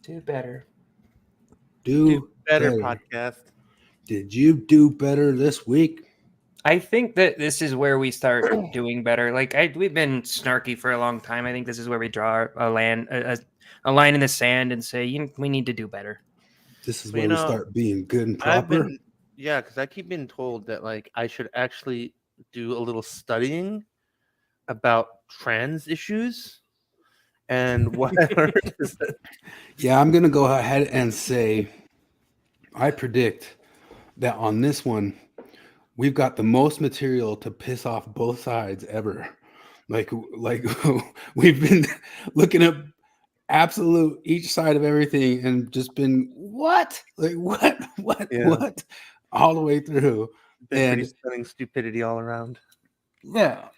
Do better. Do better podcast. Did you do better this week? I think that this is where we start doing better. Like we've been snarky for a long time. I think this is where we draw a line in the sand and say, we need to do better. This is where we start being good and proper. Because I keep being told that like I should actually do a little studying about trans issues and what I heard is that. Yeah, I'm gonna go ahead and say I predict that on this one we've got the most material to piss off both sides ever. Like we've been looking up absolute each side of everything and just been what all the way through. And stunning stupidity all around. Yeah.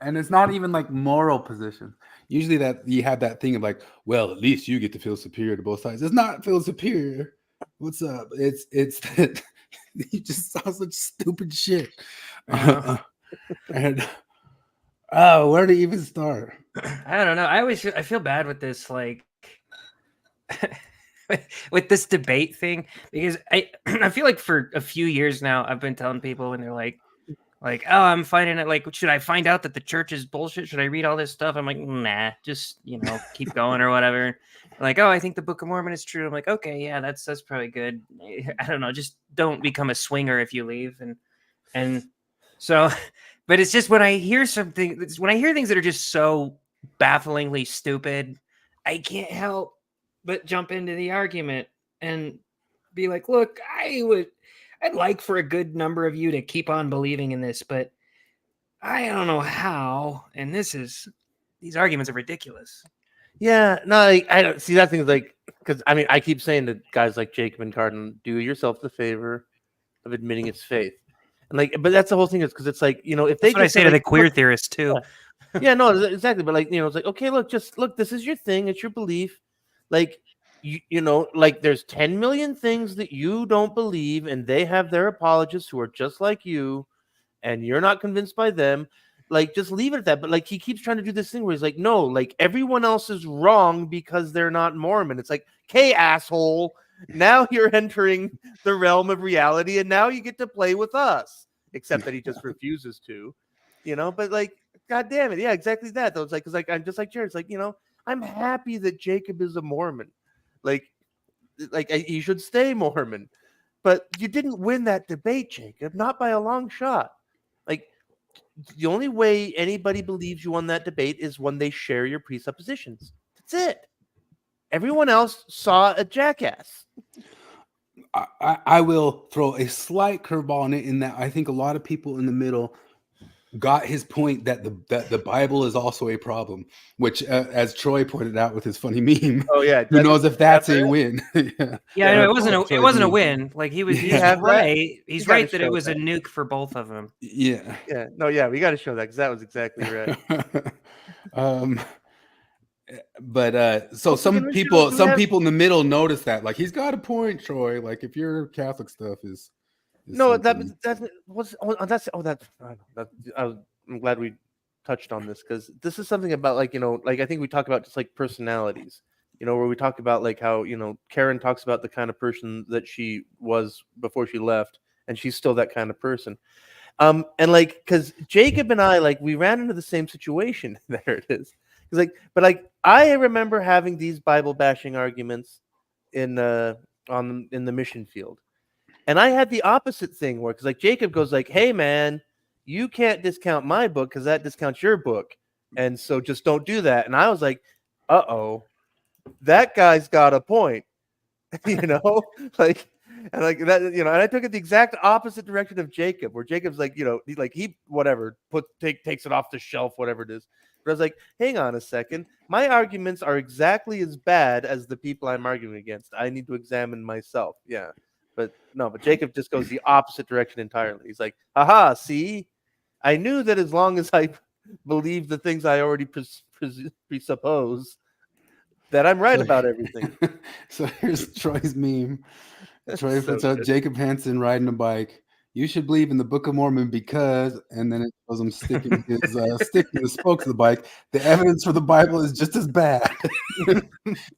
And it's not even like moral positions. Usually that you have that thing of like, well, at least you get to feel superior to both sides. It's not feel superior. What's up? It's that you just saw such stupid shit. And where to even start? I don't know. I feel bad with this, like with this debate thing, because I feel like for a few years now I've been telling people when they're like, oh, I'm finding it, like, should I find out that the church is bullshit? Should I read all this stuff? I'm like, nah, just keep going or whatever. Like, oh, I think the Book of Mormon is true. I'm like, okay, yeah, that's probably good. I don't know, just don't become a swinger if you leave. And so, but it's just when I hear things that are just so bafflingly stupid, I can't help but jump into the argument and be like, look, I'd like for a good number of you to keep on believing in this, but I don't know how. And these arguments are ridiculous. Yeah, no, I don't see that thing like, because I mean, I keep saying to guys like Jacob and Cardin, do yourself the favor of admitting it's faith. And like, but that's the whole thing is because it's like, if they just say to the queer theorists too. Yeah, no, exactly. But like, it's like, okay, look, this is your thing. It's your belief. Like, like there's 10 million things that you don't believe, and they have their apologists who are just like you, and you're not convinced by them. Like, just leave it at that. But like, he keeps trying to do this thing where he's like, no, like everyone else is wrong because they're not Mormon. It's like, okay, asshole, now you're entering the realm of reality, and now you get to play with us. Except that he just refuses to, But like, God damn it, yeah, exactly that. Though it's like, I'm just like Jared. It's like, I'm happy that Jacob is a Mormon. Like you should stay Mormon, but you didn't win that debate, Jacob, not by a long shot. Like, the only way anybody believes you won that debate is when they share your presuppositions. That's it. Everyone else saw a jackass. I will throw a slight curveball on it in that I think a lot of people in the middle got his point that the Bible is also a problem, which as Troy pointed out with his funny meme. Oh yeah, who knows if that's a win? Yeah, no, it wasn't a win. Like he's right. He's right that it was a nuke for both of them. Yeah. Yeah. No. Yeah, we got to show that because that was exactly right. But so some people in the middle notice that, like, he's got a point, Troy. Like, if your Catholic stuff is no, something... I'm glad we touched on this because this is something about like I think we talk about just like personalities, where we talk about like how Karen talks about the kind of person that she was before she left, and she's still that kind of person. And like because Jacob and I like we ran into the same situation. There it is. But I remember having these Bible bashing arguments in the mission field, and I had the opposite thing where because like Jacob goes like, "Hey man, you can't discount my book because that discounts your book, and so just don't do that." And I was like, "Uh-oh, that guy's got a point," like. And like that, and I took it the exact opposite direction of Jacob, where Jacob's like, he whatever, takes it off the shelf, whatever it is. But I was like, hang on a second, my arguments are exactly as bad as the people I'm arguing against. I need to examine myself. Yeah, but Jacob just goes the opposite direction entirely. He's like, aha, see, I knew that as long as I believe the things I already presuppose, that I'm right about everything. So here's Troy's meme. Troy puts out Jacob Hansen riding a bike. you should believe in the Book of Mormon because, and then it shows him sticking the spokes of the bike. The evidence for the Bible is just as bad.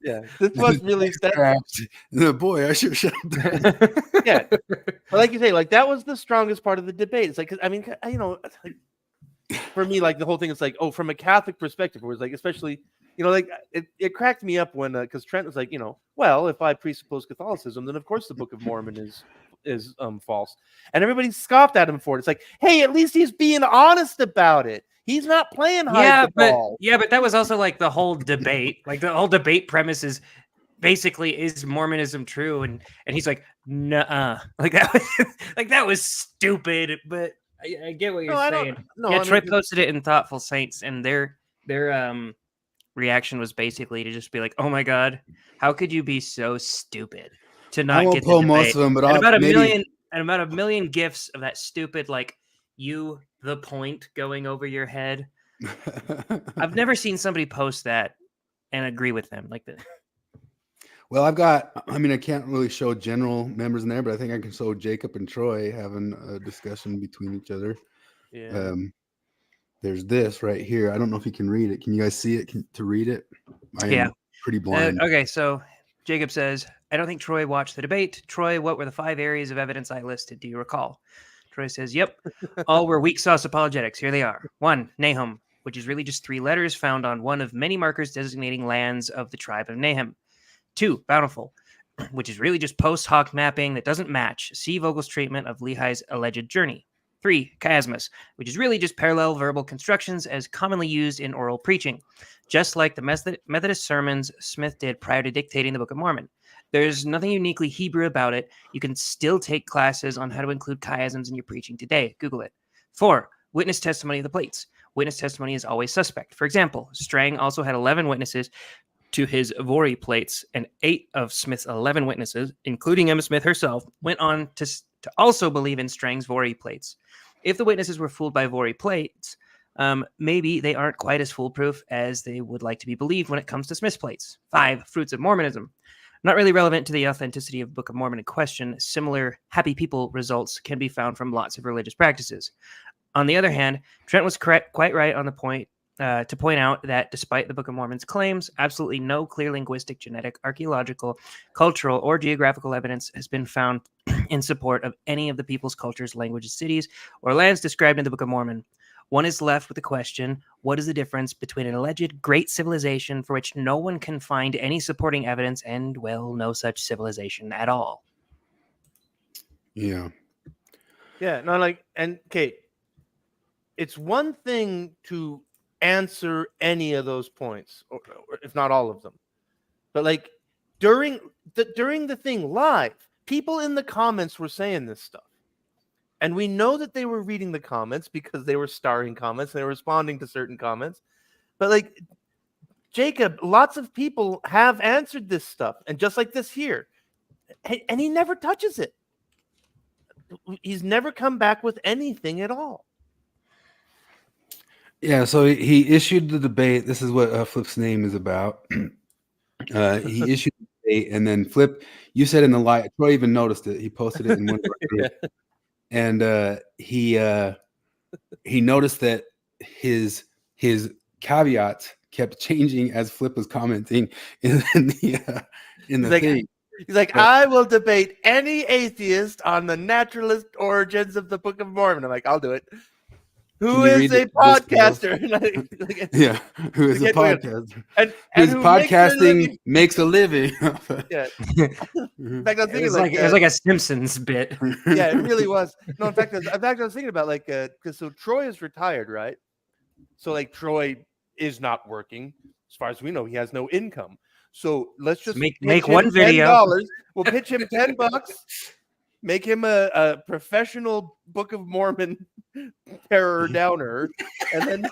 Yeah, this was really boy, I should shut up. Yeah, but like you say, like that was the strongest part of the debate. It's like, I mean, you know, like, for me, like the whole thing is like, oh, from a Catholic perspective, it was like, especially, you know, like it cracked me up when because Trent was like, you know, well, if I presuppose Catholicism, then of course the Book of Mormon is false, and everybody scoffed at him for it. It's like, hey, at least he's being honest about it. He's not playing hide the ball. But that was also like the whole debate. Like the whole debate premise is basically, is Mormonism true? And he's like, nuh-uh. Like that was stupid. But I get what you're saying. Troy posted it in Thoughtful Saints, and their reaction was basically to just be like, oh my god, how could you be so stupid to not get the debate? Most of them, but about a million gifs of that stupid, like, you the point going over your head. I've never seen somebody post that and agree with them like that. Well, I can't really show general members in there, but I think I can show Jacob and Troy having a discussion between each other. Yeah. There's this right here. I don't know if you can read it. Can you guys see it? To read it? I am pretty blind. Okay, so Jacob says, I don't think Troy watched the debate. Troy, what were the 5 areas of evidence I listed? Do you recall? Troy says, yep. All were weak sauce apologetics. Here they are. 1, Nahum, which is really just 3 letters found on one of many markers designating lands of the tribe of Nahum. 2, Bountiful, which is really just post hoc mapping that doesn't match. See Vogel's treatment of Lehi's alleged journey. 3, Chiasmus, which is really just parallel verbal constructions as commonly used in oral preaching, just like the Methodist sermons Smith did prior to dictating the Book of Mormon. There's nothing uniquely Hebrew about it. You can still take classes on how to include chiasms in your preaching today. Google it. 4, Witness testimony of the plates. Witness testimony is always suspect. For example, Strang also had 11 witnesses to his Vori plates, and 8 of Smith's 11 witnesses, including Emma Smith herself, went on to also believe in Strang's Vori plates. If the witnesses were fooled by Vori plates, maybe they aren't quite as foolproof as they would like to be believed when it comes to Smith's plates. 5, Fruits of Mormonism. Not really relevant to the authenticity of Book of Mormon in question, similar happy people results can be found from lots of religious practices. On the other hand, Trent was quite right on the point to point out that despite the Book of Mormon's claims, absolutely no clear linguistic, genetic, archaeological, cultural, or geographical evidence has been found in support of any of the people's cultures, languages, cities, or lands described in the Book of Mormon. One is left with the question, what is the difference between an alleged great civilization for which no one can find any supporting evidence and, well, no such civilization at all? Yeah. Yeah, no, like, and Kate, it's one thing to answer any of those points, or if not all of them. But like during the thing live, people in the comments were saying this stuff. And we know that they were reading the comments because they were starring comments and they were responding to certain comments. But like Jacob, lots of people have answered this stuff. And just like this here, and he never touches it. He's never come back with anything at all. Yeah, so he issued the debate. This is what Flip's name is about. He issued the debate, and then Flip, you said in the live, Troy even noticed it. He posted it in one of our groups. And he noticed that his caveats kept changing as Flip was commenting in the thing. He's like, I will debate any atheist on the naturalist origins of the Book of Mormon. I'm like, I'll do it. Who is a podcaster? Yeah, who is a podcaster? And whose podcasting makes a living. Yeah. In fact, I was thinking it was like a Simpsons bit. Yeah, it really was. No, in fact, I was thinking about like because so Troy is retired, right? So like Troy is not working. As far as we know, he has no income. So let's just make one video. $10. We'll pitch him $10. Make him a professional Book of Mormon terror downer, and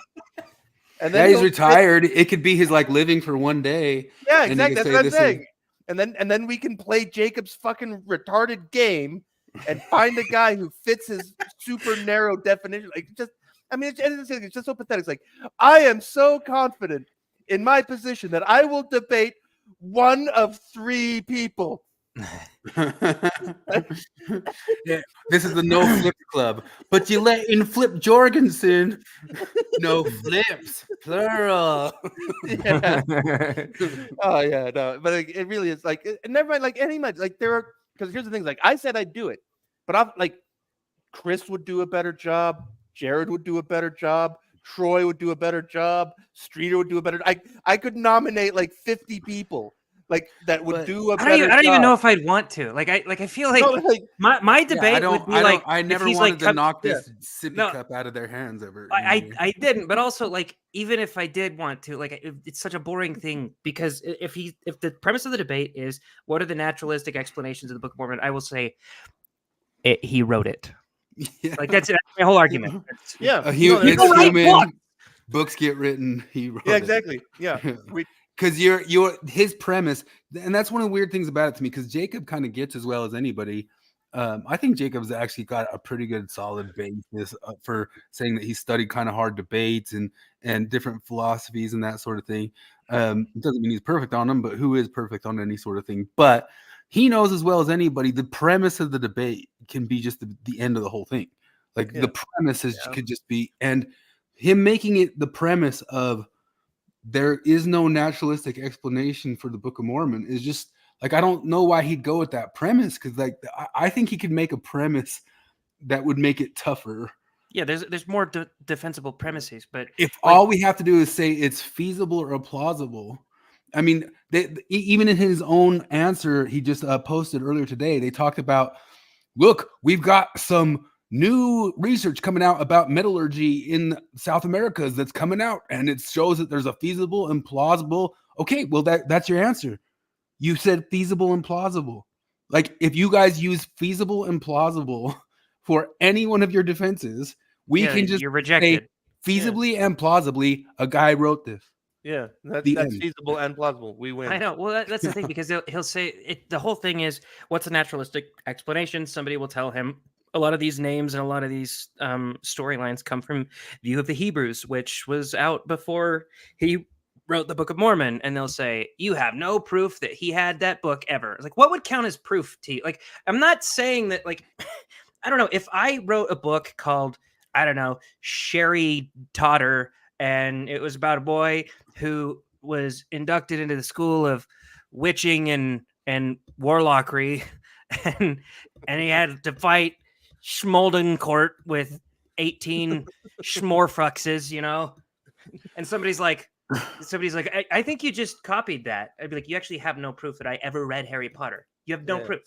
then he's retired. It could be his like living for one day. Yeah, exactly. That's what I'm saying. And then we can play Jacob's fucking retarded game and find a guy who fits his super narrow definition. Like it's just so pathetic. It's like, I am so confident in my position that I will debate one of 3 people. Yeah, this is the no flip club, but you let in Flip Jorgensen. No flips, plural. Yeah. Oh yeah, no, but like, it really is like, and never mind. Like any much like there are, because here's the thing. Like I said, I'd do it, but I'm like Chris would do a better job. Jared would do a better job. Troy would do a better job. Streeter would do a better. I could nominate like 50 people like that would do a better job. I don't even know if I'd want to. I feel like, No, like my debate would be like, I never if he's wanted like, to knock yeah. this sippy No. cup out of their hands ever. I didn't, but also like even if I did want to, like it's such a boring thing because if the premise of the debate is what are the naturalistic explanations of the Book of Mormon, I will say he wrote it. Yeah. Like that's my whole argument. yeah, It's human. Books get written. He wrote yeah, exactly. It. Yeah, because you're his premise, and that's one of the weird things about it to me. Because Jacob kind of gets as well as anybody. I think Jacob's actually got a pretty good, solid basis for saying that he studied kind of hard debates and different philosophies and that sort of thing. It doesn't mean he's perfect on them, but who is perfect on any sort of thing? But he knows as well as anybody the premise of the debate can be just the end of the whole thing. Like the premise could just be, and him making it the premise of there is no naturalistic explanation for the Book of Mormon is just like, I don't know why he'd go with that premise, because like I think he could make a premise that would make it tougher. Yeah, there's more defensible premises, but if all we have to do is say it's feasible or plausible. I mean, even in his own answer he just posted earlier today, they talked about, look, we've got some new research coming out about metallurgy in South America that's coming out, and it shows that there's a feasible and plausible. Okay, well that's your answer. You said feasible and plausible. Like if you guys use feasible and plausible for any one of your defenses, we can just you're rejected. Say feasibly and plausibly a guy wrote this. Yeah, that's feasible and plausible. We win. I know. Well, that's the thing, because he'll say it. The whole thing is, what's a naturalistic explanation? Somebody will tell him a lot of these names and a lot of these storylines come from View of the Hebrews, which was out before he wrote the Book of Mormon. And they'll say, you have no proof that he had that book ever. Like, what would count as proof to you? Like, I'm not saying that, like, I don't know. If I wrote a book called, I don't know, Sherry Totter, and it was about a boy who was inducted into the school of witching and warlockery, and he had to fight Schmolden Court with 18 schmorfruxes, you know? And somebody's like, I think you just copied that. I'd be like, you actually have no proof that I ever read Harry Potter. You have no proof.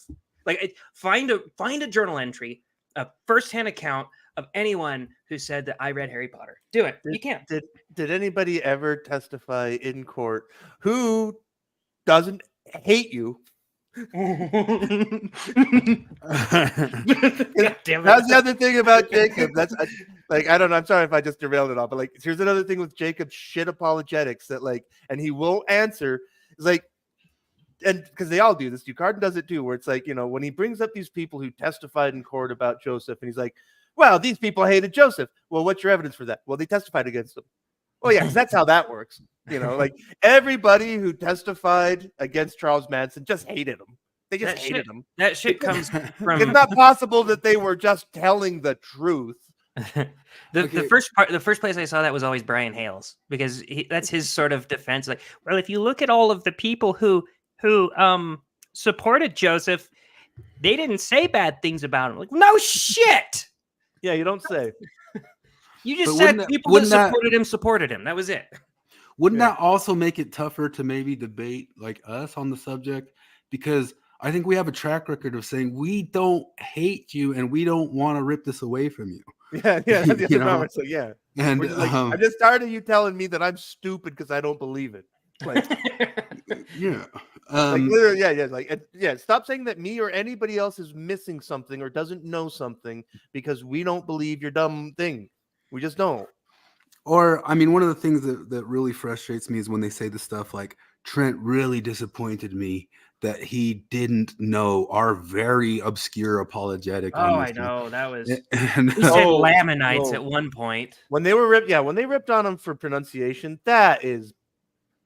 Like, find a journal entry, a firsthand account of anyone who said that I read Harry Potter. Do it. You can't. Did anybody ever testify in court who doesn't hate you? God damn it. That's the other thing about Jacob. That's like, I don't know. I'm sorry if I just derailed it all, but like, here's another thing with Jacob's shit apologetics that like, and he won't answer. It's like, and because they all do this, Ducardin does it too, where it's like, you know, when he brings up these people who testified in court about Joseph, and he's like, well, these people hated Joseph. Well, what's your evidence for that? Well, they testified against him. Well, yeah, 'cause that's how that works. You know, like everybody who testified against Charles Manson just hated him. They just hated him. That shit comes from. It's not possible that they were just telling the truth. The first place I saw that was always Brian Hales, because that's his sort of defense. Like, well, if you look at all of the people who supported Joseph, they didn't say bad things about him. Like, no shit. Yeah, you don't say. You just said people that supported him. That was it. Wouldn't that also make it tougher to maybe debate like us on the subject? Because I think we have a track record of saying we don't hate you and we don't want to rip this away from you. Yeah, that's the problem. So yeah, and just like, I'm just tired of you telling me that I'm stupid because I don't believe it. Like, yeah, like literally, stop saying that me or anybody else is missing something or doesn't know something because we don't believe your dumb thing. We just don't. Or, I mean, one of the things that really frustrates me is when they say the stuff like, Trent really disappointed me that he didn't know our very obscure apologetic. Oh, I know. That was... He said Lamanites at one point. When they ripped on him for pronunciation, that is...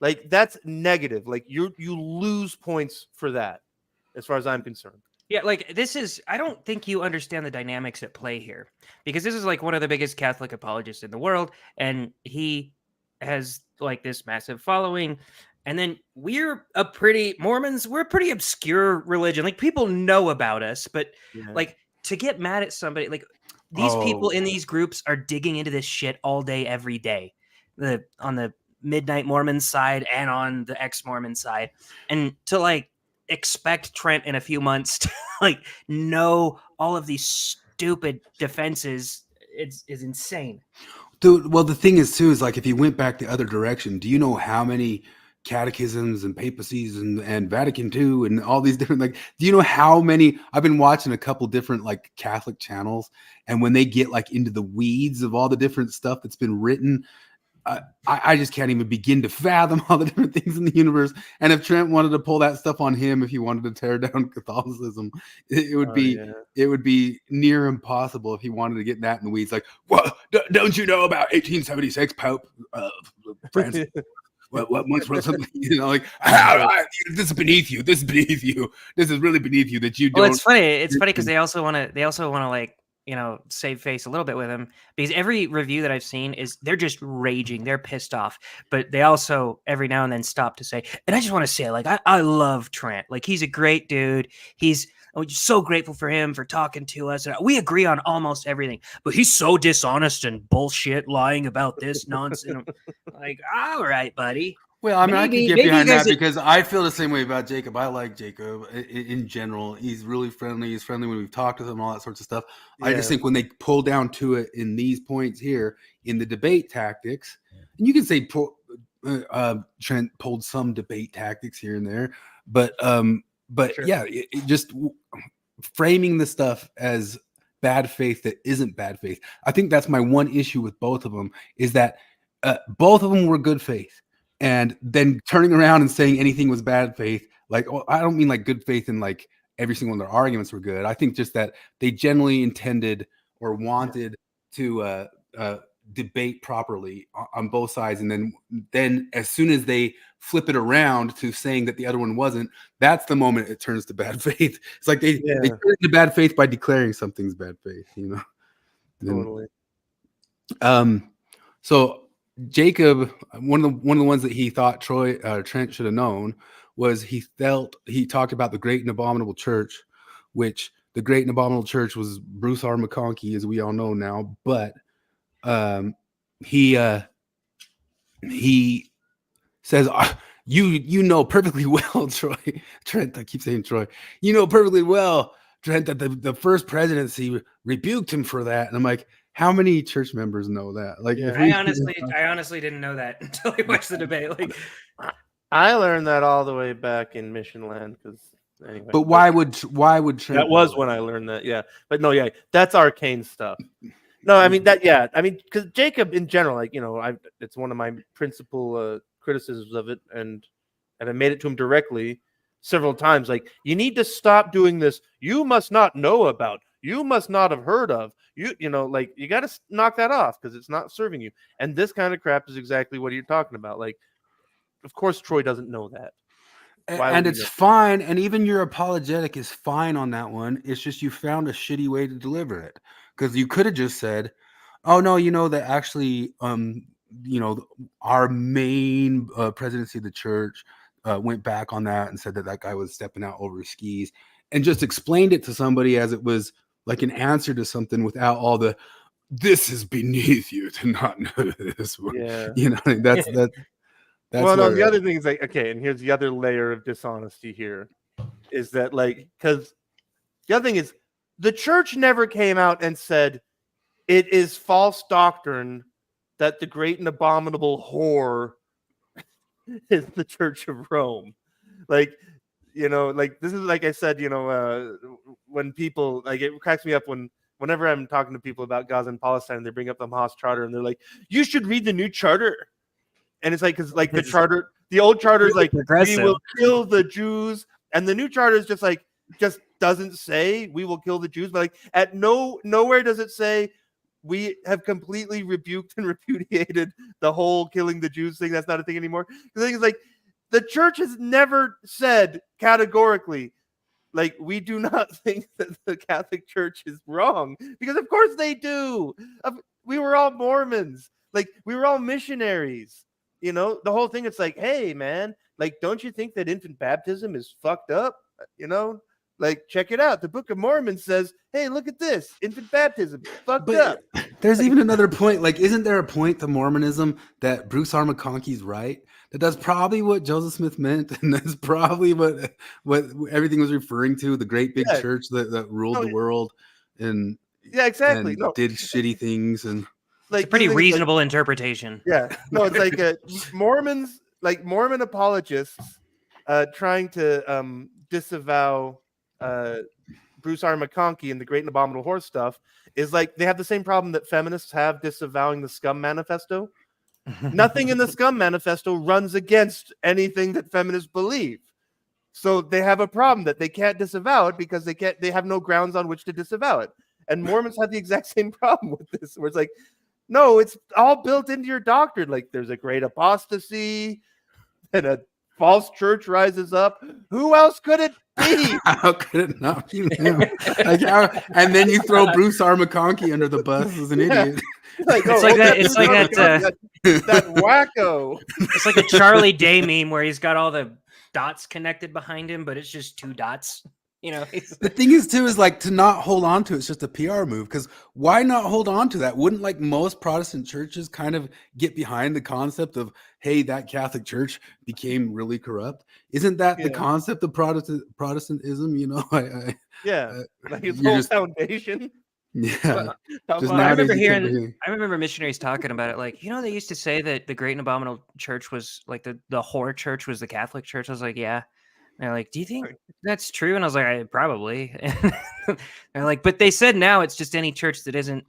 like, that's negative. Like, you lose points for that. as far as I'm concerned. Yeah, like this is, I don't think you understand the dynamics at play here, because this is like one of the biggest Catholic apologists in the world, and he has like this massive following. And then Mormons, we're a pretty obscure religion. Like people know about us, but like to get mad at somebody, like these people in these groups are digging into this shit all day, every day. On the Midnight Mormon side and on the ex-Mormon side. And to like expect Trent in a few months to like know all of these stupid defenses is insane. Dude, well, the thing is too is like if you went back the other direction, do you know how many catechisms and papacies and Vatican II and all these different, like, do you know how many? I've been watching a couple different like Catholic channels, and when they get like into the weeds of all the different stuff that's been written, I just can't even begin to fathom all the different things in the universe. And if Trent wanted to pull that stuff on him, if he wanted to tear down Catholicism, it would be near impossible if he wanted to get that in the weeds. Like, what? Don't you know about 1876 Pope Francis? What once wrote something? You know, like this is beneath you. This is beneath you. This is really beneath you that you don't. Well, it's funny. It's funny because they also want to like, you know, save face a little bit with him, because every review that I've seen is they're just raging, they're pissed off, but they also every now and then stop to say, and I just want to say, like, I love Trent, like he's a great dude, we're so grateful for him for talking to us, and we agree on almost everything, but he's so dishonest and bullshit, lying about this nonsense. Like, all right, buddy. Well, I mean, I can get behind that because I feel the same way about Jacob. I like Jacob in general. He's really friendly. He's friendly when we've talked with him, all that sorts of stuff. Yeah. I just think when they pull down to it in these points here in the debate tactics, and you can say Trent pulled some debate tactics here and there, but sure. Yeah, it just framing the stuff as bad faith that isn't bad faith. I think that's my one issue with both of them, is that both of them were good faith. And then turning around and saying anything was bad faith, like, I don't mean like good faith in like every single one of their arguments were good. I think just that they generally intended or wanted to debate properly on both sides. And then as soon as they flip it around to saying that the other one wasn't, that's the moment it turns to bad faith. It's like they turn into bad faith by declaring something's bad faith, you know? Totally. So Jacob, one of the ones that he thought Trent should have known was he talked about the Great and Abominable Church, which the Great and Abominable Church was Bruce R. McConkie, as we all know now. But he says, you know perfectly well, Troy. Trent, I keep saying Troy. You know perfectly well, Trent, that the first presidency rebuked him for that. And I'm like, how many church members know that? Like, I honestly didn't know that until I watched the debate. Like, I learned that all the way back in Mission Land, because anyway. But why would Trent? That was when I learned that. Yeah, but no, that's arcane stuff. No, I mean because Jacob in general, like, you know, it's one of my principal criticisms of it, and I made it to him directly several times. Like, you need to stop doing this. You must not know about. You must not have heard of. You know, like, you got to knock that off because it's not serving you. And this kind of crap is exactly what you're talking about. Like, of course, Troy doesn't know that. And it's fine. And even your apologetic is fine on that one. It's just you found a shitty way to deliver it, because you could have just said, oh, no, you know, that actually, you know, our main presidency of the church went back on that and said that guy was stepping out over his skis, and just explained it to somebody as it was like an answer to something, without all the, this is beneath you to not know this one. Yeah. You know, that's well, no, the other thing is, like, okay, and here's the other layer of dishonesty here, is that, like, because the other thing is, the church never came out and said it is false doctrine that the great and abominable whore is the Church of Rome. Like, you know, like, this is, like I said, you know, when people, like, it cracks me up whenever I'm talking to people about Gaza and Palestine, they bring up the Hamas Charter, and they're like, you should read the new charter. And it's like, because, like, the old charter is like, we will kill the Jews, and the new charter is just like, just doesn't say we will kill the Jews, but like, at nowhere does it say we have completely rebuked and repudiated the whole killing the Jews thing. That's not a thing anymore. The thing is, like, the church has never said categorically, like, we do not think that the Catholic Church is wrong, because of course they do. We were all Mormons. Like, we were all missionaries. You know, the whole thing, it's like, hey, man, like, don't you think that infant baptism is fucked up? You know, like, check it out. The Book of Mormon says, hey, look at this. Infant baptism, fucked up. There's even another point. Like, isn't there a point to Mormonism that Bruce R. McConkey's right? That's probably what Joseph Smith meant, and that's probably what everything was referring to, the great big church that ruled the world and exactly. and did shitty things. And like, it's a pretty reasonable interpretation. Yeah. No, it's like Mormons, like Mormon apologists trying to disavow Bruce R. McConkie and the Great and Abominable Horse stuff is like they have the same problem that feminists have disavowing the Scum Manifesto. Nothing in the Scum Manifesto runs against anything that feminists believe. So they have a problem that they can't disavow it because they have no grounds on which to disavow it. And Mormons have the exact same problem with this, where it's like, no, it's all built into your doctrine. Like, there's a great apostasy and a false church rises up. Who else could it be? How could it not be him? And then you throw Bruce R. McConkie under the bus as an idiot. Like, it's like that wacko. It's like a Charlie Day meme where he's got all the dots connected behind him, but it's just 2 dots. You know, the thing is too is like to not hold on to it's just a PR move, because why not hold on to that? Wouldn't like most Protestant churches kind of get behind the concept of, hey, that Catholic Church became really corrupt? Isn't that the concept of Protestantism? You know, like its whole foundation. Yeah. I remember missionaries talking about it. Like, you know, they used to say that the Great and Abominable Church was like the whore church was the Catholic Church. I was like, yeah. And they're like, do you think that's true? And I was like, probably. They're like, but they said now it's just any church that isn't,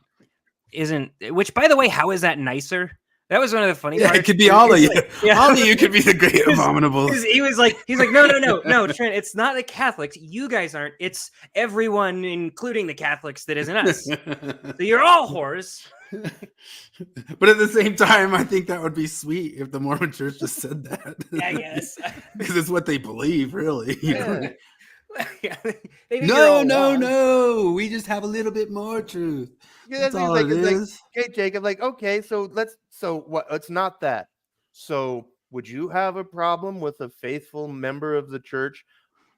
which, by the way, how is that nicer? That was one of the funny parts. It could be all of you. All of you could be the Great Abominable. He's like, no, Trent, it's not the Catholics. You guys aren't. It's everyone, including the Catholics, that isn't us. So you're all whores. But at the same time, I think that would be sweet if the Mormon Church just said that. Yeah, I guess. Because it's what they believe, really. Yeah. No. We just have a little bit more truth. Yeah, that's all it is. Like, okay, Jacob, like, okay, so what? It's not that. So would you have a problem with a faithful member of the church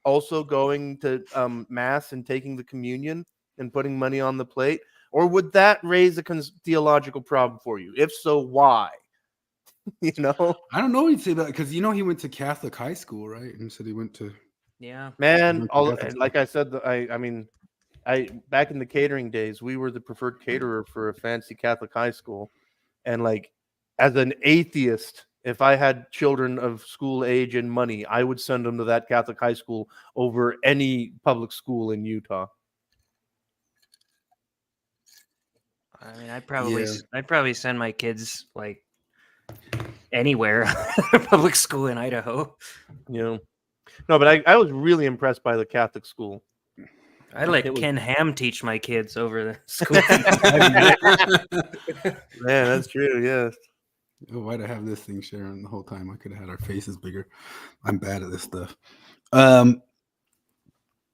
also going to mass and taking the communion and putting money on the plate? Or would that raise a theological problem for you? If so, why? You know? I don't know what you'd say about it, because, you know, he went to Catholic high school, right? And said he went to... Yeah. Man, like I said, I mean, back in the catering days, we were the preferred caterer for a fancy Catholic high school. And, like, as an atheist, if I had children of school age and money, I would send them to that Catholic high school over any public school in Utah. I mean, I'd probably send my kids like anywhere, public school in Idaho. You know, no, but I was really impressed by the Catholic school. I'd let Ken Ham teach my kids over the school. Man, that's true. Yes. Oh, why'd I have this thing sharing the whole time? I could have had our faces bigger. I'm bad at this stuff.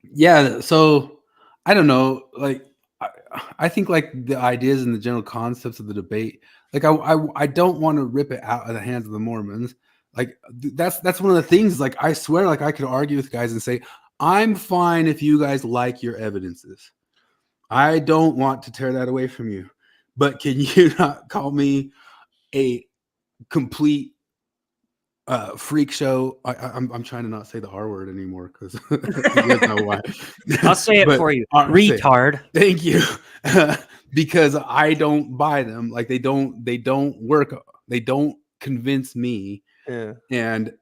Yeah. So I don't know. Like, I think like the ideas and the general concepts of the debate, like I don't want to rip it out of the hands of the Mormons. Like that's one of the things. Like, I swear, like I could argue with guys and say, I'm fine if you guys like your evidences. I don't want to tear that away from you. But can you not call me a complete freak show? I'm trying to not say the R word anymore because you guys know why. I'll say it for you. Retard. Thank you. Because I don't buy them. Like they don't work. They don't convince me. Yeah. And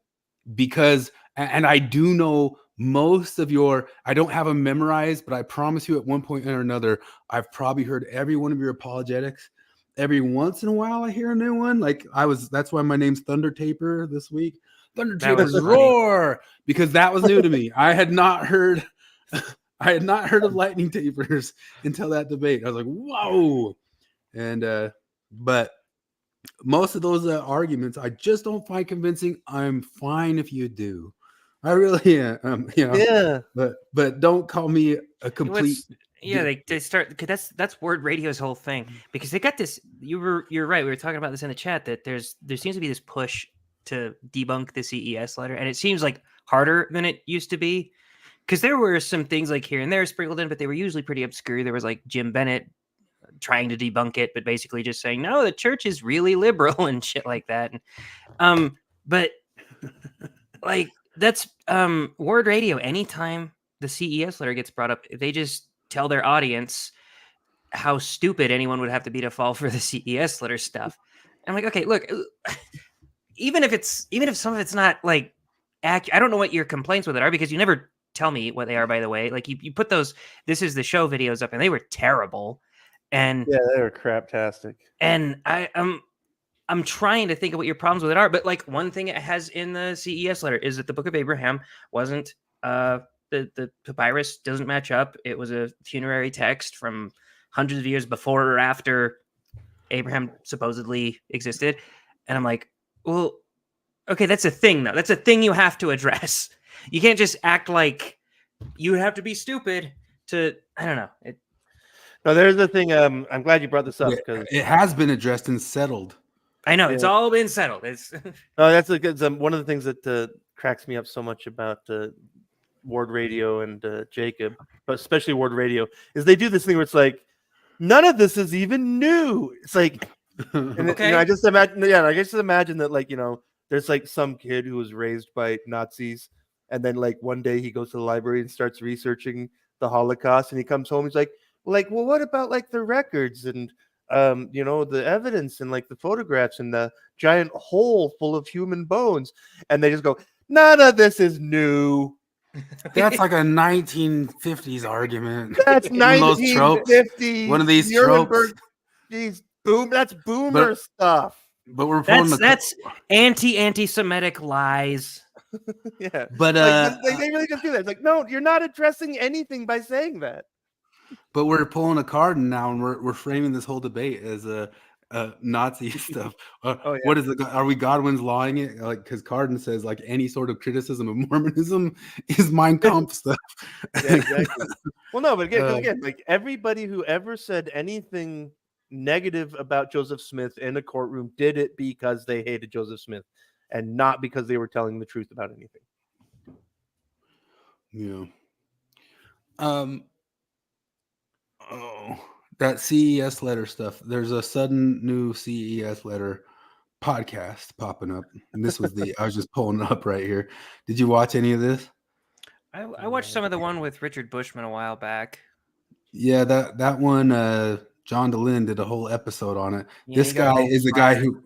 because I do know most of I don't have them memorized, but I promise you at one point or another, I've probably heard every one of your apologetics. Every once in a while I hear a new one. That's why my name's Thunder Taper this week. Thunder Taper's Roar, because that was new to me. I had not heard of lightning tapers until that debate. I was like, whoa. And but most of those arguments I just don't find convincing. I'm fine if you do. I really am. Yeah. But don't call me a complete. They start, cause that's Word Radio's whole thing, because they got this. You're right. We were talking about this in the chat, that there seems to be this push to debunk the CES letter, and it seems like harder than it used to be, because there were some things like here and there sprinkled in, but they were usually pretty obscure. There was like Jim Bennett trying to debunk it, but basically just saying, no, the church is really liberal and shit like that. And, but like that's Word Radio. Anytime the CES letter gets brought up, they just tell their audience how stupid anyone would have to be to fall for the CES letter stuff. And I'm like, okay, look, even if some of it's not like accurate, I don't know what your complaints with it are, because you never tell me what they are, by the way. Like you put those This Is the Show videos up, and they were terrible. And yeah, they were craptastic. And I'm trying to think of what your problems with it are, but like one thing it has in the CES letter is that the Book of Abraham wasn't the papyrus doesn't match up. It was a funerary text from hundreds of years before or after Abraham supposedly existed. And I'm like, well, okay, that's a thing though. That's a thing you have to address. You can't just act like you have to be stupid to, I don't know. No, there's the thing. I'm glad you brought this up, because it has been addressed and settled. I know, it's all been settled. It's no, that's a good. One of the things that cracks me up so much about Ward Radio and Jacob, but especially Ward Radio, is they do this thing where it's like, none of this is even new. It's like, and okay. I just imagine, I just imagine that, like, there's like some kid who was raised by Nazis, and then like one day he goes to the library and starts researching the Holocaust, and he comes home, he's like, well, what about like the records and the evidence and like the photographs and the giant hole full of human bones? And they just go, none of this is new. That's like a 1950s argument. That's 1950s. One of these tropes. That's boomer stuff. But we're that's anti-Semitic lies. Yeah, but they really just do that. It's like, no, you're not addressing anything by saying that. But we're pulling a card now, and we're framing this whole debate as a Nazi stuff. Yeah. What is it? Are we Godwin's lawing it? Like, because Carden says like any sort of criticism of Mormonism is Mein Kampf stuff. Yeah, exactly. Well, no, but again, like everybody who ever said anything negative about Joseph Smith in a courtroom did it because they hated Joseph Smith, and not because they were telling the truth about anything. Yeah. That CES letter stuff. There's a sudden new CES letter podcast popping up, and this was I was just pulling it up right here. Did you watch any of this? I watched some of the one with Richard Bushman a while back. Yeah, that one. John DeLynn did a whole episode on it. Yeah, this guy is the guy who.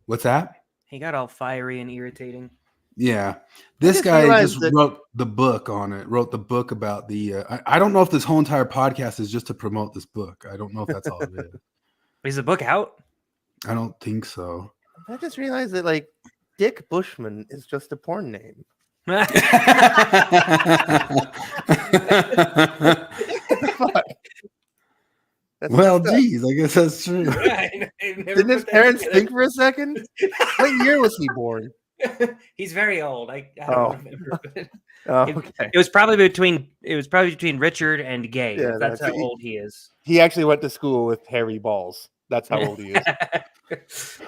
What's that? He got all fiery and irritating. Yeah, this guy just wrote the book on it. Wrote the book about the. I don't know if this whole entire podcast is just to promote this book. I don't know if that's all it is. Is the book out? I don't think so. I just realized that like Dick Bushman is just a porn name. Well, geez, I guess that's true. Didn't his parents think for a second? What year was he born? He's very old. I don't remember. Okay. It was probably between Richard and Gay. Yeah, that's how old he is. He actually went to school with Harry Balls. That's how old he is.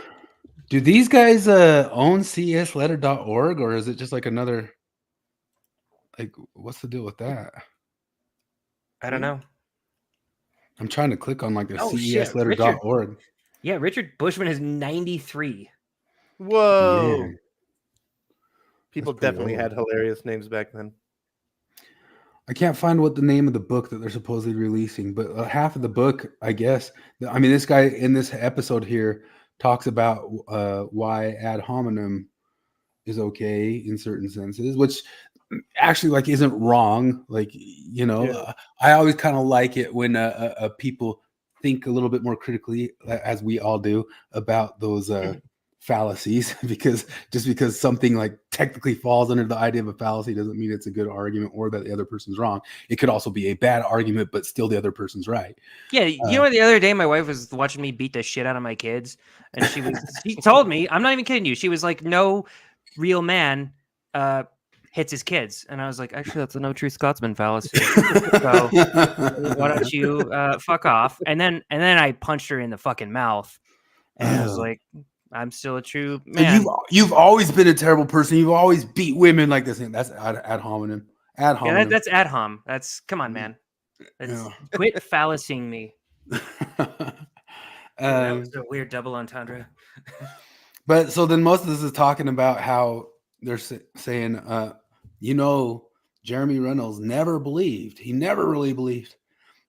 Do these guys own csletter.org, or is it just like another? Like, what's the deal with that? I don't know. I'm trying to click on like the csletter.org. Yeah, Richard Bushman is 93. Whoa. Yeah. People definitely had hilarious names back then. I can't find what the name of the book that they're supposedly releasing, but half of the book, I guess. I mean, this guy in this episode here talks about why ad hominem is okay in certain senses, which actually like isn't wrong. Like, I always kind of like it when people think a little bit more critically, as we all do, about those fallacies, because just because something like technically falls under the idea of a fallacy doesn't mean it's a good argument or that the other person's wrong. It could also be a bad argument, but still the other person's right. Yeah, the other day my wife was watching me beat the shit out of my kids, and she told me, I'm not even kidding you, she was like, no real man hits his kids. And I was like, actually, that's a no true Scotsman fallacy. So why don't you fuck off? And then I punched her in the fucking mouth, and I was like, I'm still a true man. So you've always been a terrible person. You've always beat women like this. That's ad hominem. Ad hominem. Yeah, that's ad hom. That's come on, man. Quit phallicing me. That was a weird double entendre. But so then most of this is talking about how they're saying, Jeremy Reynolds never believed. He never really believed.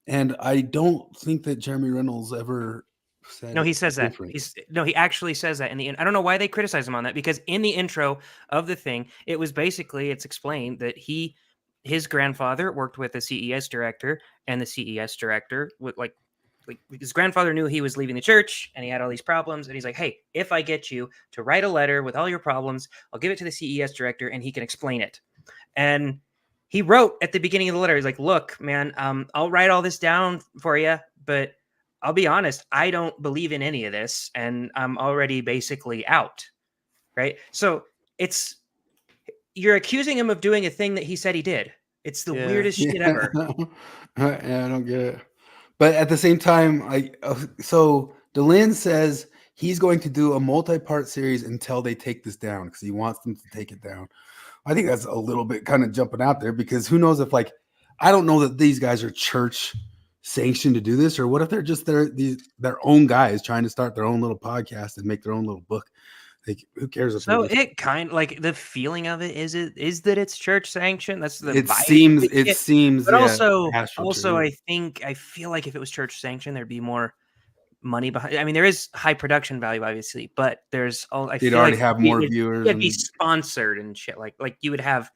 And I don't think that Jeremy Reynolds ever said. No, he says that. He actually says that in the end. I don't know why they criticize him on that, because in the intro of the thing, it was basically, it's explained that his grandfather worked with a CES director, and the CES director would like his grandfather knew he was leaving the church and he had all these problems, and he's like, hey, if I get you to write a letter with all your problems, I'll give it to the CES director and he can explain it. And he wrote at the beginning of the letter, he's like, look, man, I'll write all this down for you, but I'll be honest, I don't believe in any of this, and I'm already basically out. Right? So you're accusing him of doing a thing that he said he did. It's the weirdest shit ever. Yeah, I don't get it. But at the same time, so DeLynn says he's going to do a multi-part series until they take this down, because he wants them to take it down. I think that's a little bit kind of jumping out there, because who knows if I don't know that these guys are church sanctioned to do this, or what if they're just their own guys trying to start their own little podcast and make their own little book. Like, who cares? So it kind of like the feeling of it is that it's church sanctioned. That's the it vibe. seems, but also I feel like if it was church sanctioned, there'd be more money behind. I mean, there is high production value, obviously, but there's they'd already have more viewers. It'd be sponsored and shit like you would have,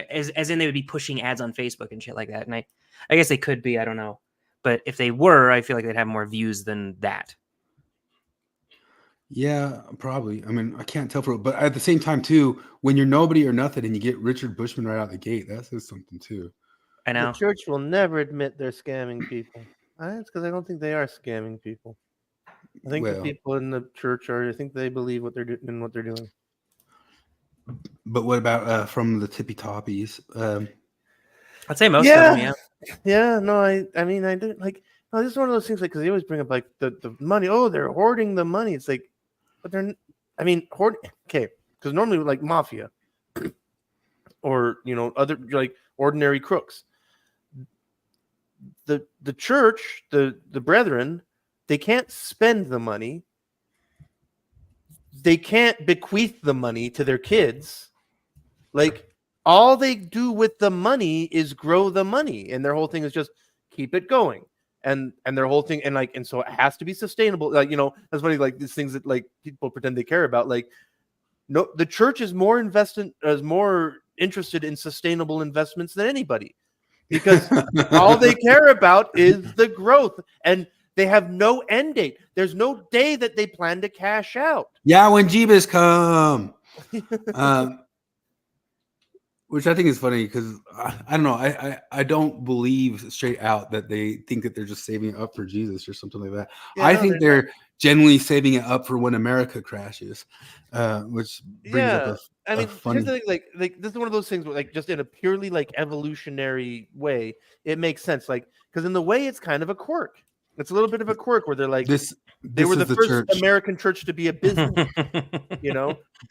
as in they would be pushing ads on Facebook and shit like that. And I guess they could be. I don't know, but if they were, I feel like they'd have more views than that. Yeah, probably. I mean, I can't tell but at the same time too, when you're nobody or nothing and you get Richard Bushman right out the gate, that says something too. I know. The church will never admit they're scamming people. It's because I don't think they are scamming people. I think the people in the church I think they believe what they're doing and what they're doing. But what about from the tippy toppies? I'd say most of them, yeah. Yeah, no, I mean, I didn't like. No, this is one of those things because they always bring up the money. Oh, they're hoarding the money. It's like, but they're. I mean, okay, because normally mafia, or other ordinary crooks. The church, the brethren, they can't spend the money. They can't bequeath the money to their kids. All they do with the money is grow the money, and their whole thing is just keep it going. And their whole thing, and so it has to be sustainable. That's funny. These things that people pretend they care about. No, the church is more interested in sustainable investments than anybody, because all they care about is the growth, and they have no end date. There's no day that they plan to cash out. Yeah, when Jeebus come. Which I think is funny because I don't know. I don't believe straight out that they think that they're just saving it up for Jesus or something like that. Yeah, I think they're genuinely saving it up for when America crashes, which brings up a funny... here's the thing, this is one of those things where just in a purely evolutionary way, it makes sense. Because in the way it's kind of a quirk. It's a little bit of a quirk where they're they were the first church. American church to be a business,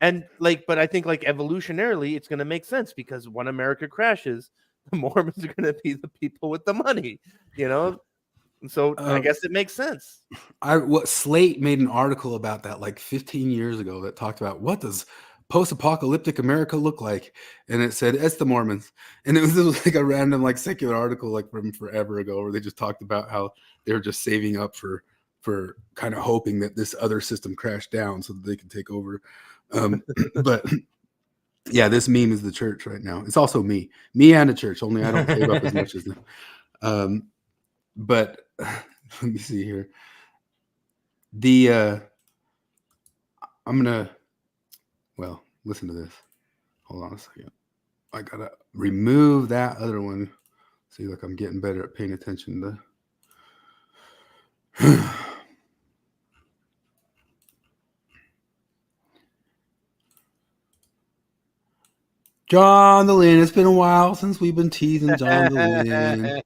and but I think evolutionarily it's going to make sense because when America crashes, the Mormons are going to be the people with the money, and so I guess it makes sense. Slate made an article about that 15 years ago that talked about what does post-apocalyptic America look like, and it said it's the Mormons, and it was a random secular article from forever ago where they just talked about how they were just saving up for kind of hoping that this other system crashed down so that they could take over. But yeah, this meme is the church right now. It's also me and the church, only I don't save up as much as them. But let me see here. Listen to this. Hold on a second. I gotta remove that other one. See, I'm getting better at paying attention to. John Dehlin. It's been a while since we've been teasing John Dehlin.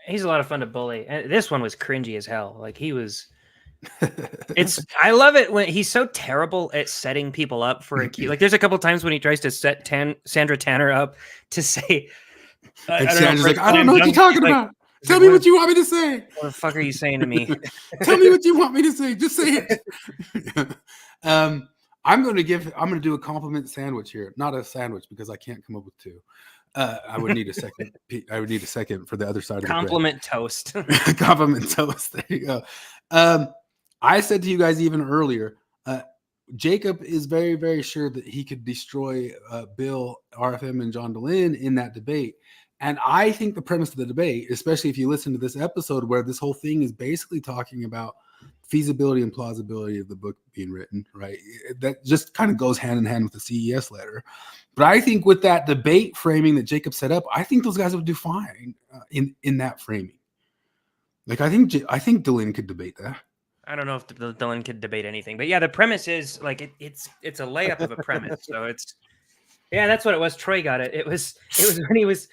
He's a lot of fun to bully. And this one was cringy as hell. Like he was. I love it when he's so terrible at setting people up for a cue. Like there's a couple times when he tries to set Sandra Tanner up to say, and Sandra's like, I don't know what you're talking about. Tell me what you want me to say. What the fuck are you saying to me? Tell me what you want me to say. Just say it. I'm going to do a compliment sandwich here. Not a sandwich because I can't come up with two. I would need a second. I would need a second for the other side of the compliment toast. Compliment toast. There you go. I said to you guys even earlier, Jacob is very, very sure that he could destroy Bill, RFM, and John Dehlin in that debate. And I think the premise of the debate, especially if you listen to this episode where this whole thing is basically talking about feasibility and plausibility of the book being written, right? That just kind of goes hand in hand with the CES letter. But I think with that debate framing that Jacob set up, I think those guys would do fine in that framing. Like I think Dehlin could debate that. I don't know if Dehlin could debate anything, but yeah, the premise is like it's a layup of a premise. So that's what it was. Troy got it. It was when he was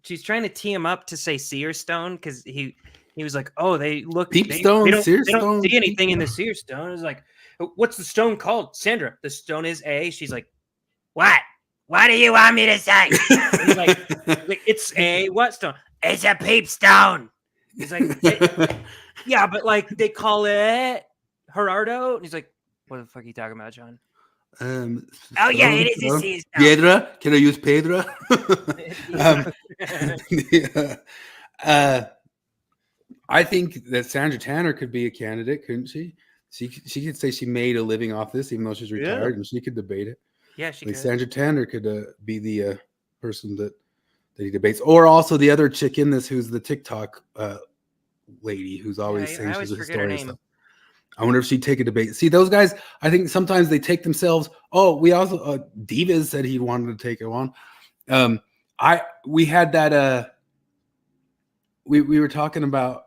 she's trying to tee him up to say seer stone because he was like, oh, they look peep stone, they seer don't stone, see anything in the seer stone. It's like, what's the stone called? Sandra, the stone is A. She's like, what? What do you want me to say? He's like, it's a what stone? It's a peep stone. He's like, yeah, but like they call it Gerardo. And he's like, what the fuck are you talking about, John? Oh yeah, it is a sea stone. Piedra? Can I use Pedra? I think that Sandra Tanner could be a candidate, couldn't she? She could say she made a living off this, even though she's retired, and she could debate it. Yeah, she like could. Sandra Tanner could be the person that he debates, or also the other chick in this who's the TikTok lady who's always saying she's a historian and stuff. I wonder if she'd take a debate. See, those guys, I think sometimes they take themselves. Oh, we also Divas said he wanted to take it on. We had that. We were talking about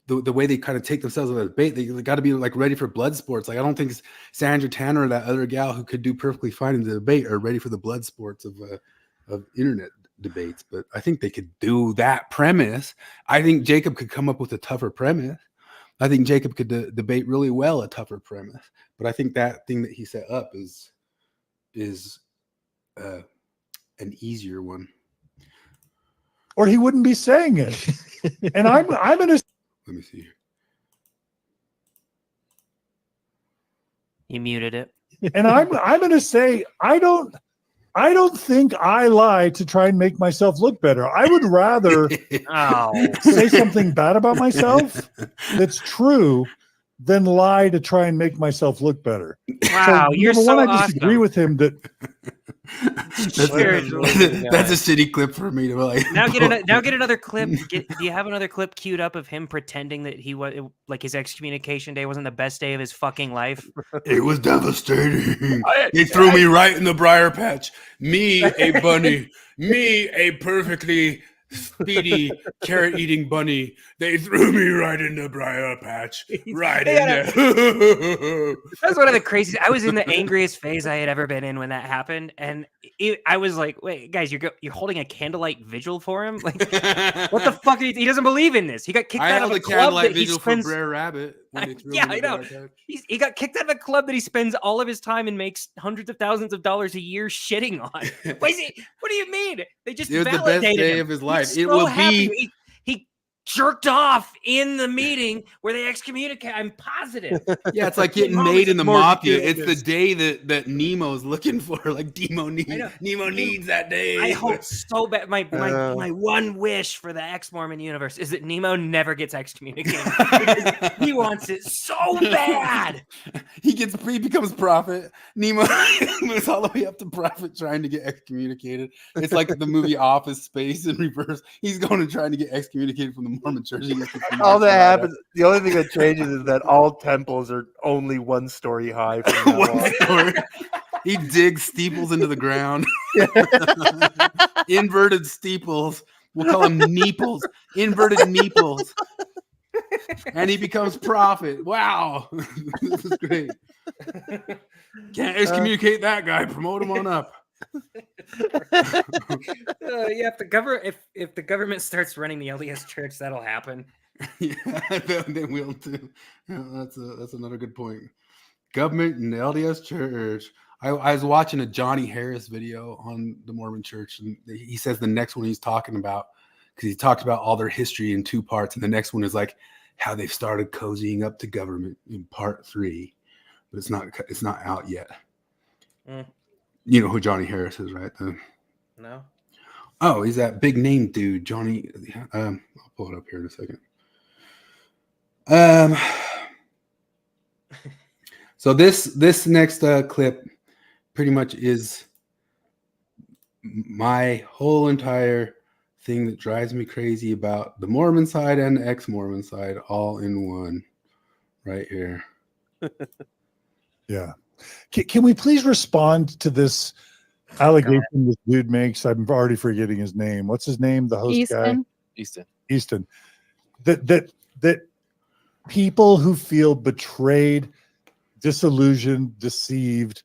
the way they kind of take themselves in a debate. They got to be like ready for blood sports. Like I don't think Sandra Tanner or that other gal who could do perfectly fine in the debate are ready for the blood sports of internet debates. But I think they could do that premise. I think Jacob could come up with a tougher premise. I think Jacob could debate really well a tougher premise. But I think that thing that he set up is an easier one. Or he wouldn't be saying it. And I'm gonna. Let me see here. You muted it. And I'm gonna say I don't think I lie to try and make myself look better. I would rather say something bad about myself that's true than lie to try and make myself look better. Wow, so, you're so I disagree with him that that's a shitty clip for me to like. Now get another clip. Do you have another clip queued up of him pretending that he was like his excommunication day wasn't the best day of his fucking life? It was devastating. He threw me right in the briar patch. Me, a bunny. Me, a perfectly speedy carrot-eating bunny. They threw me right in the briar patch. Right in there. That was one of the craziest. I was in the angriest phase I had ever been in when that happened, and I was like, "Wait, guys, you're holding a candlelight vigil for him? Like, what the fuck? He doesn't believe in this. He got kicked out of a club that he spends. For Brer Rabbit. Yeah, I know. He got kicked out of a club that he spends all of his time and makes hundreds of thousands of dollars a year shitting on. What do you mean? They just it was the best day of his life. It will be. He jerked off in the meeting where they excommunicate. I'm positive. Yeah, it's like getting made in the mafia. It's the day that Nemo's looking for. Like Nemo needs that day. I hope so bad. My one wish for the ex-Mormon universe is that Nemo never gets excommunicated. He wants it so bad. He becomes prophet. Nemo moves all the way up to prophet trying to get excommunicated. It's like the movie Office Space in reverse. He's going and trying to get excommunicated from the Mormon church. All that happens. The only thing that changes is that all temples are only one story high. From one story. He digs steeples into the ground. Inverted steeples. We'll call them neeples. Inverted neeples. and he becomes prophet. Wow, this is great. Can't excommunicate that guy. Promote him on up. Yeah, if the government starts running the LDS Church, that'll happen. Yeah, they will too. Yeah, that's another good point. Government and the LDS Church. I was watching a Johnny Harris video on the Mormon Church, and he says the next one he's talking about, because he talked about all their history in 2 parts, and the next one is like how they've started cozying up to government in part 3, but it's not out yet. You know who Johnny Harris is, right? No. Oh, he's that big name dude, Johnny. I'll pull it up here in a second. So this next clip pretty much is my whole entire thing that drives me crazy about the Mormon side and the ex-Mormon side all in one right here. Yeah. Can we please respond to this allegation this dude makes? I'm already forgetting his name. What's his name? The host guy? Easton. That people who feel betrayed, disillusioned, deceived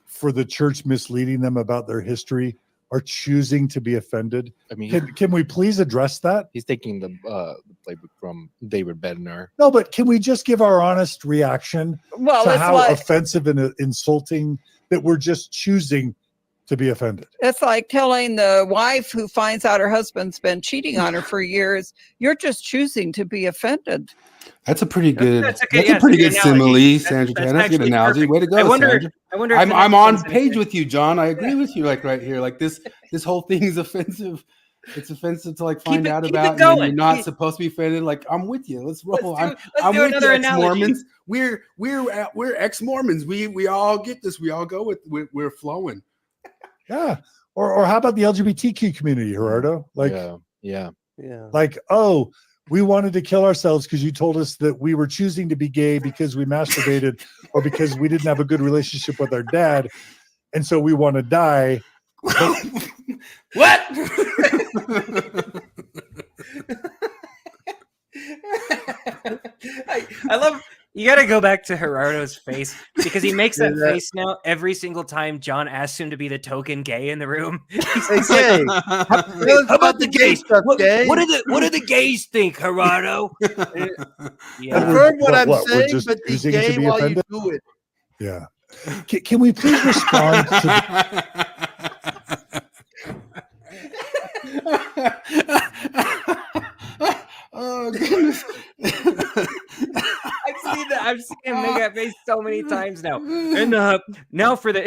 for the church misleading them about their history are choosing to be offended. I mean, can we please address that? He's taking the playbook from David Bednar. No, but can we just give our honest reaction to how offensive and insulting that we're just choosing to be offended? It's like telling the wife who finds out her husband's been cheating on her for years, you're just choosing to be offended. That's a pretty good. That's a pretty good simile, Sandra. That's a good analogy. Way to go, Sandra. I wonder. I'm on page with you, John. I agree with you. Like right here, like this whole thing is offensive. It's offensive to like find out about, and you're not supposed to be offended. Like I'm with you. Let's roll. I'm with you, ex-Mormons. We're ex-Mormons. We all get this. We all go with. We're flowing. Yeah. Or how about the LGBTQ community, Gerardo? Like, yeah. Like, oh, we wanted to kill ourselves because you told us that we were choosing to be gay because we masturbated or because we didn't have a good relationship with our dad. And so we want to die. What? I love. You got to go back to Gerardo's face because he makes that face now every single time John asks him to be the token gay in the room. He's Hey, like, how about the gays? stuff, What gay? do the gays think, Gerardo? Confirm what I'm we're saying, just but be choosing to gay be while offended? you do it. Yeah. Can we please respond to Oh goodness. I've seen him make that face so many times now. And now for the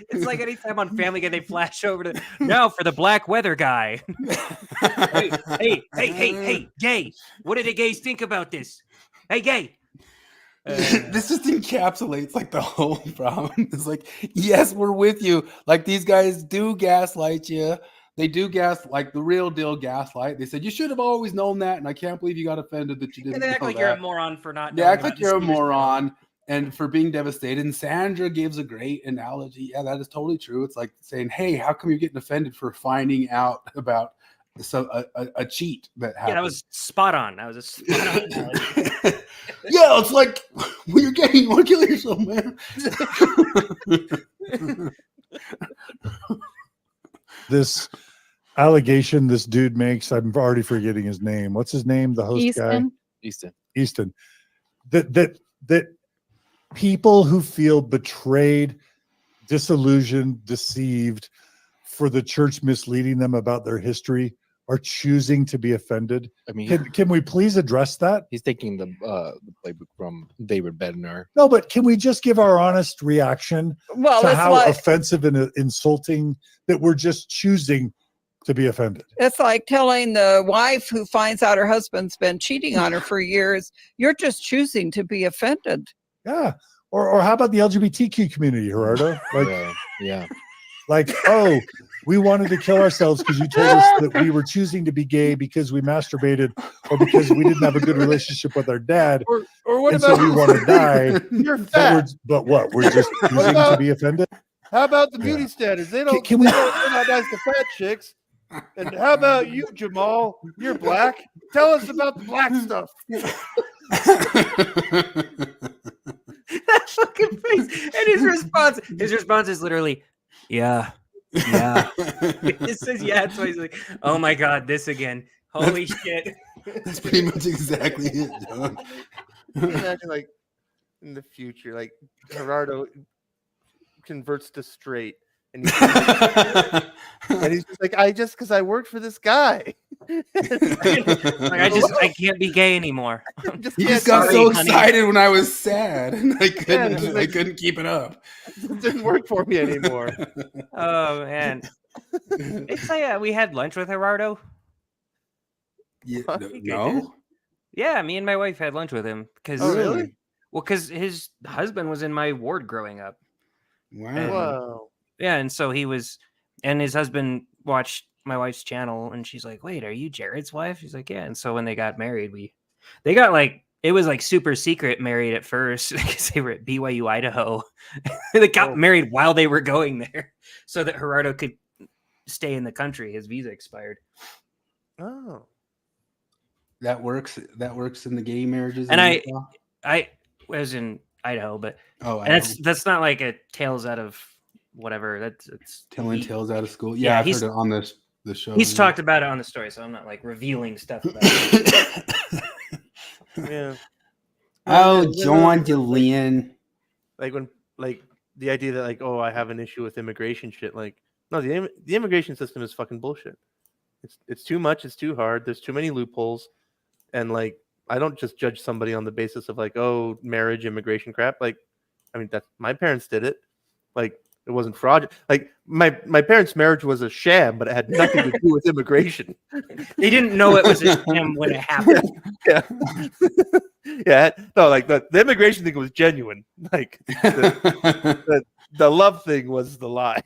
it's like anytime on Family Guy they flash over to now for the black weather guy. hey, gay. What do the gays think about this? Hey, gay. This just encapsulates like the whole problem. It's like, yes, we're with you. Like these guys do gaslight you. They do like the real deal gaslight. They said you should have always known that, and I can't believe you got offended that you didn't. And they act know like that. you're a moron for not. They act like you're a moron and for being devastated. And Sandra gives a great analogy. Yeah, that is totally true. It's like saying, "Hey, how come you're getting offended for finding out about a cheat that happened?" Yeah, that was spot on. That was a spot on analogy. Yeah, it's like when you're gay, you want to kill yourself, man. this allegation this dude makes? I'm already forgetting his name. What's his name? The host guy? Easton. That people who feel betrayed, disillusioned, deceived for the church misleading them about their history are choosing to be offended. I mean, can we please address that? He's taking the playbook from David Bednar. No, but can we just give our honest reaction to how offensive and insulting that we're just choosing to be offended? It's like telling the wife who finds out her husband's been cheating on her for years, you're just choosing to be offended. Yeah. Or how about the LGBTQ community, Gerardo? Like, yeah. Like, oh, we wanted to kill ourselves because you told us that we were choosing to be gay because we masturbated or because we didn't have a good relationship with our dad. Or what and about so we want to die. You're fat. But what? We're just choosing to be offended? How about the beauty standards? They don't. Can we? They're not nice to fat chicks. And how about you, Jamal? You're black. Tell us about the black stuff. That fucking face. And his response is literally, yeah. It says yeah. So he's like, oh my god, this again. Holy shit. That's pretty much exactly it, John. Can you imagine, like, in the future, like, Gerardo converts to straight, and he's just like, because I worked for this guy. I can't be gay anymore. He just got so excited when I was sad, and I couldn't keep it up. It didn't work for me anymore. Oh man, it's like we had lunch with Gerardo. Yeah, no. Yeah, me and my wife had lunch with him because. Oh, really? Well, because his husband was in my ward growing up. Wow. Wow. Yeah, and so he was, and his husband watched my wife's channel, and she's like, "Wait, are you Jared's wife?" She's like, "Yeah." And so when they got married, they got like it was like super secret married at first because they were at BYU, Idaho. They got married while they were going there, so that Gerardo could stay in the country. His visa expired. Oh, that works. That works in the gay marriages. And I was in Idaho, but and that's not like a tales out of whatever. It's telling tales out of school. Yeah, I've heard it on the show. He's talked about it on the story, so I'm not like revealing stuff about it. yeah. Oh, John DeLeon. Like when, like the idea that like, oh, I have an issue with immigration shit. Like, no, the immigration system is fucking bullshit. It's too much. It's too hard. There's too many loopholes, and like. I don't just judge somebody on the basis of like, oh, marriage, immigration crap. Like, I mean, that's my parents did it. Like, it wasn't fraudulent. Like, my parents' marriage was a sham, but it had nothing to do with immigration. They didn't know it was a sham when it happened. Yeah. Yeah. No, like the immigration thing was genuine. Like, the love thing was the lie.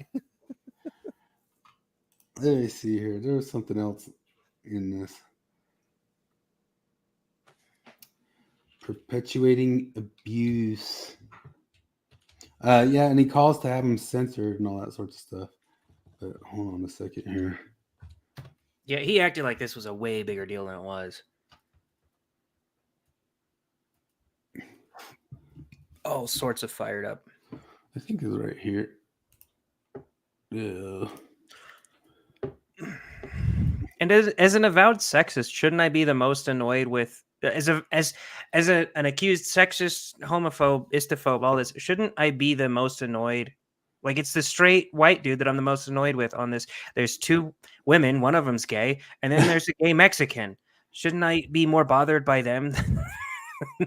Let me see here. There was something else in this. Perpetuating abuse. Yeah, and he calls to have him censored and all that sort of stuff. But hold on a second here. Yeah, he acted like this was a way bigger deal than it was. All sorts of fired up. I think it's right here. Yeah. And as an avowed sexist, shouldn't I be the most annoyed with as an accused sexist, homophobe, istophobe, all this? Shouldn't I be the most annoyed? Like, it's the straight white dude that I'm the most annoyed with on this. There's two women, one of them's gay, and then there's a gay Mexican. Shouldn't I be more bothered by them than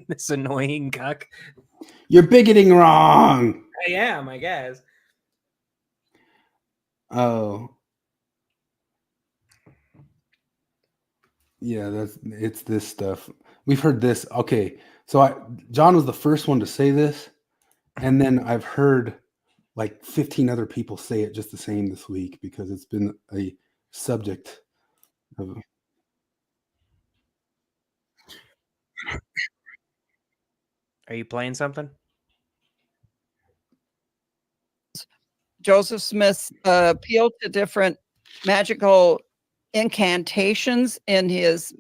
this annoying cuck? You're bigoting wrong. I am, I guess. Oh. Yeah, it's this stuff. We've heard this. Okay, so John was the first one to say this, and then I've heard like 15 other people say it just the same this week because it's been a subject of. Are you playing something? Joseph Smith's appeal to different magical incantations in his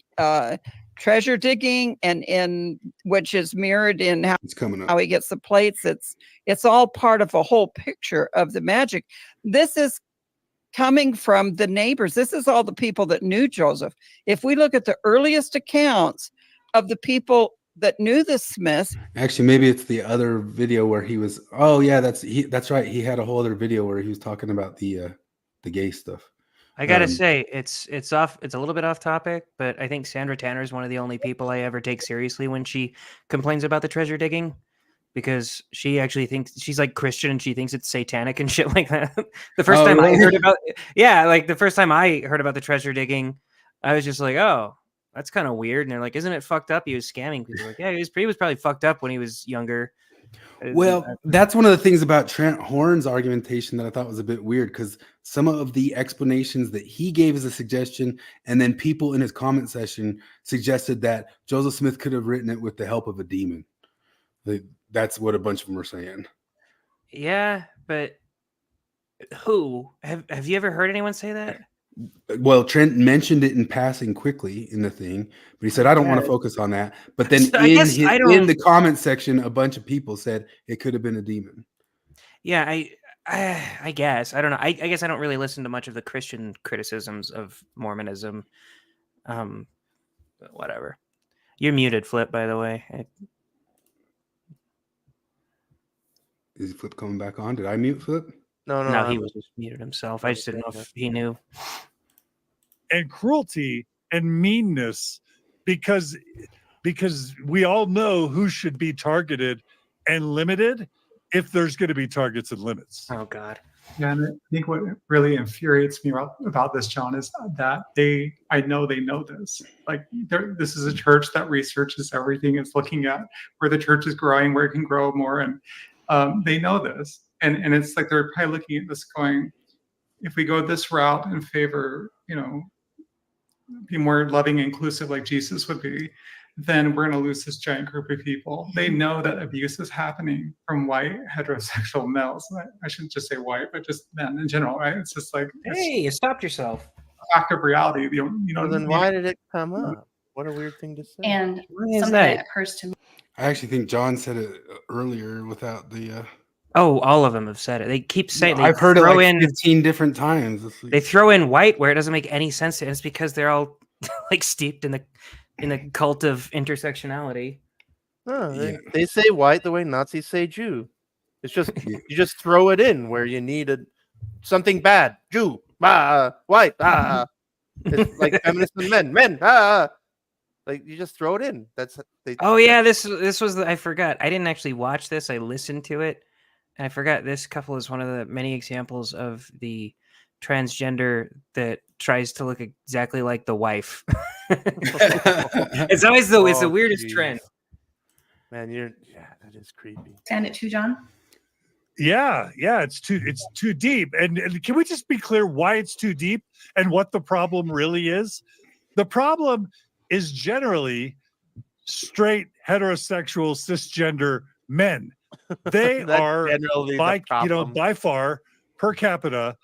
treasure digging, and in which is mirrored in how It's coming up. How he gets the plates. It's all part of a whole picture of the magic. This is coming from the neighbors. This is all the people that knew Joseph. If we look at the earliest accounts of the people that knew the Smiths. Actually, maybe it's the other video where he was. Oh yeah, that's right. He had a whole other video where he was talking about the gay stuff. I gotta say, it's off. It's a little bit off topic, but I think Sandra Tanner is one of the only people I ever take seriously when she complains about the treasure digging, because she actually thinks she's like Christian and she thinks it's satanic and shit like that. The first time I heard about, the first time I heard about the treasure digging, I was just like, oh, that's kind of weird. And they're like, isn't it fucked up? He was scamming people. Like, yeah, he was probably fucked up when he was younger. Well, that's one of the things about Trent Horn's argumentation that I thought was a bit weird, because some of the explanations that he gave as a suggestion, and then people in his comment section suggested that Joseph Smith could have written it with the help of a demon. That's what a bunch of them are saying. Yeah, but who? Have you ever heard anyone say that? Well, Trent mentioned it in passing quickly in the thing, but he said, I don't want to focus on that. But then So I guess I don't- in the comment section, a bunch of people said it could have been a demon. Yeah, I guess. I don't know. I guess I don't really listen to much of the Christian criticisms of Mormonism. But whatever. You're muted, Flip, by the way. Is Flip coming back on? Did I mute Flip? No, No, he was just muted himself. I just didn't know if he knew. And cruelty and meanness, because we all know who should be targeted and limited if there's going to be targets and limits. Oh God. Yeah, and I think what really infuriates me about this, John, is that I know they know this. Like, this is a church that researches everything. It's looking at where the church is growing, where it can grow more, and they know this. And it's like they're probably looking at this going, if we go this route and favor, be more loving and inclusive like Jesus would be, then we're going to lose this giant group of people. They know that abuse is happening from white heterosexual males. I shouldn't just say white, but just men in general, right? It's just like, Hey, you stopped yourself. fact of reality. Well, then why did it come up? What a weird thing to say. And Why is something that? that occurs to me. I actually think John said it earlier without the. Oh, all of them have said it. They keep saying I've heard it throw like in 15 different times this week. they throw in white where it doesn't make any sense. And it's because they're all like steeped in the cult of intersectionality. Oh, they say white the way Nazis say Jew. It's just you just throw it in where you need something bad. Jew, white, It's like feminists and men, Like you just throw it in. Oh yeah, this was I forgot. I didn't actually watch this. I listened to it, and I forgot this couple is one of the many examples of the transgender that tries to look exactly like the wife. It's always it's the weirdest trend. Man, that is creepy. Stand it too, John. Yeah, it's too deep. And can we just be clear why it's too deep and what the problem really is? The problem is generally straight heterosexual cisgender men. They are by far per capita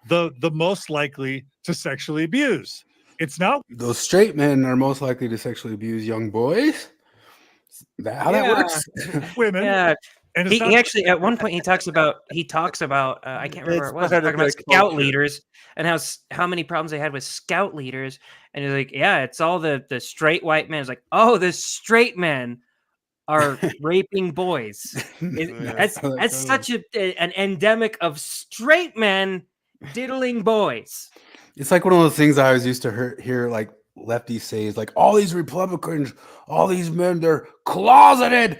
the most likely to sexually abuse. It's not those straight men are most likely to sexually abuse young boys. Is that how that works? women. Yeah. And He actually at one point he talks about I can't remember what it was. Talking about scout leaders and how many problems they had with scout leaders, and he's like, yeah, it's all the straight white men. It's like, oh, the straight men are raping boys. That's such an endemic of straight men diddling boys. It's like one of those things I always used to hear like lefties say is like, all these Republicans, all these men, they're closeted,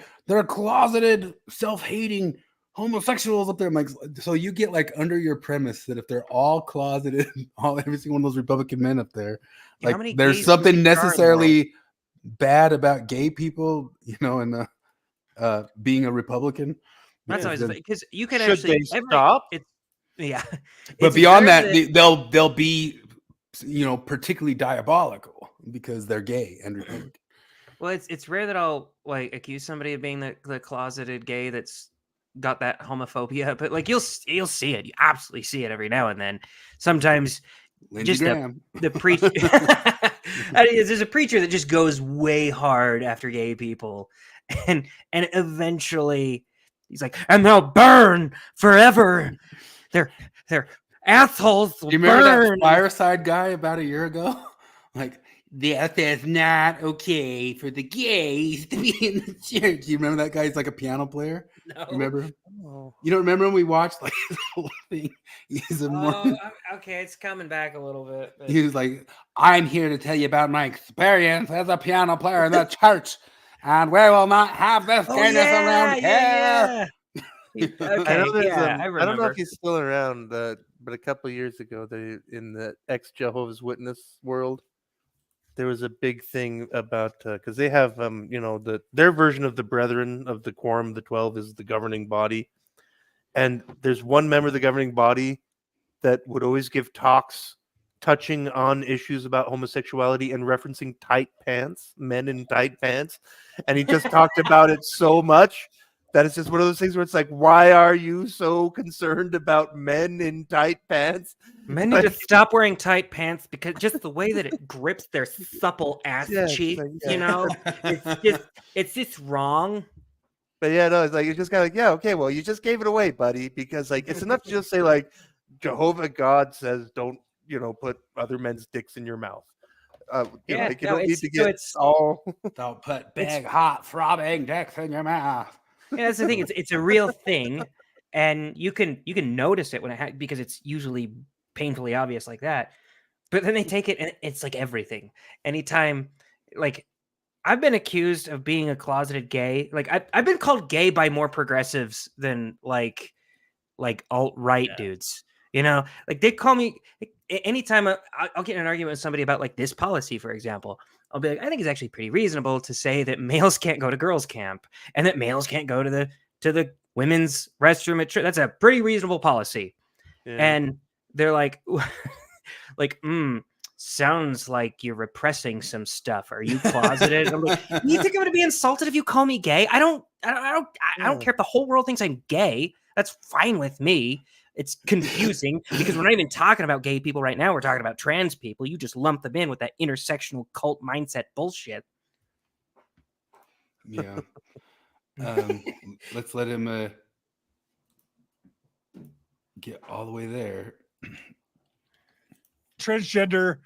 self-hating homosexuals up there. I'm like, so you get like under your premise that if they're all closeted, every single one of those Republican men up there, like there's something necessarily bad about gay people, and being a Republican. That's always because you can Should actually stop. Yeah, but beyond that, they'll be, particularly diabolical because they're gay and Republican. Well, it's rare that I'll like accuse somebody of being the closeted gay that's got that homophobia, but like you'll see it, you absolutely see it every now and then. Sometimes Lindsey just Graham. the preacher. There's a preacher that just goes way hard after gay people, and eventually he's like, and they'll burn forever. They're assholes. Do you remember that Fireside guy about a year ago? Like, that is not okay for the gays to be in the church. Do you remember that guy? He's like a piano player. No. Remember him? Oh. You don't remember when we watched like his whole thing? He's a Mormon. Okay, it's coming back a little bit. But... He was like, I'm here to tell you about my experience as a piano player in the church, and we will not have this gayness around here. Yeah. Okay, I don't know if he's still around, but a couple of years ago, in the ex-Jehovah's Witness world, there was a big thing about because they have their version of the Brethren of the Quorum, the 12 is the governing body, and there's one member of the governing body that would always give talks touching on issues about homosexuality and referencing tight pants, men in tight pants, and he just talked about it so much That is just one of those things where it's like, why are you so concerned about men in tight pants? Men need to stop wearing tight pants because just the way that it grips their supple ass Yeah, it's cheeks, like, you know, it's just wrong. But yeah, no, it's like, you're just kind of like, yeah, okay, well, you just gave it away, buddy, because like it's enough to just say like Jehovah God says don't, put other men's dicks in your mouth. You don't need to get all. Don't put big, hot, throbbing dicks in your mouth. Yeah, that's the thing. It's a real thing, and you can notice it when because it's usually painfully obvious like that. But then they take it and it's like everything. Anytime, like I've been accused of being a closeted gay. Like I've been called gay by more progressives than like alt-right dudes. Like they call me anytime I'll get in an argument with somebody about like this policy, for example. I'll be like, I think it's actually pretty reasonable to say that males can't go to girls' camp and that males can't go to the women's restroom at church. That's a pretty reasonable policy. Yeah. And they're like, sounds like you're repressing some stuff. Are you closeted? I'm like, you think I'm gonna be insulted if you call me gay? I don't care if the whole world thinks I'm gay. That's fine with me. It's confusing because we're not even talking about gay people right now. We're talking about trans people. You just lump them in with that intersectional cult mindset bullshit. Yeah. Let's let him get all the way there. Transgender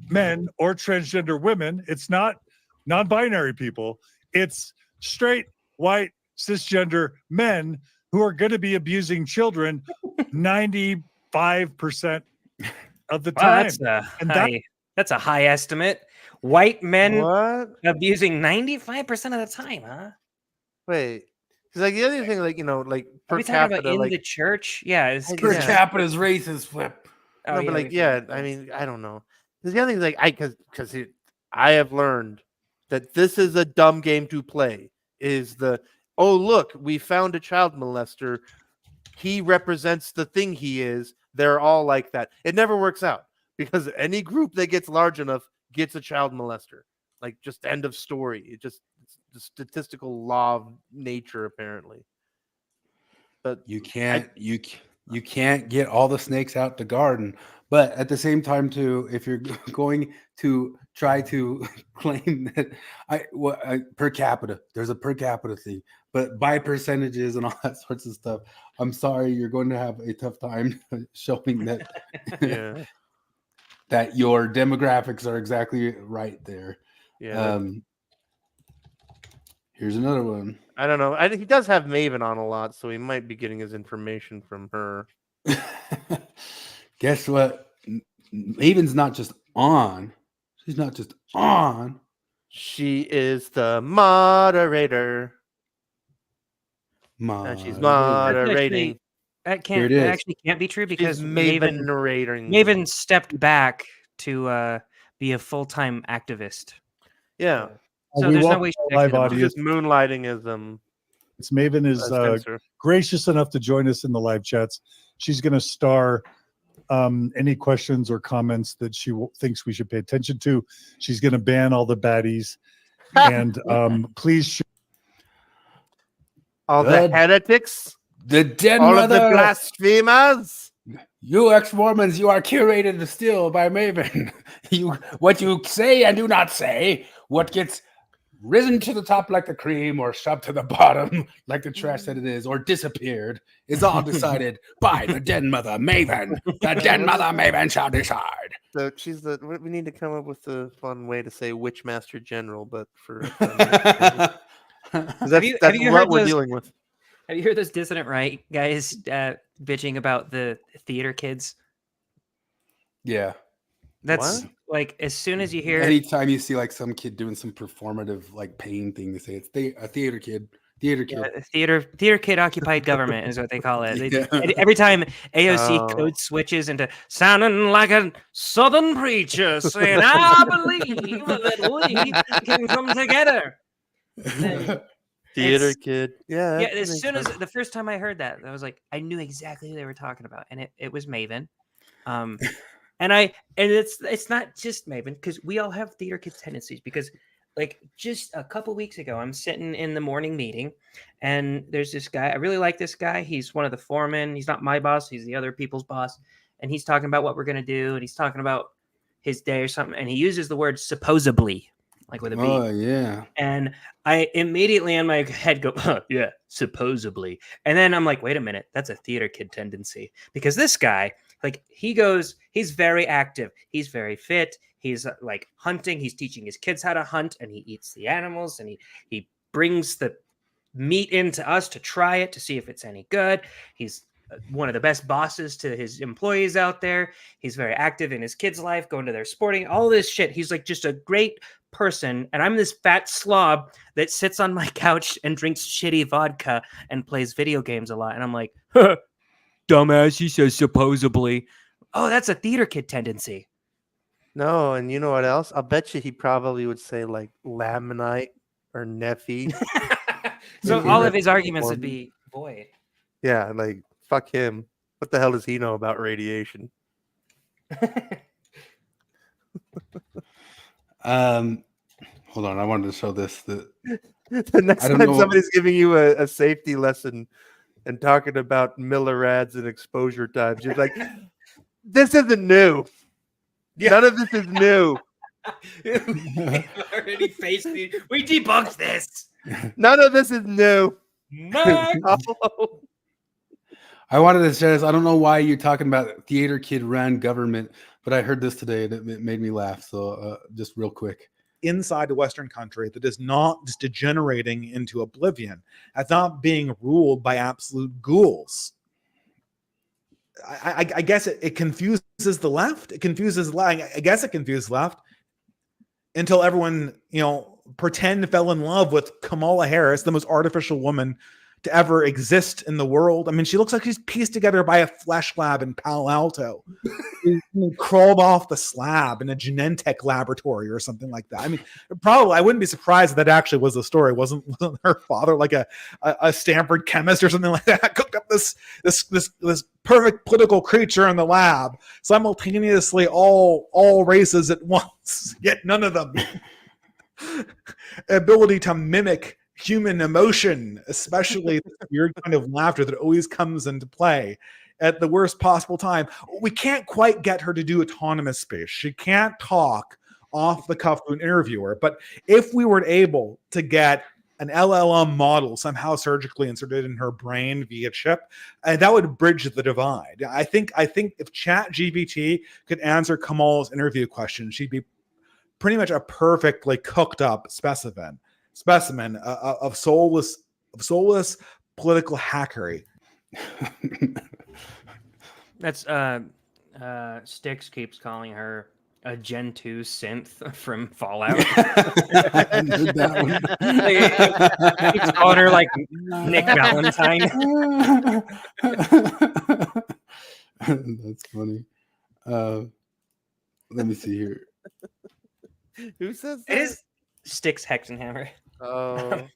men or transgender women. It's not non-binary people. It's straight, white, cisgender men who are going to be abusing children 95% of the time. That's a high estimate. White men abusing 95% of the time, huh? Wait, because like the other thing, like per capita, about in the church, yeah, per capita's racist flip. No, but I mean, I don't know. Because the other thing is like because I have learned that this is a dumb game to play. Is look, we found a child molester. He represents the thing he is. They're all like that. It never works out because any group that gets large enough gets a child molester. Like just end of story. It's the statistical law of nature, apparently. But you can't get all the snakes out the garden. But at the same time, too, if you're going to try to claim that per capita, there's a per capita thing, but by percentages and all that sorts of stuff, I'm sorry, you're going to have a tough time showing that that your demographics are exactly right there. Yeah. Here's another one. I don't know. He does have Maven on a lot, so he might be getting his information from her. Guess what? Maven's not just on. She's not just on. She is the moderator. And she's moderating. That actually can't be true because Maven stepped back to be a full-time activist. Yeah. So there's no way she's just moonlighting as It's Maven is gracious enough to join us in the live chats. She's going to star any questions or comments that she thinks we should pay attention to. She's going to ban all the baddies. And please all the heretics, the den all mother, of the blasphemers. You ex-Mormons, you are curated still by Maven. What you say and do not say, what gets risen to the top like the cream or shoved to the bottom like the trash that it is or disappeared is all decided by the den mother Maven. The den mother Maven shall decide. So we need to come up with a fun way to say Witchmaster General, but for that's what we're dealing with. Have you heard those dissident right guys bitching about the theater kids? Yeah. That's like as soon as you hear anytime you see like some kid doing some performative like pain thing, they say it's a theater kid. Theater kid occupied government is what they call it. Every time AOC code switches into sounding like a southern preacher saying, I believe that we can come together. Theater kid. Yeah. Yeah. As soon as the first time I heard that, I was like, I knew exactly who they were talking about. And it was Maven. And it's not just Maven because we all have theater kid tendencies because like just a couple weeks ago, I'm sitting in the morning meeting, and there's this guy. I really like this guy. He's one of the foremen. He's not my boss. He's the other people's boss. And he's talking about what we're gonna do, and he's talking about his day or something. And he uses the word supposedly, like with a B. Oh yeah. And I immediately in my head go, yeah, supposedly. And then I'm like, wait a minute, that's a theater kid tendency. Because this guy, like, he's very active. He's very fit. He's like hunting. He's teaching his kids how to hunt, and he eats the animals, and he brings the meat into us to try it to see if it's any good. He's one of the best bosses to his employees out there. He's very active in his kids' life, going to their sporting, all this shit. He's like just a great person. And I'm this fat slob that sits on my couch and drinks shitty vodka and plays video games a lot. And I'm like, dumbass, he says supposedly. Oh, that's a theater kid tendency. No, and you know what else? I'll bet you he probably would say like laminite or nephi. So all of his arguments would be void. Yeah, like fuck him. What the hell does he know about radiation? Hold on, I wanted to show this. The next time somebody's giving you a safety lesson and talking about millirads and exposure times, you're like, this isn't new. Yeah. None of this is new. We've already faced it. We debunked this. None of this is new. Oh. I wanted to share this. I don't know why you're talking about theater kid run government, but I heard this today that it made me laugh. So just real quick. Inside a Western country that is not just degenerating into oblivion, that's not being ruled by absolute ghouls. I guess it confuses the left. It confuses, I guess it confused left until everyone, pretend fell in love with Kamala Harris, the most artificial woman to ever exist in the world. I mean, she looks like she's pieced together by a flesh lab in Palo Alto. She crawled off the slab in a Genentech laboratory or something like that. I mean, probably I wouldn't be surprised if that actually was the story. Wasn't her father like a Stanford chemist or something like that? Cooked up this perfect political creature in the lab, simultaneously all races at once, yet none of them. Ability to mimic human emotion, especially the weird kind of laughter that always comes into play at the worst possible time. We can't quite get her to do autonomous speech. She can't talk off the cuff to an interviewer. But if we were able to get an LLM model somehow surgically inserted in her brain via chip, that would bridge the divide. I think if ChatGPT could answer Kamal's interview question, she'd be pretty much a perfectly cooked up specimen of soulless political hackery. That's Styx keeps calling her a Gen 2 synth from Fallout. He's calling her like Nick Valentine. That's funny. Let me see here. Who says that? It is Styx Hexenhammer. Oh.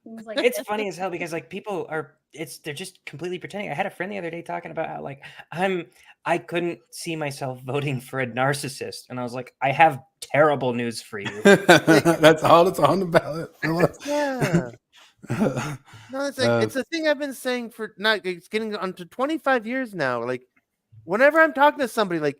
It's funny as hell because like people are they're just completely pretending. I had a friend the other day talking about how like I couldn't see myself voting for a narcissist, and I was like, I have terrible news for you. That's all that's on the ballot. Yeah. No, it's like it's a thing I've been saying for it's getting on to 25 years now. Like whenever I'm talking to somebody, like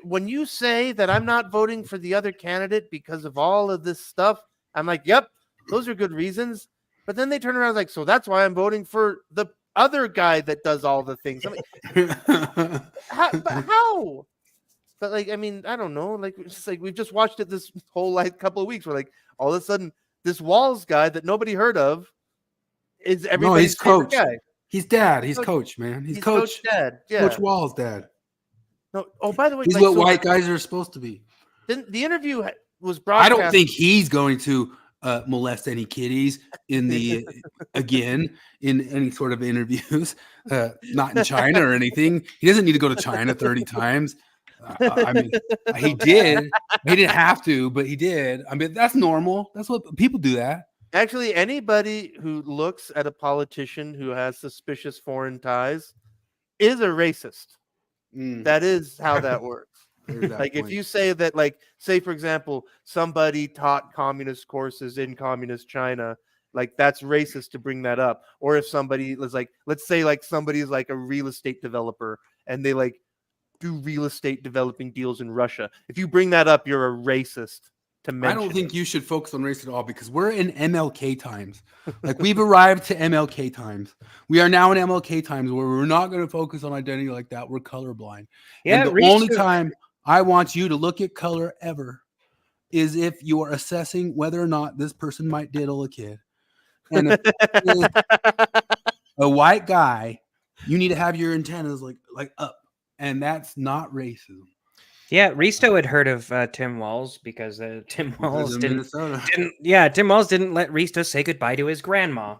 when you say that I'm not voting for the other candidate because of all of this stuff, I'm like, yep, those are good reasons. But then they turn around like, so that's why I'm voting for the other guy that does all the things. I'm like, how? But like, I mean, I don't know. Like, it's just like we've just watched it this whole couple of weeks where like all of a sudden this Walls guy that nobody heard of is everybody's favorite guy. He's dad. He's coach, man. He's coach dad. Yeah. Coach Walls' dad. No. Oh, by the way, he's what white guys are supposed to be. Then the interview was broadcast. I don't think he's going to molest any kiddies in the in any sort of interviews. Not in China or anything. He doesn't need to go to China 30 times. I mean, he did. He didn't have to, but he did. I mean, that's normal. That's what people do. That actually, anybody who looks at a politician who has suspicious foreign ties is a racist. That is how that works. Like if you say that, like, say for example, somebody taught communist courses in communist China, like that's racist to bring that up. Or if somebody was like, let's say like somebody's like a real estate developer and they like do real estate developing deals in Russia. If you bring that up, you're a racist to mention. I don't think you should focus on race at all because we're in MLK times. Like we've arrived to MLK times. We are now in MLK times where we're not going to focus on identity like that. We're colorblind. Yeah, and the only time I want you to look at color ever is if you are assessing whether or not this person might diddle a kid. And if a white guy, you need to have your antennas like up, and that's not racism. Yeah, Risto had heard of Tim Walz because Tim Walz didn't. Yeah, Tim Walz didn't let Risto say goodbye to his grandma.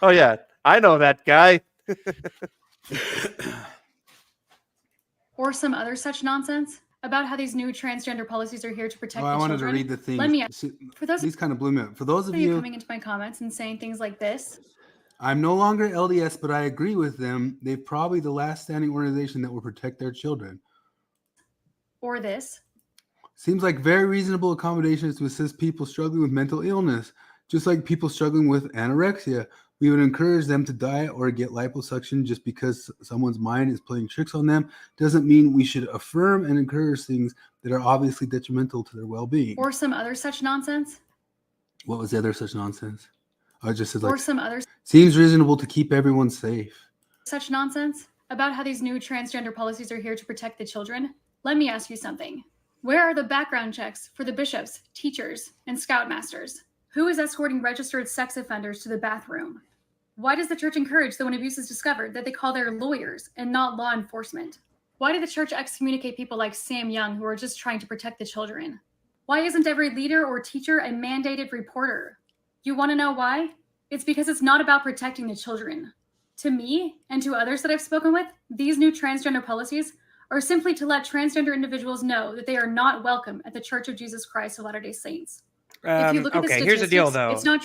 Oh yeah, I know that guy. Or some other such nonsense about how these new transgender policies are here to protect the children. I wanted to read the thing. Let me, for those these kind of blew me up. For those of you coming into my comments and saying things like this, I'm no longer LDS, but I agree with them. They're probably the last standing organization that will protect their children. Or this. Seems like very reasonable accommodations to assist people struggling with mental illness, just like people struggling with anorexia. We would encourage them to diet or get liposuction just because someone's mind is playing tricks on them. Doesn't mean we should affirm and encourage things that are obviously detrimental to their well-being. Or some other such nonsense. What was the other such nonsense? I just said or some others. Seems reasonable to keep everyone safe. Such nonsense about how these new transgender policies are here to protect the children. Let me ask you something. Where are the background checks for the bishops, teachers, and scoutmasters? Who is escorting registered sex offenders to the bathroom? Why does the church encourage that when abuse is discovered that they call their lawyers and not law enforcement? Why did the church excommunicate people like Sam Young who are just trying to protect the children? Why isn't every leader or teacher a mandated reporter? You want to know why? It's because it's not about protecting the children. To me and to others that I've spoken with, these new transgender policies are simply to let transgender individuals know that they are not welcome at the Church of Jesus Christ of Latter-day Saints. If you look at the here's the deal, statistics, though. It's not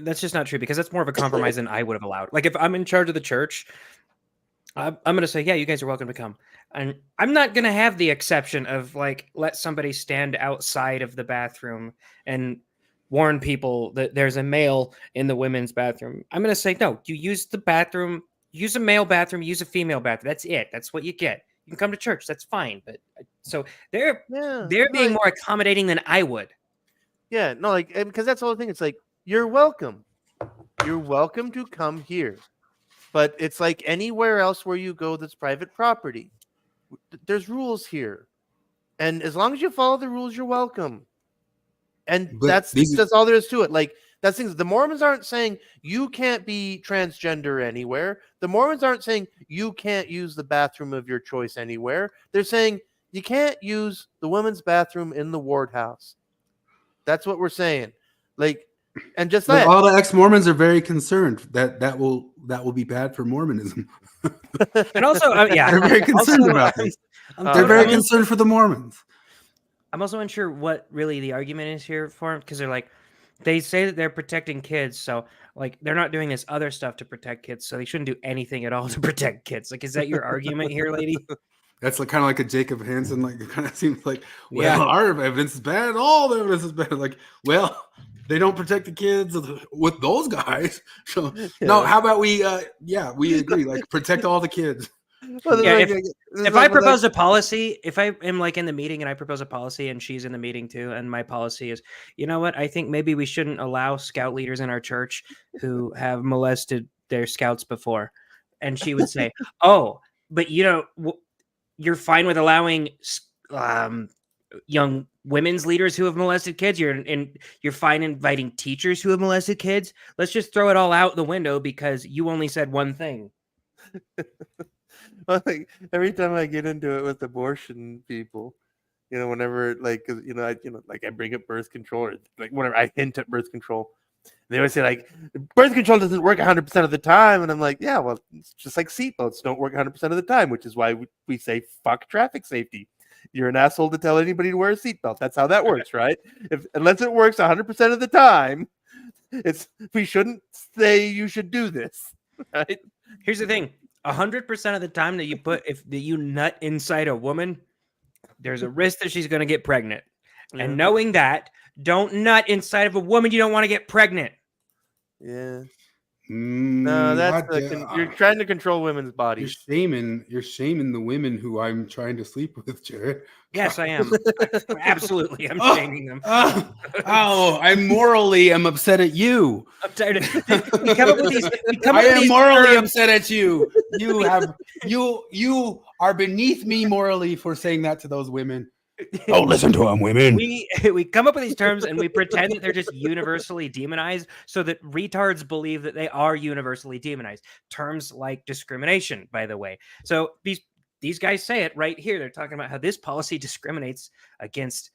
That's just not true because that's more of a compromise than I would have allowed. Like if I'm in charge of the church, I'm going to say, yeah, you guys are welcome to come. And I'm not going to have the exception of like, let somebody stand outside of the bathroom and warn people that there's a male in the women's bathroom. I'm going to say, no, you use the bathroom, use a male bathroom, use a female bathroom. That's it. That's what you get. You can come to church. That's fine. But so they're being more accommodating than I would. Yeah, no, like, because that's the whole thing. It's like, you're welcome. You're welcome to come here. But it's like anywhere else where you go that's private property. There's rules here. And as long as you follow the rules, you're welcome. And that's all there is to it. Like, that's things. The Mormons aren't saying you can't be transgender anywhere. The Mormons aren't saying you can't use the bathroom of your choice anywhere. They're saying you can't use the women's bathroom in the ward house. That's what we're saying. Like, and just that all the ex-Mormons are very concerned that will be bad for Mormonism. And also, they're very concerned about this. They're very concerned for the Mormons. I'm also unsure what really the argument is here for them because they're like, they say that they're protecting kids, so like they're not doing this other stuff to protect kids, so they shouldn't do anything at all to protect kids. Like, is that your argument here, lady? That's like kind of like a Jacob Hansen. Like, it kind of seems like, well, our evidence is bad. All the evidence is bad. Like, well, they don't protect the kids with those guys. So no, how about we agree. Like, protect all the kids. Well, yeah, if I propose a policy, if I am like in the meeting and I propose a policy and she's in the meeting too, and my policy is, you know what, I think maybe we shouldn't allow scout leaders in our church who have molested their scouts before. And she would say, oh, but you know, you're fine with allowing young women's leaders who have molested kids. You're fine inviting teachers who have molested kids. Let's just throw it all out the window because you only said one thing. Like every time I get into it with abortion people, you know, whenever like, I bring up birth control or like whatever, I hint at birth control. They always say like birth control doesn't work 100% of the time, and I'm like, yeah, well, it's just like seatbelts don't work 100% of the time, which is why we say fuck traffic safety. You're an asshole to tell anybody to wear a seatbelt. That's how that works, right? Unless it works 100% of the time, we shouldn't say you should do this, right? Here's the thing. 100% of the time that you nut inside a woman, there's a risk that she's going to get pregnant. Yeah. And knowing that, don't nut inside of a woman you don't want to get pregnant. Yeah. No, that's you're trying to control women's bodies. You're shaming the women who I'm trying to sleep with, Jared. Yes, I am. Absolutely, I'm shaming them. I morally am upset at you. I'm tired of. We come up with these. I am morally upset at you. You are beneath me morally for saying that to those women. Don't listen to them, women. We come up with these terms and we pretend that they're just universally demonized so that retards believe that they are universally demonized. Terms like discrimination, by the way. So these guys say it right here. They're talking about how this policy discriminates against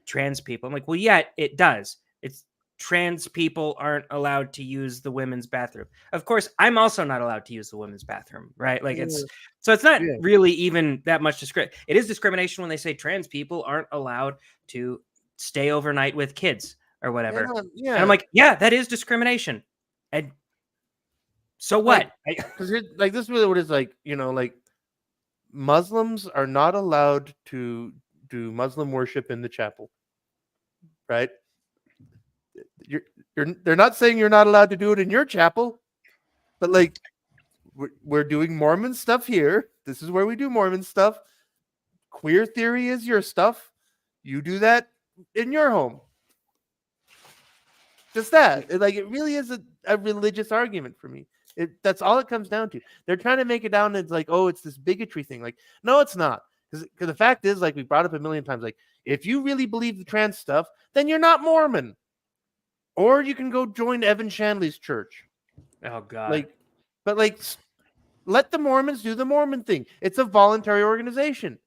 trans people. I'm like, well, yeah, it does. It's trans people aren't allowed to use the women's bathroom. Of course, I'm also not allowed to use the women's bathroom, right? Like it's not really even that much discrimination. It is discrimination when they say trans people aren't allowed to stay overnight with kids or whatever. Yeah. And I'm like, yeah, that is discrimination. And so what? Because like this is really what it's like, like Muslims are not allowed to do Muslim worship in the chapel, right? They're not saying you're not allowed to do it in your chapel, but like we're doing Mormon stuff here. This is where we do Mormon stuff. Queer theory is your stuff. You do that in your home. Just that. It really is a religious argument for me. That's all it comes down to. They're trying to make it down as like, oh, it's this bigotry thing. Like, no, it's not. Because the fact is, like we brought up a million times, like if you really believe the trans stuff, then you're not Mormon. Or you can go join Evan Shanley's church. Oh God! But let the Mormons do the Mormon thing. It's a voluntary organization.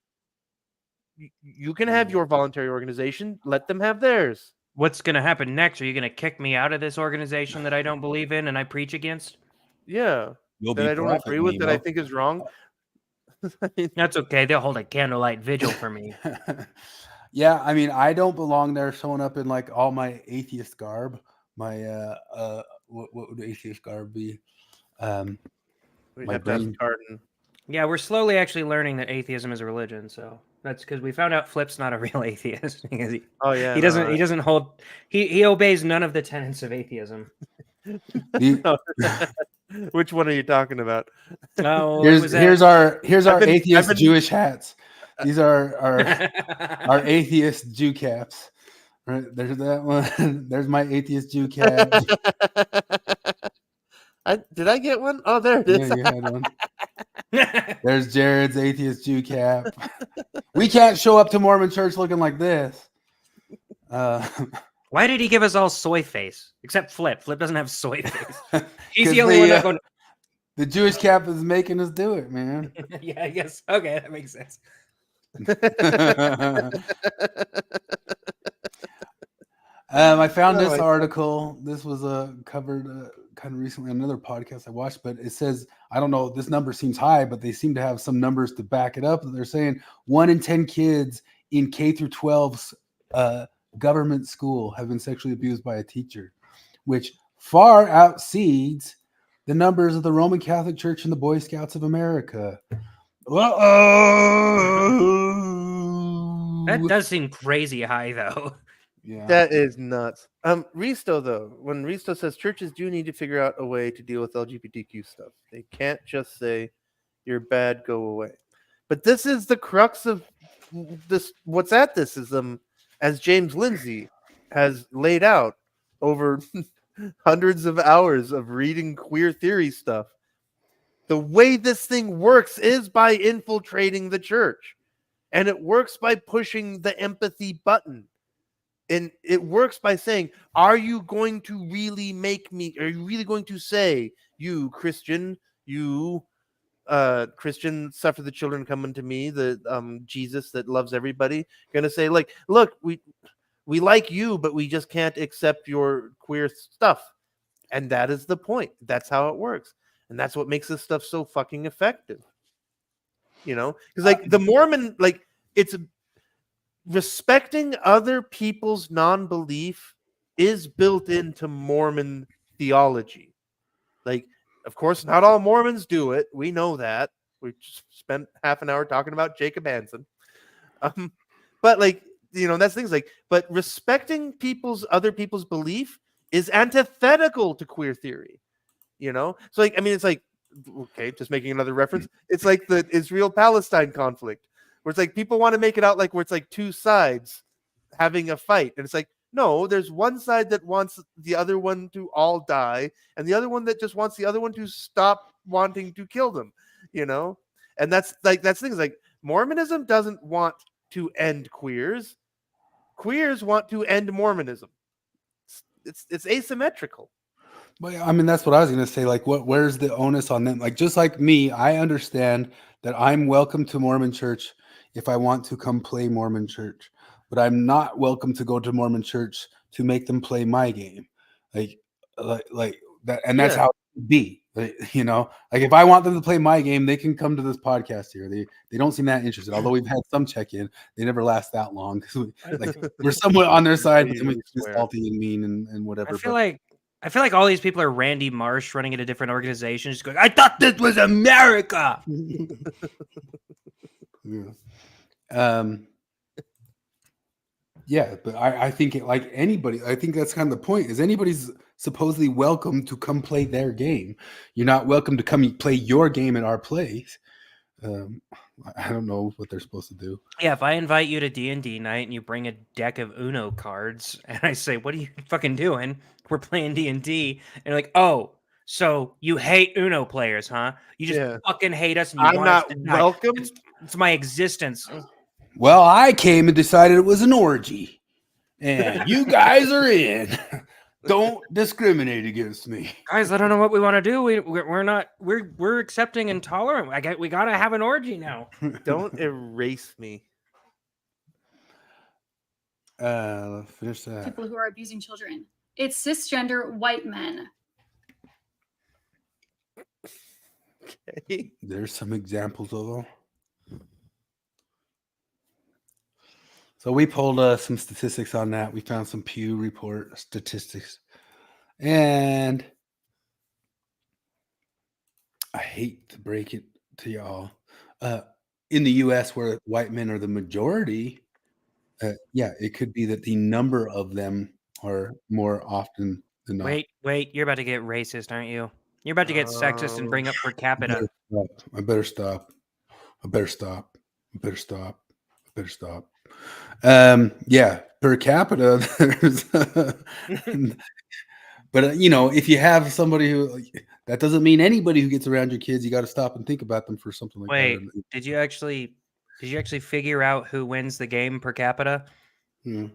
You can have your voluntary organization. Let them have theirs. What's going to happen next? Are you going to kick me out of this organization that I don't believe in and I preach against? Yeah, that I don't agree with. That I think is wrong. That's okay. They'll hold a candlelight vigil for me. Yeah, I mean, I don't belong there showing up in like all my atheist garb. My what would atheist garb be? My brain. Yeah, we're slowly actually learning that atheism is a religion. So that's because we found out Flip's not a real atheist. He doesn't hold. He obeys none of the tenets of atheism. Which one are you talking about? Oh, here's our atheist Jewish hats. These are our atheist Jew caps. Right, there's that one. There's my atheist Jew cap. Did I get one? Oh, there it is. Yeah, you had one. There's Jared's atheist Jew cap. We can't show up to Mormon church looking like this. Why did he give us all soy face? Except Flip. Flip doesn't have soy face. He's the only one that going. The Jewish cap is making us do it, man. Yeah, I guess. Okay, that makes sense. I found this article. This was covered kind of recently on another podcast I watched, but it says, I don't know, this number seems high, but they seem to have some numbers to back it up. They're saying 1 in 10 kids in K through 12's government school have been sexually abused by a teacher, which far exceeds the numbers of the Roman Catholic Church and the Boy Scouts of America. That does seem crazy high, though. Yeah, that is nuts. Risto, though, when Risto says churches do need to figure out a way to deal with LGBTQ stuff, they can't just say you're bad, go away. But this is the crux of this. What's at this is as James Lindsay has laid out over hundreds of hours of reading queer theory stuff. The way this thing works is by infiltrating the church. And it works by pushing the empathy button. And it works by saying, are you going to really are you really going to say, you Christian, Christian, suffer the children come unto me, the Jesus that loves everybody, going to say, like, look, we like you, but we just can't accept your queer stuff. And that is the point. That's how it works. And that's what makes this stuff so fucking effective. Because like the Mormon, like it's respecting other people's non-belief is built into Mormon theology. Like of course, not all Mormons do it. We know that. We just spent half an hour talking about Jacob Hansen. But like, that's things like, but respecting other people's belief is antithetical to queer theory. So like, I mean, it's like, okay, just making another reference. It's like the Israel-Palestine conflict, where it's like people want to make it out like where it's like two sides having a fight, and it's like, no, there's one side that wants the other one to all die, and the other one that just wants the other one to stop wanting to kill them. And that's things like Mormonism doesn't want to end queers. Queers want to end Mormonism. It's asymmetrical. But I mean, that's what I was going to say. Like, where's the onus on them? Like, just like me, I understand that I'm welcome to Mormon church if I want to come play Mormon church, but I'm not welcome to go to Mormon church to make them play my game. Like that. And that's how it would be. Like, if I want them to play my game, they can come to this podcast here. They don't seem that interested. Although we've had some check-in, they never last that long. We're somewhat on their side, but then we get salty and mean and whatever. I feel like all these people are Randy Marsh running into different organizations, just going, "I thought this was America." Yeah, but I think like anybody, I think that's kind of the point. Is anybody's supposedly welcome to come play their game? You're not welcome to come play your game at our place. I don't know what they're supposed to do. Yeah, if I invite you to D&D night and you bring a deck of Uno cards, and I say, "What are you fucking doing? We're playing D&D," and you're like, "Oh, so you hate Uno players, huh? You just fucking hate us, and you want us to die. Welcome. It's my existence." Well, I came and decided it was an orgy, and you guys are in. Don't discriminate against me, guys. I don't know what we want to do. We're accepting and tolerant. We gotta have an orgy now. Don't erase me. Finish that. People who are abusing children. It's cisgender white men. Okay. There's some examples of them. So we pulled some statistics on that. We found some Pew report statistics. And I hate to break it to y'all. In the U.S., where white men are the majority, it could be that the number of them are more often than not. Wait, you're about to get racist, aren't you? You're about to get sexist and bring up per capita. I better stop. Per capita, there's but if you have somebody who, that doesn't mean anybody who gets around your kids, you got to stop and think about them for something like that. Wait, did you actually figure out who wins the game per capita? Yeah.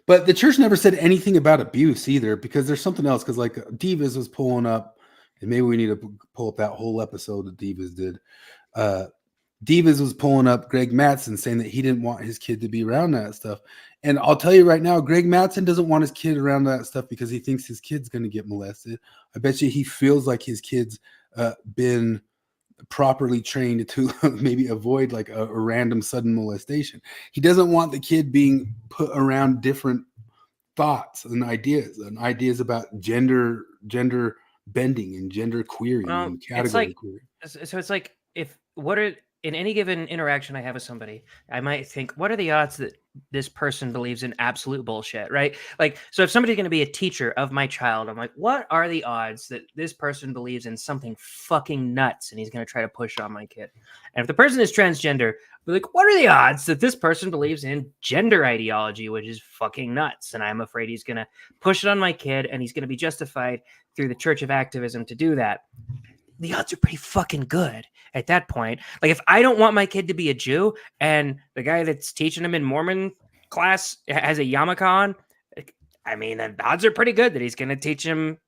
But the church never said anything about abuse either, because there's something else. Because like Divas was pulling up, and maybe we need to pull up that whole episode that Divas did. Divas was pulling up Greg Mattson saying that he didn't want his kid to be around that stuff. And I'll tell you right now, Greg Mattson doesn't want his kid around that stuff because he thinks his kid's going to get molested. I bet you he feels like his kid's been properly trained to maybe avoid like a random sudden molestation. He doesn't want the kid being put around different thoughts and ideas about gender bending and gender queering and category queering. So it's like, in any given interaction I have with somebody, I might think, what are the odds that this person believes in absolute bullshit, right? Like, so if somebody's going to be a teacher of my child, I'm like, what are the odds that this person believes in something fucking nuts and he's going to try to push it on my kid? And if the person is transgender, I'll be like, what are the odds that this person believes in gender ideology, which is fucking nuts? And I'm afraid he's going to push it on my kid, and he's going to be justified through the Church of Activism to do that. The odds are pretty fucking good at that point. Like, if I don't want my kid to be a Jew, and the guy that's teaching him in Mormon class has a yarmulke on, I mean, the odds are pretty good that he's going to teach him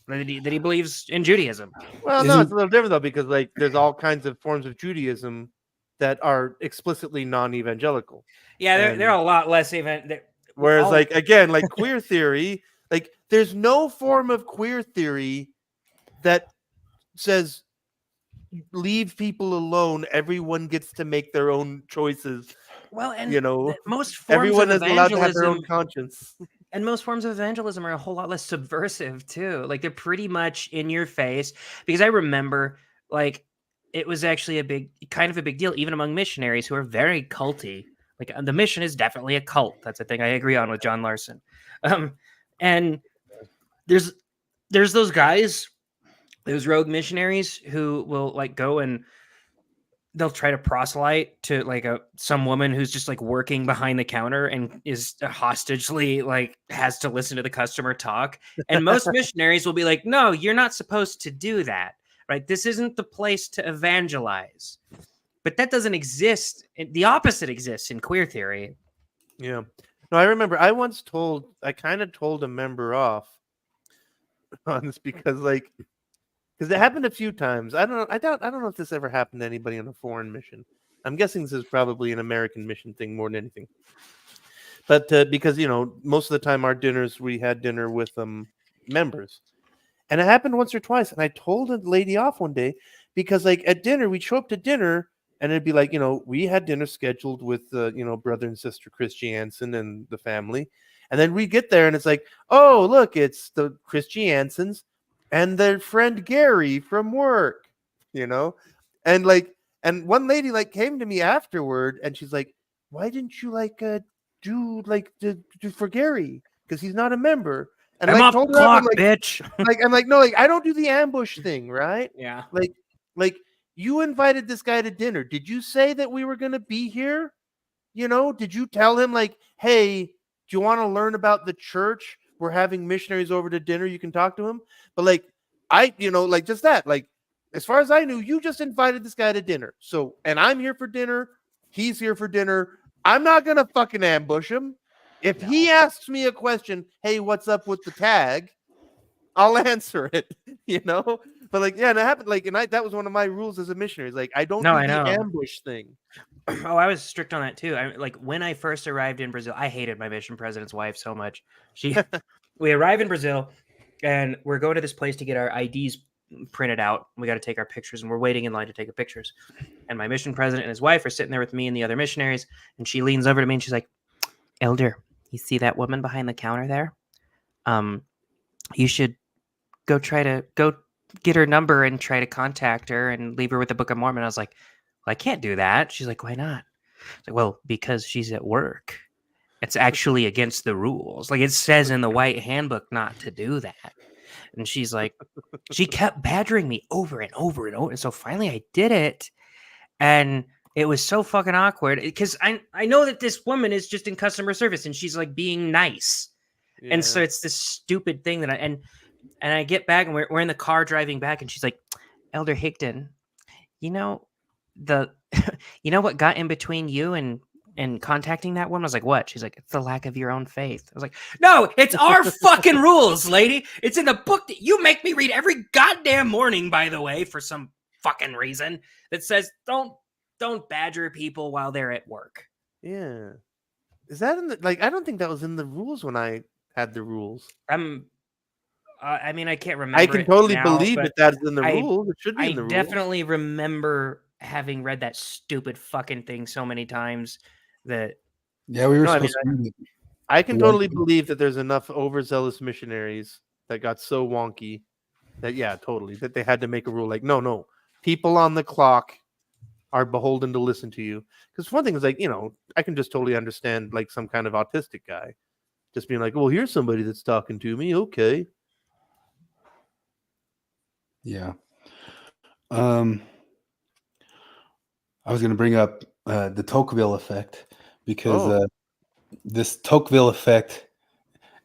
that he believes in Judaism. Well, no, it's a little different though, because like there's all kinds of forms of Judaism that are explicitly non-evangelical. Yeah, they're a lot less even. Whereas, like, again, like queer theory, like there's no form of queer theory that says leave people alone. Everyone gets to make their own choices. Well, and you know, most forms everyone of is allowed to have their own conscience. And most forms of evangelism are a whole lot less subversive too. Like they're pretty much in your face. Because I remember, like, it was actually a big deal, even among missionaries who are very culty. Like the mission is definitely a cult. That's a thing I agree on with John Larson. And there's those guys, those rogue missionaries who will like go and they'll try to proselyte to like some woman who's just like working behind the counter and is hostagely like has to listen to the customer talk. And most missionaries will be like, no, you're not supposed to do that, right? This isn't the place to evangelize. But that doesn't exist. The opposite exists in queer theory. Yeah. No, I remember I kind of told a member off on this because it happened a few times. I don't know if this ever happened to anybody on a foreign mission. I'm guessing this is probably an American mission thing more than anything. But because, most of the time we had dinner with members. And it happened once or twice. And I told a lady off one day because like at dinner, we'd show up to dinner and it'd be like, we had dinner scheduled with, brother and sister Christy Hansen and the family. And then we get there and it's like, oh, look, it's the Christy Hansens and their friend Gary from work, and one lady like came to me afterward and she's like, why didn't you do for Gary? Because he's not a member. And I'm off told her, clock, bitch. I'm like, no, I don't do the ambush thing, right? Yeah. Like you invited this guy to dinner. Did you say that we were going to be here? Did you tell him like, hey, do you want to learn about the church? We're having missionaries over to dinner. You can talk to him. But just that, as far as I knew, you just invited this guy to dinner. So, and I'm here for dinner. He's here for dinner. I'm not going to fucking ambush him. If he asks me a question, hey, what's up with the tag? I'll answer it, But and it happened that was one of my rules as a missionary. I don't do the ambush thing. Oh, I was strict on that too. When I first arrived in Brazil, I hated my mission president's wife so much. We arrive in Brazil and we're going to this place to get our IDs printed out. We got to take our pictures and we're waiting in line to take the pictures. And my mission president and his wife are sitting there with me and the other missionaries. And she leans over to me and she's like, Elder, you see that woman behind the counter there? You should go get her number and try to contact her and leave her with the Book of Mormon. I was like, well, I can't do that. She's like, why not? I was like, well, because she's at work. It's actually against the rules. Like it says in the white handbook not to do that. And she's like, she kept badgering me over and over and over. And so finally I did it. And it was so fucking awkward because I know that this woman is just in customer service and she's like being nice. Yeah. And so it's this stupid thing that and I get back and we're in the car driving back and she's like, Elder Higdon, you know what got in between you and contacting that woman? I was like, what? She's like, it's the lack of your own faith. I was like, no, it's our fucking rules, lady. It's in the book that you make me read every goddamn morning, by the way, for some fucking reason that says don't badger people while they're at work. Yeah. Is that in the I don't think that was in the rules when I had the rules. I mean, I can't remember. I can totally believe that that's in the rules. It should be in the rules. I definitely remember having read that stupid fucking thing so many times that. Yeah, we were supposed to. I can totally believe that there's enough overzealous missionaries that got so wonky that totally that they had to make a rule like no, people on the clock are beholden to listen to you. Because one thing is I can just totally understand some kind of autistic guy just being like, well, here's somebody that's talking to me. Okay. Yeah. I was going to bring up the Tocqueville effect because this Tocqueville effect,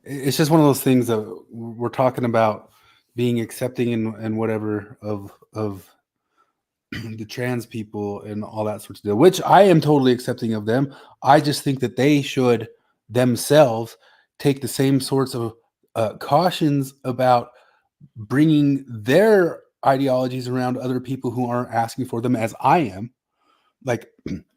it's just one of those things that we're talking about being accepting and whatever of the trans people and all that sort of deal, which I am totally accepting of them. I just think that they should themselves take the same sorts of cautions about bringing their ideologies around other people who aren't asking for them as I am. Like,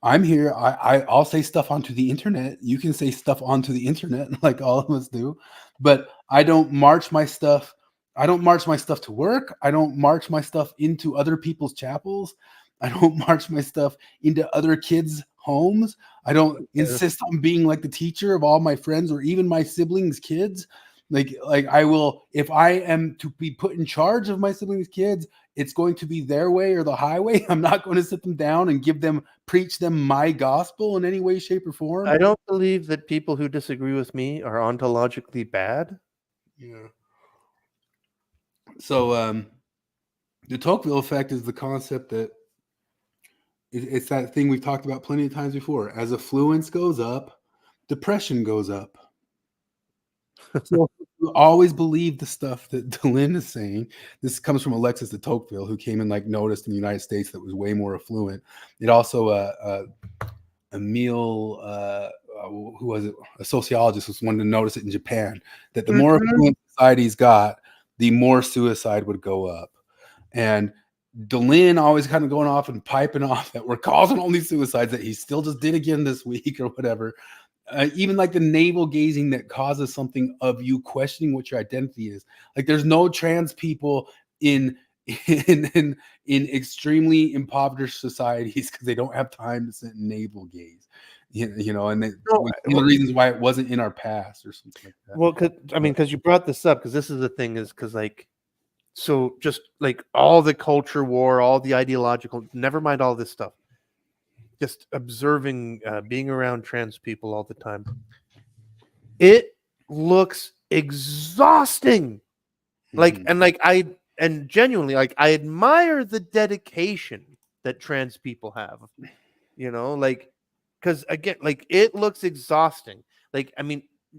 I'm here. I'll say stuff onto the internet. You can say stuff onto the internet like all of us do, but I don't march my stuff. I don't march my stuff to work. I don't march my stuff into other people's chapels. I don't march my stuff into other kids' homes. I don't insist on being like the teacher of all my friends or even my siblings' kids. Like I will, if I am to be put in charge of my siblings' kids, it's going to be their way or the highway. I'm not going to sit them down and preach them my gospel in any way, shape, or form. I don't believe that people who disagree with me are ontologically bad. Yeah. So the Tocqueville effect is the concept that it's that thing we've talked about plenty of times before. As affluence goes up, depression goes up. So you always believe the stuff that Delin is saying. This comes from Alexis de Tocqueville, who came and noticed in the United States that was way more affluent. It also Emile, who was it? A sociologist was wanted to notice it in Japan, that the more affluent societies got, the more suicide would go up. And Delin always kind of going off and piping off that we're causing all these suicides that he still just did again this week or whatever. Even the navel gazing that causes something of you questioning what your identity is. There's no trans people in extremely impoverished societies because they don't have time to sit and navel gaze. And one of the reasons why it wasn't in our past or something like that. Well, because you brought this up, because this is the thing, is because so just all the culture war, all the ideological, never mind all this stuff. Just observing, being around trans people all the time. It looks exhausting. And genuinely, I admire the dedication that trans people have. Because again, it looks exhausting.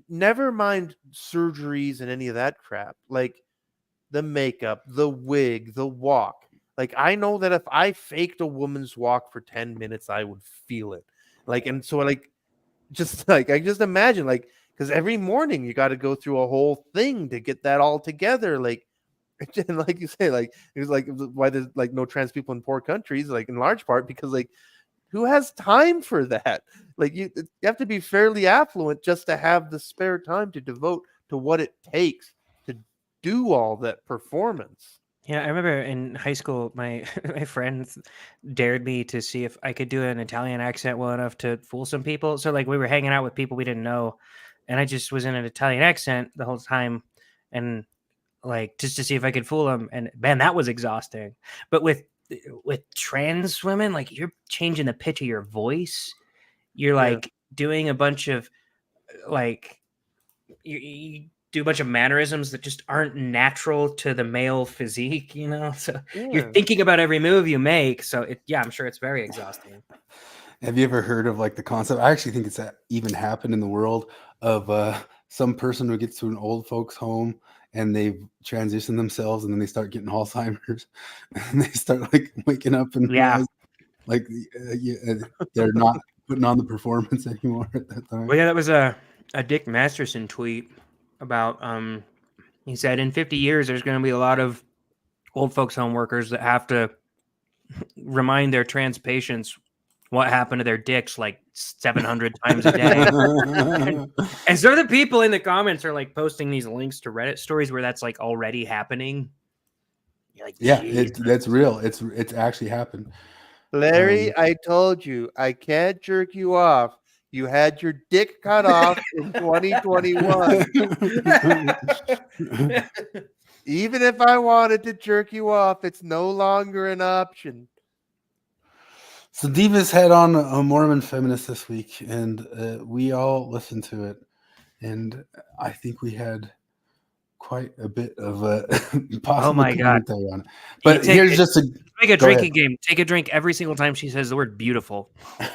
Never mind surgeries and any of that crap. The makeup, the wig, the walk. I know that if I faked a woman's walk for 10 minutes, I would feel it. And so I just imagine, because every morning you got to go through a whole thing to get that all together. And like you say, it was why there's no trans people in poor countries, in large part because who has time for that? You have to be fairly affluent just to have the spare time to devote to what it takes to do all that performance. Yeah, I remember in high school, my my friends dared me to see if I could do an Italian accent well enough to fool some people. So we were hanging out with people we didn't know, and I just was in an Italian accent the whole time, and just to see if I could fool them. And man, that was exhausting. But with trans women, you're changing the pitch of your voice. You're doing a bunch of you do a bunch of mannerisms that just aren't natural to the male physique, so you're thinking about every move you make. So I'm sure it's very exhausting. Have you ever heard of the concept? I actually think it's even happened in the world of some person who gets to an old folks home and they've transitioned themselves and then they start getting Alzheimer's and they start waking up and realize, they're not putting on the performance anymore at that time. Well, yeah, that was a Dick Masterson tweet about he said in 50 years there's going to be a lot of old folks home workers that have to remind their trans patients what happened to their dicks 700 times a day. and so the people in the comments are posting these links to Reddit stories where that's already happening. You're that's real. It's actually happened. Larry, I told you I can't jerk you off. You had your dick cut off in 2021. Even if I wanted to jerk you off, it's no longer an option. So Divas had on a Mormon feminist this week, and we all listened to it. And I think we had quite a bit of a possible commentary on it. But here's just make a drinking game. Take a drink every single time she says the word beautiful.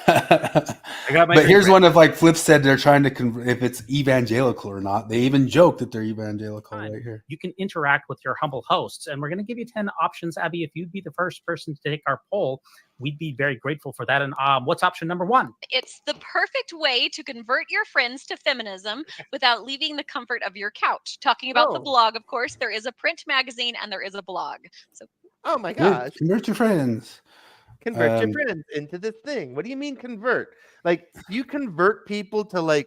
But here's one of Flip said they're trying to if it's evangelical or not. They even joke that they're evangelical right here. You can interact with your humble hosts, and we're going to give you 10 options. Abby, if you'd be the first person to take our poll, we'd be very grateful for that. And what's option number 1? It's the perfect way to convert your friends to feminism without leaving the comfort of your couch. Talking about the blog, of course, there is a print magazine and there is a blog. So, oh my gosh. Convert your friends. Convert your friends into this thing. What do you mean convert? You convert people to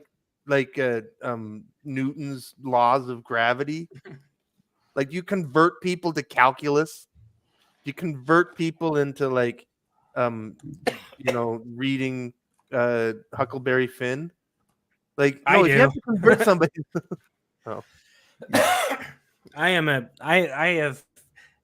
Newton's laws of gravity. You convert people to calculus. You convert people into reading Huckleberry Finn? Like, I no, if you have do. to convert somebody. Oh, I have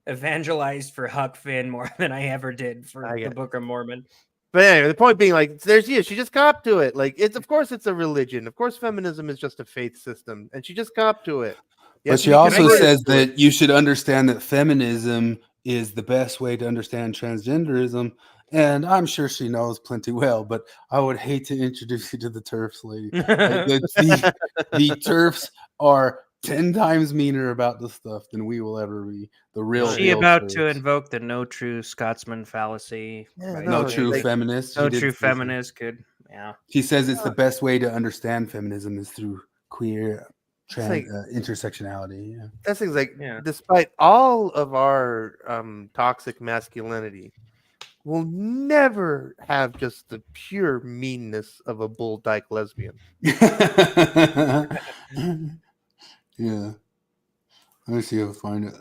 evangelized for Huck Finn more than I ever did for I the get it. Book of Mormon. But anyway, the point being, like, there's she just copped to it. Like, of course it's a religion. Of course, feminism is just a faith system, and she just copped to it. But she also says that you should understand that feminism is the best way to understand transgenderism. And I'm sure she knows plenty well, but I would hate to introduce you to the TERFs, lady. The TERFs are 10 times meaner about the stuff than we will ever be. The real Is she about to TERFs. invoke the no true Scotsman fallacy? Yeah, No true feminist. No She did true say so. feminist could. Yeah. She says it's the best way to understand feminism is through queer intersectionality. Yeah. That's things like, despite all of our toxic masculinity, we'll never have just the pure meanness of a bull dyke lesbian. Yeah. Let me see if I find it.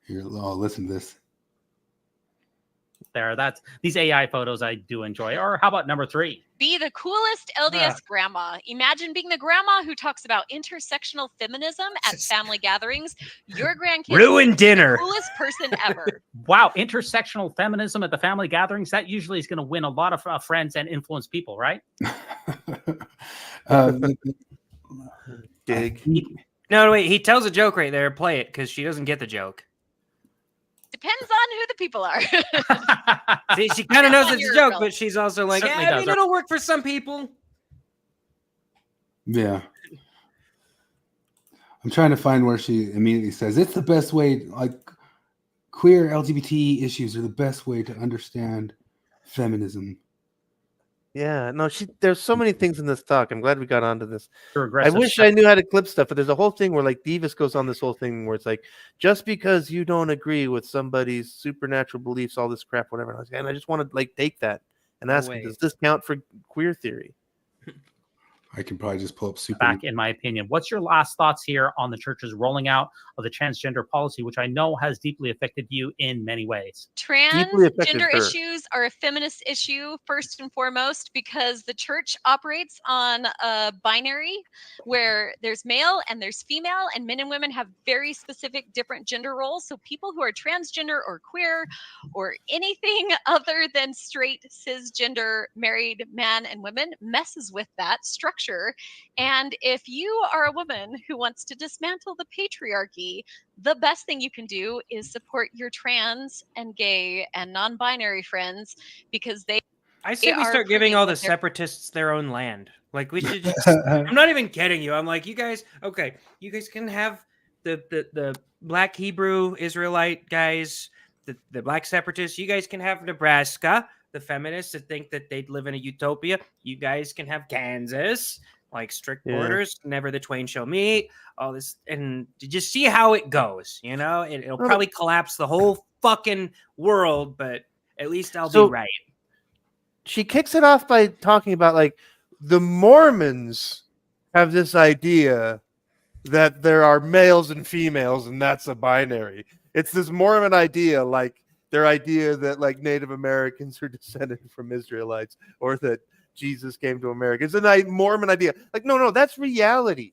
Here, listen to this. There, that's these AI photos I do enjoy. Or how about number 3? Be the coolest LDS grandma. Imagine being the grandma who talks about intersectional feminism at family gatherings. Your grandkids ruin dinner. The coolest person ever. Wow, intersectional feminism at the family gatherings. That usually is going to win a lot of friends and influence people, right? Dig. No, wait. He tells a joke right there. Play it because she doesn't get the joke. Depends on who the people are. See, she kind of knows it's a joke, but she's also like, Certainly yeah, I does. mean, it'll work for some people. Yeah. I'm trying to find where she immediately says it's the best way, like queer LGBT issues are the best way to understand feminism. Yeah, no, there's so many things in this talk. I'm glad we got onto this. I wish stuff. I knew how to clip stuff, but there's a whole thing where like Divas goes on this whole thing where it's like, just because you don't agree with somebody's supernatural beliefs, all this crap, whatever. And I just want to like take that and ask him, does this count for queer theory? I can probably just pull up super back, in my opinion. What's your last thoughts here on the church's rolling out of the transgender policy, which I know has deeply affected you in many ways? Transgender issues are a feminist issue first and foremost because the church operates on a binary where there's male and there's female, and men and women have very specific different gender roles. So people who are transgender or queer or anything other than straight cisgender married man and women messes with that structure. And if you are a woman who wants to dismantle the patriarchy, the best thing you can do is support your trans and gay and non-binary friends because I say we start giving all the separatists their own land. Like we should just, I'm not even kidding you. I'm like, you guys can have the black Hebrew Israelite guys, the black separatists. You guys can have Nebraska, the feminists that think that they'd live in a utopia. You guys can have Kansas, like strict borders, never the twain shall meet, all this, and to just see how it goes. You know, it'll probably collapse the whole fucking world, but at least I'll be right. She kicks it off by talking about like the Mormons have this idea that there are males and females, and that's a binary. It's this Mormon idea, like their idea that like Native Americans are descended from Israelites, or that Jesus came to America. It's a Mormon idea. Like, no, that's reality.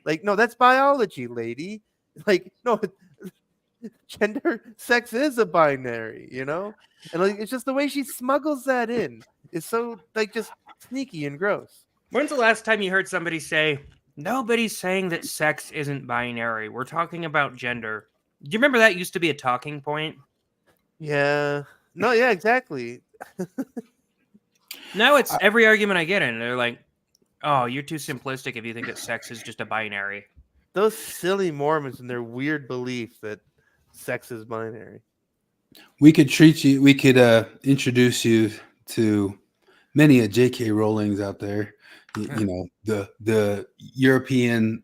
Like, no, that's biology, lady. Like, no, sex is a binary, you know? And like, it's just the way she smuggles that in. It's so like just sneaky and gross. When's the last time you heard somebody say, nobody's saying that sex isn't binary? We're talking about gender. Do you remember that used to be a talking point? Yeah. No, yeah, exactly. Now it's every argument I get in. They're like, oh, you're too simplistic if you think that sex is just a binary. Those silly Mormons and their weird belief that sex is binary. We could introduce you to many a J.K. Rowling's out there. You know, the European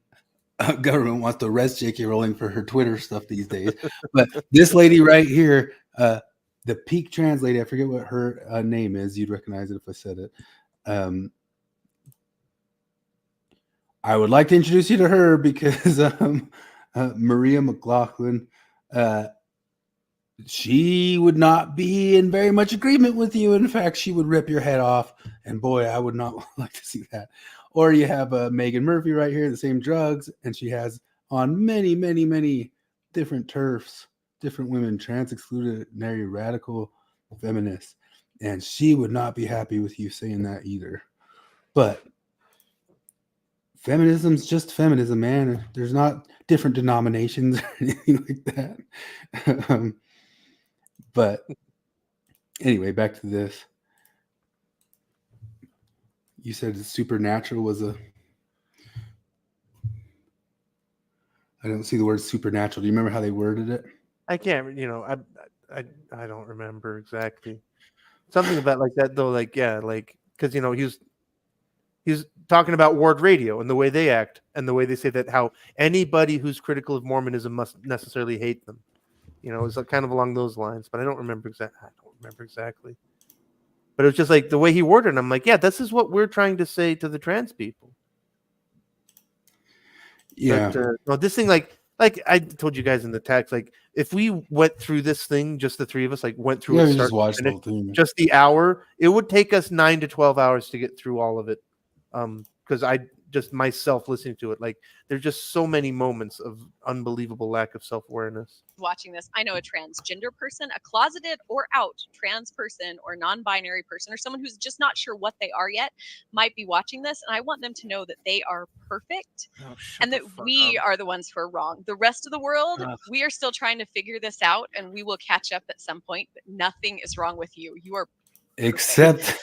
government wants to arrest J.K. Rowling for her Twitter stuff these days. But this lady right here, the Peak Trans lady, I forget what her name is. You'd recognize it if I said it. I would like to introduce you to her because Maria McLaughlin she would not be in very much agreement with you. In fact, she would rip your head off, and boy, I would not like to see that. Or you have Megan Murphy right here, the same drugs, and she has on many, many, many different turfs, different women, trans exclusionary, radical feminists, and she would not be happy with you saying that either. But feminism's just feminism, man. There's not different denominations or anything like that. But anyway, back to this. You said supernatural was a... I don't see the word supernatural. Do you remember how they worded it? I can't, I don't remember exactly. Something about like that though, like, yeah, like, because he's talking about Ward Radio and the way they act and the way they say that how anybody who's critical of Mormonism must necessarily hate them. It's kind of along those lines, but I don't remember exactly. But it was just like the way he worded it, and I'm like, yeah, this is what we're trying to say to the trans people. Yeah. But, no, this thing, like I told you guys in the text, like if we went through this thing, just the three of us, like went through it, just watched the whole thing. Just the hour, it would take us 9 to 12 hours to get through all of it. Because I just myself listening to it, like there's just so many moments of unbelievable lack of self-awareness. Watching this, I know a transgender person, a closeted or out trans person or non-binary person, or someone who's just not sure what they are yet might be watching this, and I want them to know that they are perfect and that we are the ones who are wrong. The rest of the world, we are still trying to figure this out, and we will catch up at some point, but nothing is wrong with you. You are Except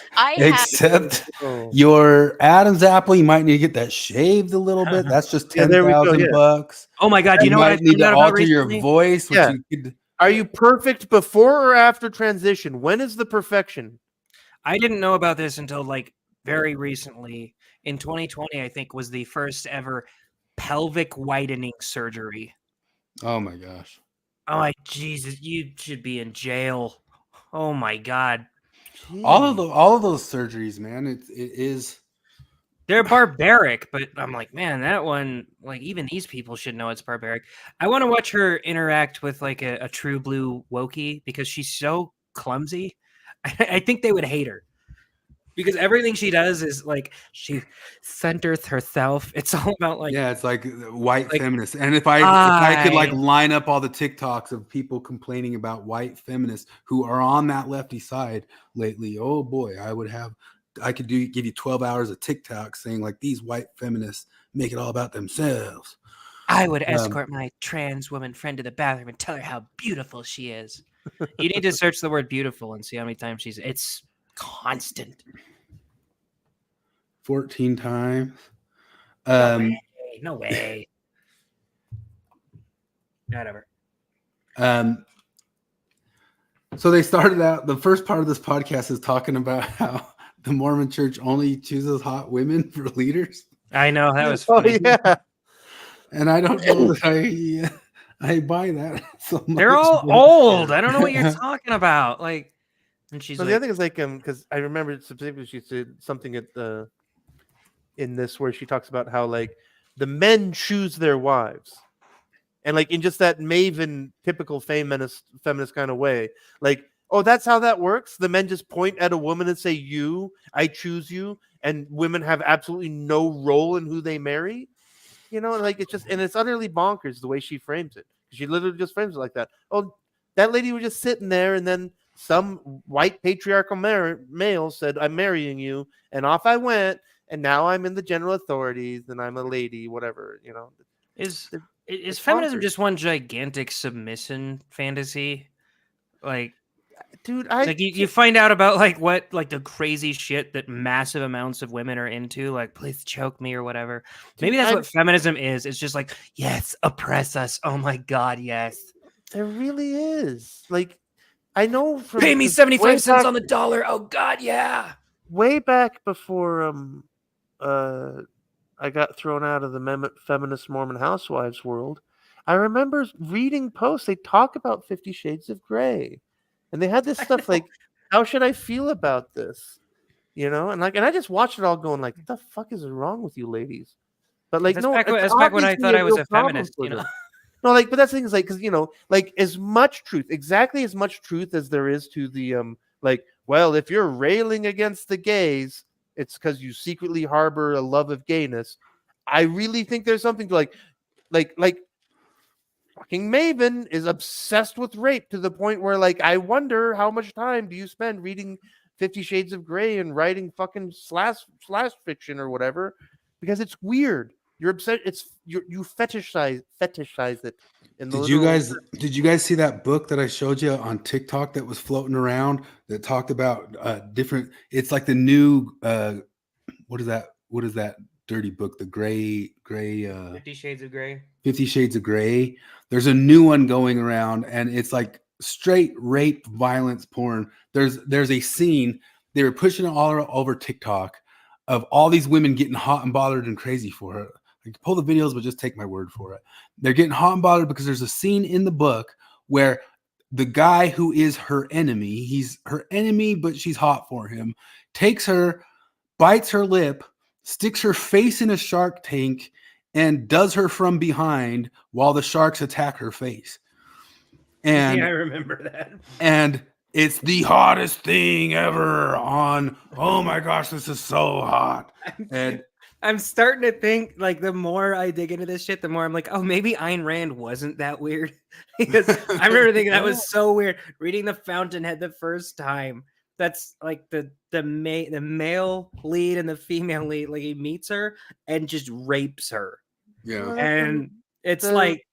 your Adam's apple, you might need to get that shaved a little bit. That's just $10,000. Oh my God! You might need to alter your voice. Yeah. Are you perfect before or after transition? When is the perfection? I didn't know about this until like very recently. In 2020, I think was the first ever pelvic whitening surgery. Oh my gosh! Oh my Jesus! You should be in jail. Oh my God! All of those surgeries, man, it is. They're barbaric, but I'm like, man, that one, like, even these people should know it's barbaric. I want to watch her interact with like a true blue Wokey because she's so clumsy. I think they would hate her because everything she does is like she centers herself. It's all about like, yeah, it's like white feminists. And if I could like line up all the TikToks of people complaining about white feminists who are on that lefty side lately, oh boy, I could give you 12 hours of TikTok saying like these white feminists make it all about themselves. I would escort my trans woman friend to the bathroom and tell her how beautiful she is. You need to search the word beautiful and see how many times it's constant. 14 times. No way. Whatever. So they started out, the first part of this podcast is talking about how the Mormon church only chooses hot women for leaders. I know, that was funny. Oh, yeah. And I don't know that I buy that so much. They're all old. I don't know what you're talking about. Like, and she's so like, the other thing is like, because I remember specifically she said something in this where she talks about how like the men choose their wives, and like in just that maven typical feminist kind of way, like, oh, that's how that works. The men just point at a woman and say, I choose you, and women have absolutely no role in who they marry. Like it's just, and it's utterly bonkers the way she frames it. She literally just frames it like that. Oh, that lady was just sitting there, and then some white patriarchal male said, I'm marrying you, and off I went, and now I'm in the general authorities, and I'm a lady, whatever, Is feminism just one gigantic submission fantasy? Like, dude, you find out about what the crazy shit that massive amounts of women are into, like, please choke me or whatever. Maybe that's what feminism is. It's just like, yes, oppress us. Oh my God, yes. There really is. Like, I know from pay me 75 cents on the dollar. Oh God, yeah. Way back before I got thrown out of the feminist Mormon housewives world, I remember reading posts. They talk about 50 Shades of Grey, and they had this stuff like, how should I feel about this? And I just watched it all going like, what the fuck is wrong with you ladies? But like, that's back when I thought I was a feminist, No, like, but that's the thing is like, because like as much truth, exactly as much truth as there is to the like, well, if you're railing against the gays, it's because you secretly harbor a love of gayness. I really think there's something to like fucking Maven is obsessed with rape to the point where, like, I wonder how much time do you spend reading 50 Shades of Grey and writing fucking slash fiction or whatever, because it's weird. You're upset. You fetishize it. In the Did you guys see that book that I showed you on TikTok that was floating around that talked about different? It's like the new what is that dirty book? The gray 50 Shades of Grey. 50 Shades of Grey. There's a new one going around, and it's like straight rape, violence, porn. There's a scene they were pushing it all over TikTok of all these women getting hot and bothered and crazy for her. I can pull the videos, but just take my word for it. They're getting hot and bothered because there's a scene in the book where the guy who is her enemy, he's her enemy, but she's hot for him, takes her, bites her lip, sticks her face in a shark tank, and does her from behind while the sharks attack her face. And yeah, I remember that. And it's the hottest thing ever on. Oh my gosh, this is so hot. And I'm starting to think, like, the more I dig into this shit, the more I'm like, oh, maybe Ayn Rand wasn't that weird. Because I remember thinking that was so weird. Reading The Fountainhead the first time, that's like the male lead and the female lead, like, he meets her and just rapes her. Yeah. And it's like,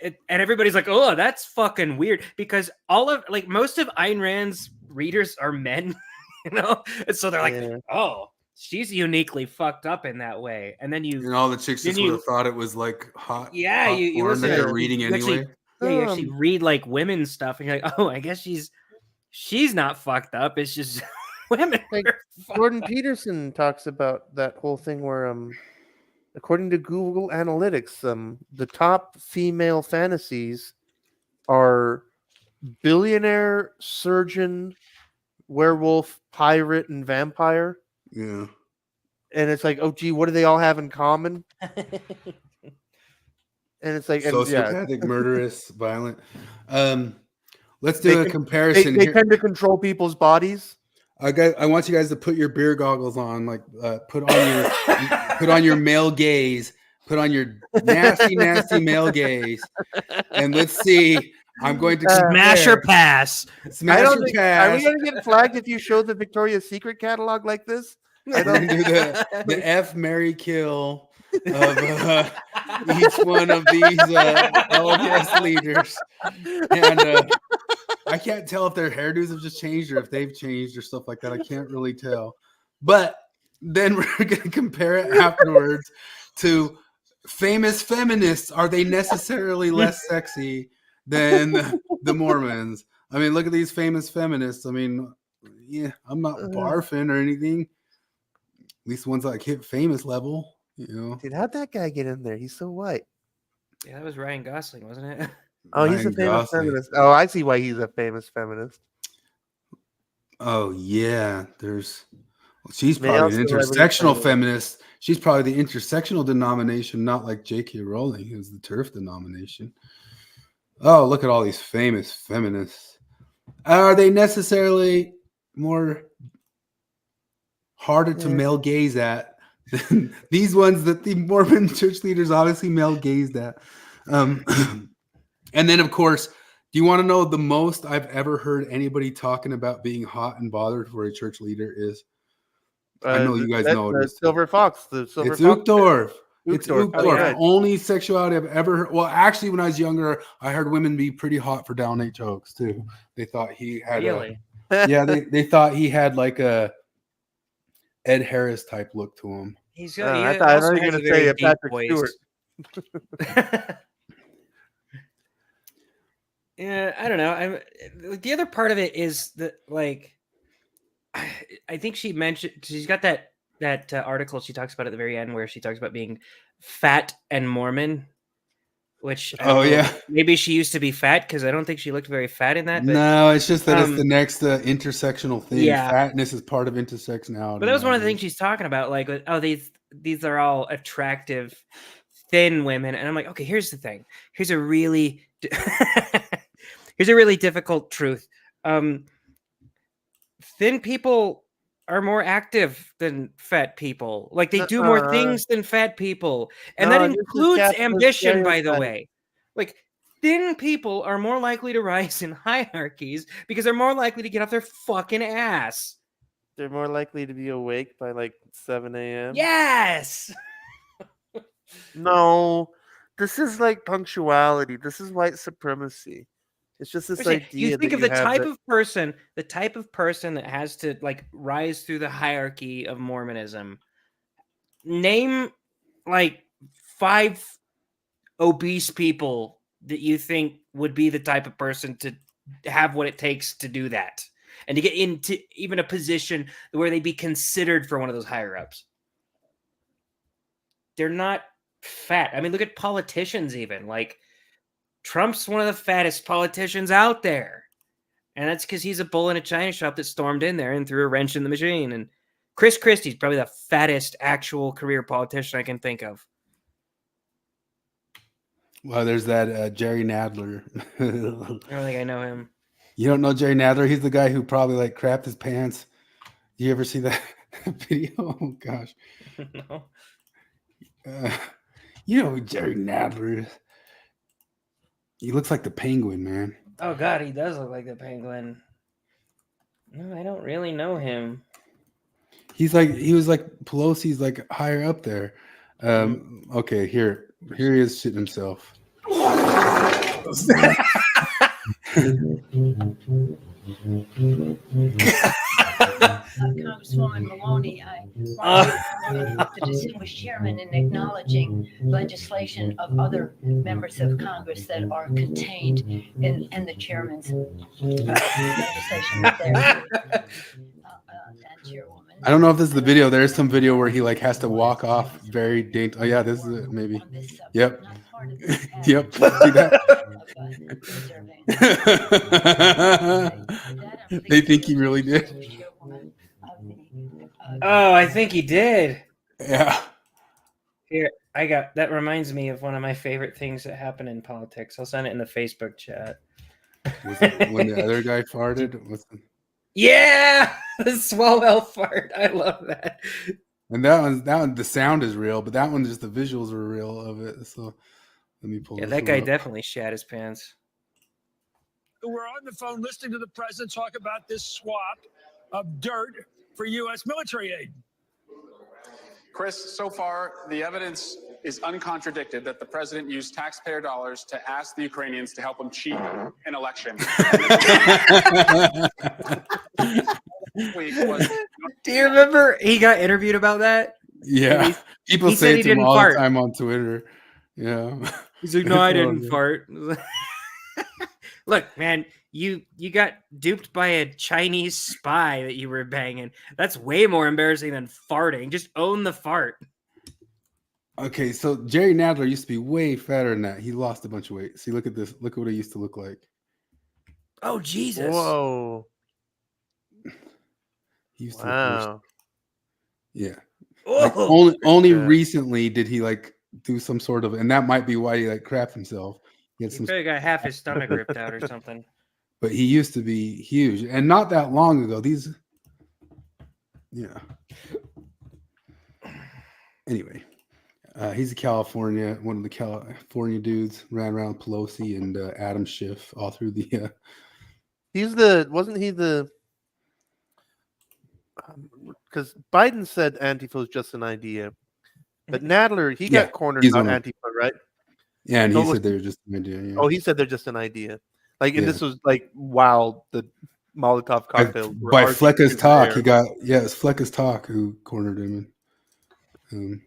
and everybody's like, oh, that's fucking weird, because most of Ayn Rand's readers are men, and so they're like, oh, she's uniquely fucked up in that way. And then all the chicks just would have thought it was like hot. Yeah, hot you porn listen that to they're reading anyway. You actually read like women's stuff, and you're like, oh, I guess she's not fucked up. It's just women. Like Jordan Peterson talks about that whole thing where according to Google Analytics, the top female fantasies are billionaire, surgeon, werewolf, pirate, and vampire. Yeah. And it's like, oh, gee, what do they all have in common? And it's like sociopathic, murderous, violent. Let's do a comparison. They tend to control people's bodies. I want you guys to put your beer goggles on, like put on your male gaze, put on your nasty male gaze, and let's see. I'm going to smash or pass. Smash or pass. Are we going to get flagged if you show the Victoria's Secret catalog like this? I don't do the F, Marry, Kill of each one of these LDS leaders, and I can't tell if their hairdos have just changed or if they've changed or stuff like that. I can't really tell. But then we're going to compare it afterwards to famous feminists. Are they necessarily less sexy than the Mormons? I mean, look at these famous feminists. I mean, yeah, I'm not barfing or anything. At least ones that hit famous level, Dude, how'd that guy get in there? He's so white. Yeah, that was Ryan Gosling, wasn't it? Oh, he's a famous feminist. Oh, I see why he's a famous feminist. Oh, yeah. She's probably an intersectional feminist. She's probably the intersectional denomination, not like J.K. Rowling, who's the TERF denomination. Oh, look at all these famous feminists. Are they necessarily more harder to male gaze at than these ones that the Mormon church leaders obviously male gazed at? And then, of course, do you want to know the most I've ever heard anybody talking about being hot and bothered for a church leader is? I know you guys know it. Silver Fox. It's Uchtdorf. It's Uchtdorf. Only sexuality I've ever heard. Well, actually, when I was younger, I heard women be pretty hot for downate jokes too. They thought he had they thought he had like a Ed Harris type look to him. I thought you were going to say Patrick Stewart. Yeah, I don't know. The other part of it is that, like, I think she mentioned she's got that article she talks about at the very end where she talks about being fat and Mormon, which maybe she used to be fat, because I don't think she looked very fat in that. But, no, it's just that it's the next intersectional thing. Yeah, fatness is part of intersectionality. But that was one of the things she's talking about. Like, oh, these are all attractive thin women, and I'm like, okay, here's the thing. Here's a really here's a really difficult truth. Thin people are more active than fat people. Like they do more things than fat people, and that includes ambition, by the way. Like thin people are more likely to rise in hierarchies because they're more likely to get off their fucking ass. They're more likely to be awake by like 7 a.m. Yes. No, this is like punctuality. This is white supremacy. It's just this idea. You think of the type of person that has to like rise through the hierarchy of Mormonism. Name like 5 obese people that you think would be the type of person to have what it takes to do that and to get into even a position where they'd be considered for one of those higher ups. They're not fat. I mean, look at politicians even. Like Trump's one of the fattest politicians out there. And that's because he's a bull in a china shop that stormed in there and threw a wrench in the machine. And Chris Christie's probably the fattest actual career politician I can think of. Well, there's that Jerry Nadler. I don't think I know him. You don't know Jerry Nadler? He's the guy who probably like crapped his pants. You ever see that video? Oh gosh. No. You know who Jerry Nadler is. He looks like the Penguin, man. Oh God, he does look like the Penguin. No, I don't really know him. He was like Pelosi's like higher up there. Okay, here he is shitting himself. Congresswoman Maloney, I want the distinguished chairman in acknowledging legislation of other members of Congress that are contained in the chairman's legislation. Chairwoman. I don't know if this is the video. There is some video where he like has to walk off very dainty. Oh yeah, this is it, maybe. Yep. Yep. See that? They think he really did. Oh, I think he did. Yeah. Here, that reminds me of one of my favorite things that happen in politics. I'll send it in the Facebook chat. Was it when the other guy farted? Yeah, the Swalwell fart. I love that. And that one, the sound is real, but that one, just the visuals were real of it. So let me pull. Yeah, that guy definitely shat his pants. We're on the phone listening to the president talk about this swap of dirt for U.S. military aid. Chris, so far, the evidence is uncontradicted that the president used taxpayer dollars to ask the Ukrainians to help him cheat an election. Do you remember he got interviewed about that? Yeah. People say it to him all the time on Twitter. Yeah. He's like, no, I didn't fart. Look, man, you got duped by a Chinese spy that you were banging. That's way more embarrassing than farting. Just own the fart. Okay, so Jerry Nadler used to be way fatter than that. He lost a bunch of weight. See, look at this. Look at what he used to look like. Oh, Jesus. Whoa. He used to wow. Yeah. Like only recently did he like do some sort of, and that might be why he like crapped himself. He probably got half his stomach ripped out or something. But he used to be huge, and not that long ago. Yeah. Anyway, he's one of the California dudes. Ran around Pelosi and Adam Schiff all through the. Wasn't he the? Because Biden said Antifa was just an idea, but Nadler he got cornered on Antifa, right? Yeah, and he said they were just an idea. Yeah. Oh, he said they're just an idea. Like, and this was like while the Molotov cocktails were by Flecka's talk. He got it's Flecka's talk who cornered him. And,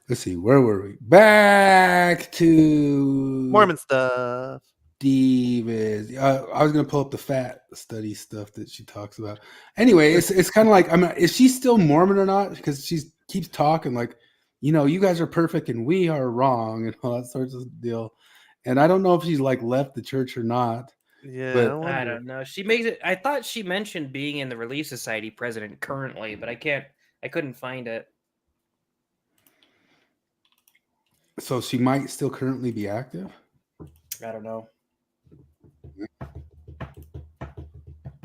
let's see, where were we? Back to Mormon stuff. David. I was gonna pull up the fat study stuff that she talks about. Anyway, it's kind of like, is she still Mormon or not? Because she keeps talking like, you guys are perfect and we are wrong and all that sorts of deal. And I don't know if she's like left the church or not. Yeah, but I don't know. She makes it. I thought she mentioned being in the Relief Society president currently, but I couldn't find it. So she might still currently be active. I don't know.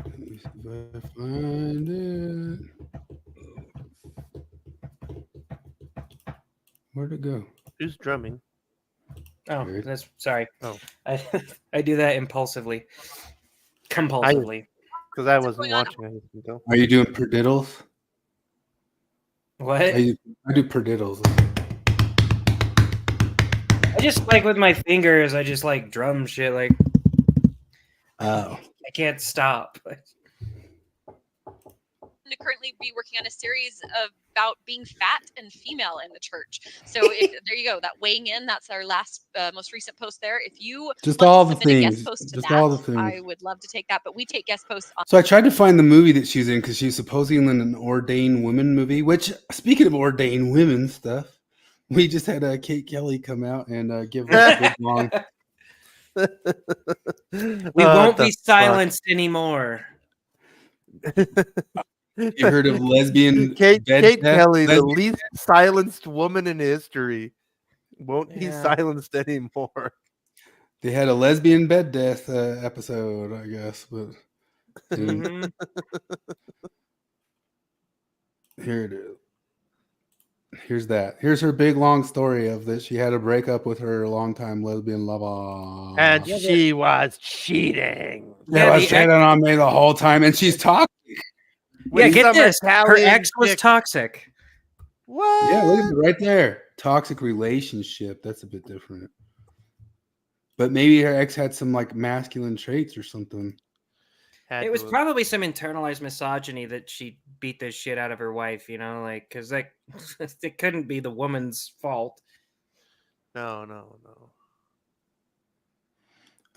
Let me see if I find it. Where'd it go? Who's drumming? Oh, that's sorry. Oh, I do that impulsively, compulsively. Because I wasn't watching. Are you doing paradiddles? What? I do paradiddles. I just like with my fingers. I just like drum shit. Like, oh, I can't stop. To currently be working on a series about being fat and female in the church. So there you go. That weighing in. That's our last, most recent post there. If you just want all to the submit a things. guest post to Just that, all the things. I would love to take that. But we take guest posts on. So I tried to find the movie that she's in because she's supposedly in an ordained women movie. Which, speaking of ordained women stuff, we just had Kate Kelly come out and give us a big long. We won't be silenced anymore. You heard of lesbian Kate death? Kelly, the least silenced woman in history, won't be Yeah. silenced anymore. They had a lesbian bed death episode, I guess, but here it is. Here's that. Here's her big long story of that she had a breakup with her longtime lesbian lover, And she was cheating. Yeah, was cheating on me the whole time, and she's toxic. Yeah, get this. Her Italian ex was chick. toxic. What? Yeah, look at it right there. Toxic relationship. That's a bit different. But maybe her ex had some like masculine traits or something. It was probably some internalized misogyny that she beat the shit out of her wife, you know, like, because like it couldn't be the woman's fault. No.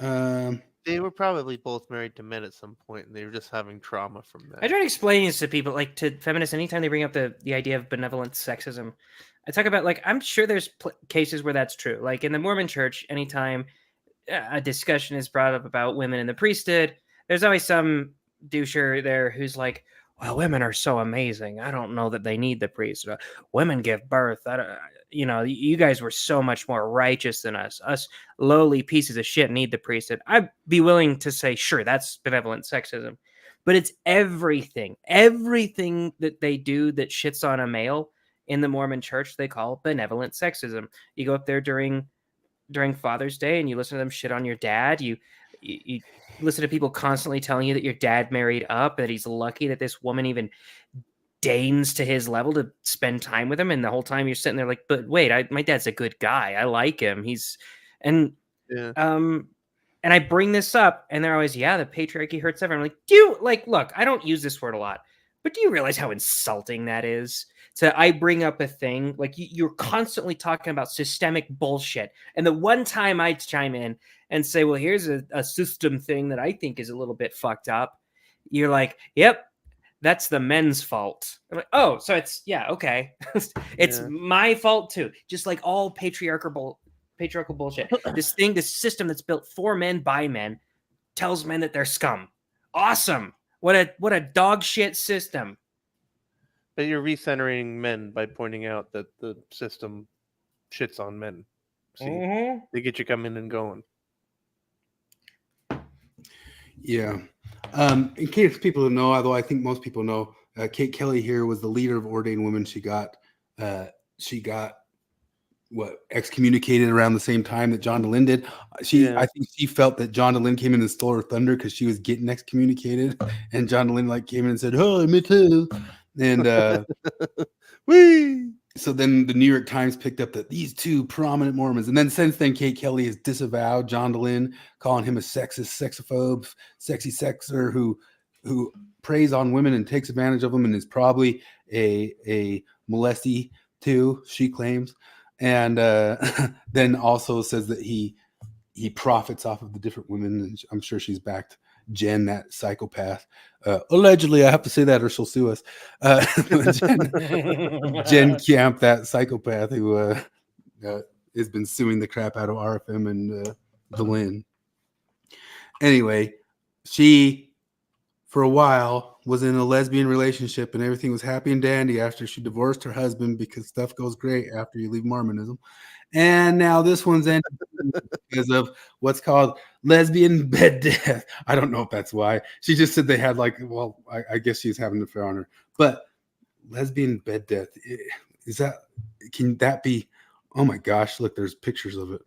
Um, They were probably both married to men at some point, and they were just having trauma from that. I try to explain this to people, like to feminists, anytime they bring up the idea of benevolent sexism. I talk about, like, I'm sure there's cases where that's true. Like in the Mormon church, anytime a discussion is brought up about women in the priesthood, there's always some doucher there who's like, well, women are so amazing. I don't know that they need the priesthood. Women give birth. I don't, you know, you guys were so much more righteous than us. Us lowly pieces of shit need the priesthood. I'd be willing to say, sure, that's benevolent sexism. But it's everything that they do that shits on a male in the Mormon church, they call benevolent sexism. You go up there during Father's Day and you listen to them shit on your dad. You listen to people constantly telling you that your dad married up, that he's lucky that this woman even deigns to his level to spend time with him. And the whole time you're sitting there like, but wait, my dad's a good guy. I like him. And I bring this up and they're always, yeah, the patriarchy hurts everyone. I'm like, look, I don't use this word a lot, but do you realize how insulting that is? I bring up a thing, like you're constantly talking about systemic bullshit. And the one time I chime in and say, well, here's a system thing that I think is a little bit fucked up. You're like, yep, that's the men's fault. I'm like, oh, so it's, yeah, okay. It's my fault too. Just like all patriarchal bullshit. This system that's built for men by men tells men that they're scum. Awesome. What a dog shit system. But you're recentering men by pointing out that the system shits on men. See, they get you coming and going. Yeah. In case people don't know, although I think most people know, Kate Kelly here was the leader of ordained women. She got excommunicated around the same time that John DeLynn did. I think she felt that John DeLynn came in and stole her thunder because she was getting excommunicated, and John DeLynn came in and said, "Oh, me too." And so then the New York Times picked up that these two prominent Mormons, and then since then Kate Kelly has disavowed John DeLynn, calling him a sexist, sexophobe, sexy sexer who preys on women and takes advantage of them, and is probably a molesty too, she claims. And then also says that he profits off of the different women. And I'm sure she's backed Jen, that psychopath. Allegedly, I have to say that or she'll sue us. Jen Camp, that psychopath who has been suing the crap out of RFM and DeLynn. Anyway, she, for a while, was in a lesbian relationship and everything was happy and dandy after she divorced her husband because stuff goes great after you leave Mormonism. And now this one's ended because of what's called lesbian bed death. I don't know if that's why. She just said they had like, well, I guess she's having an affair on her. But lesbian bed death, is that, can that be, oh my gosh, look, there's pictures of it.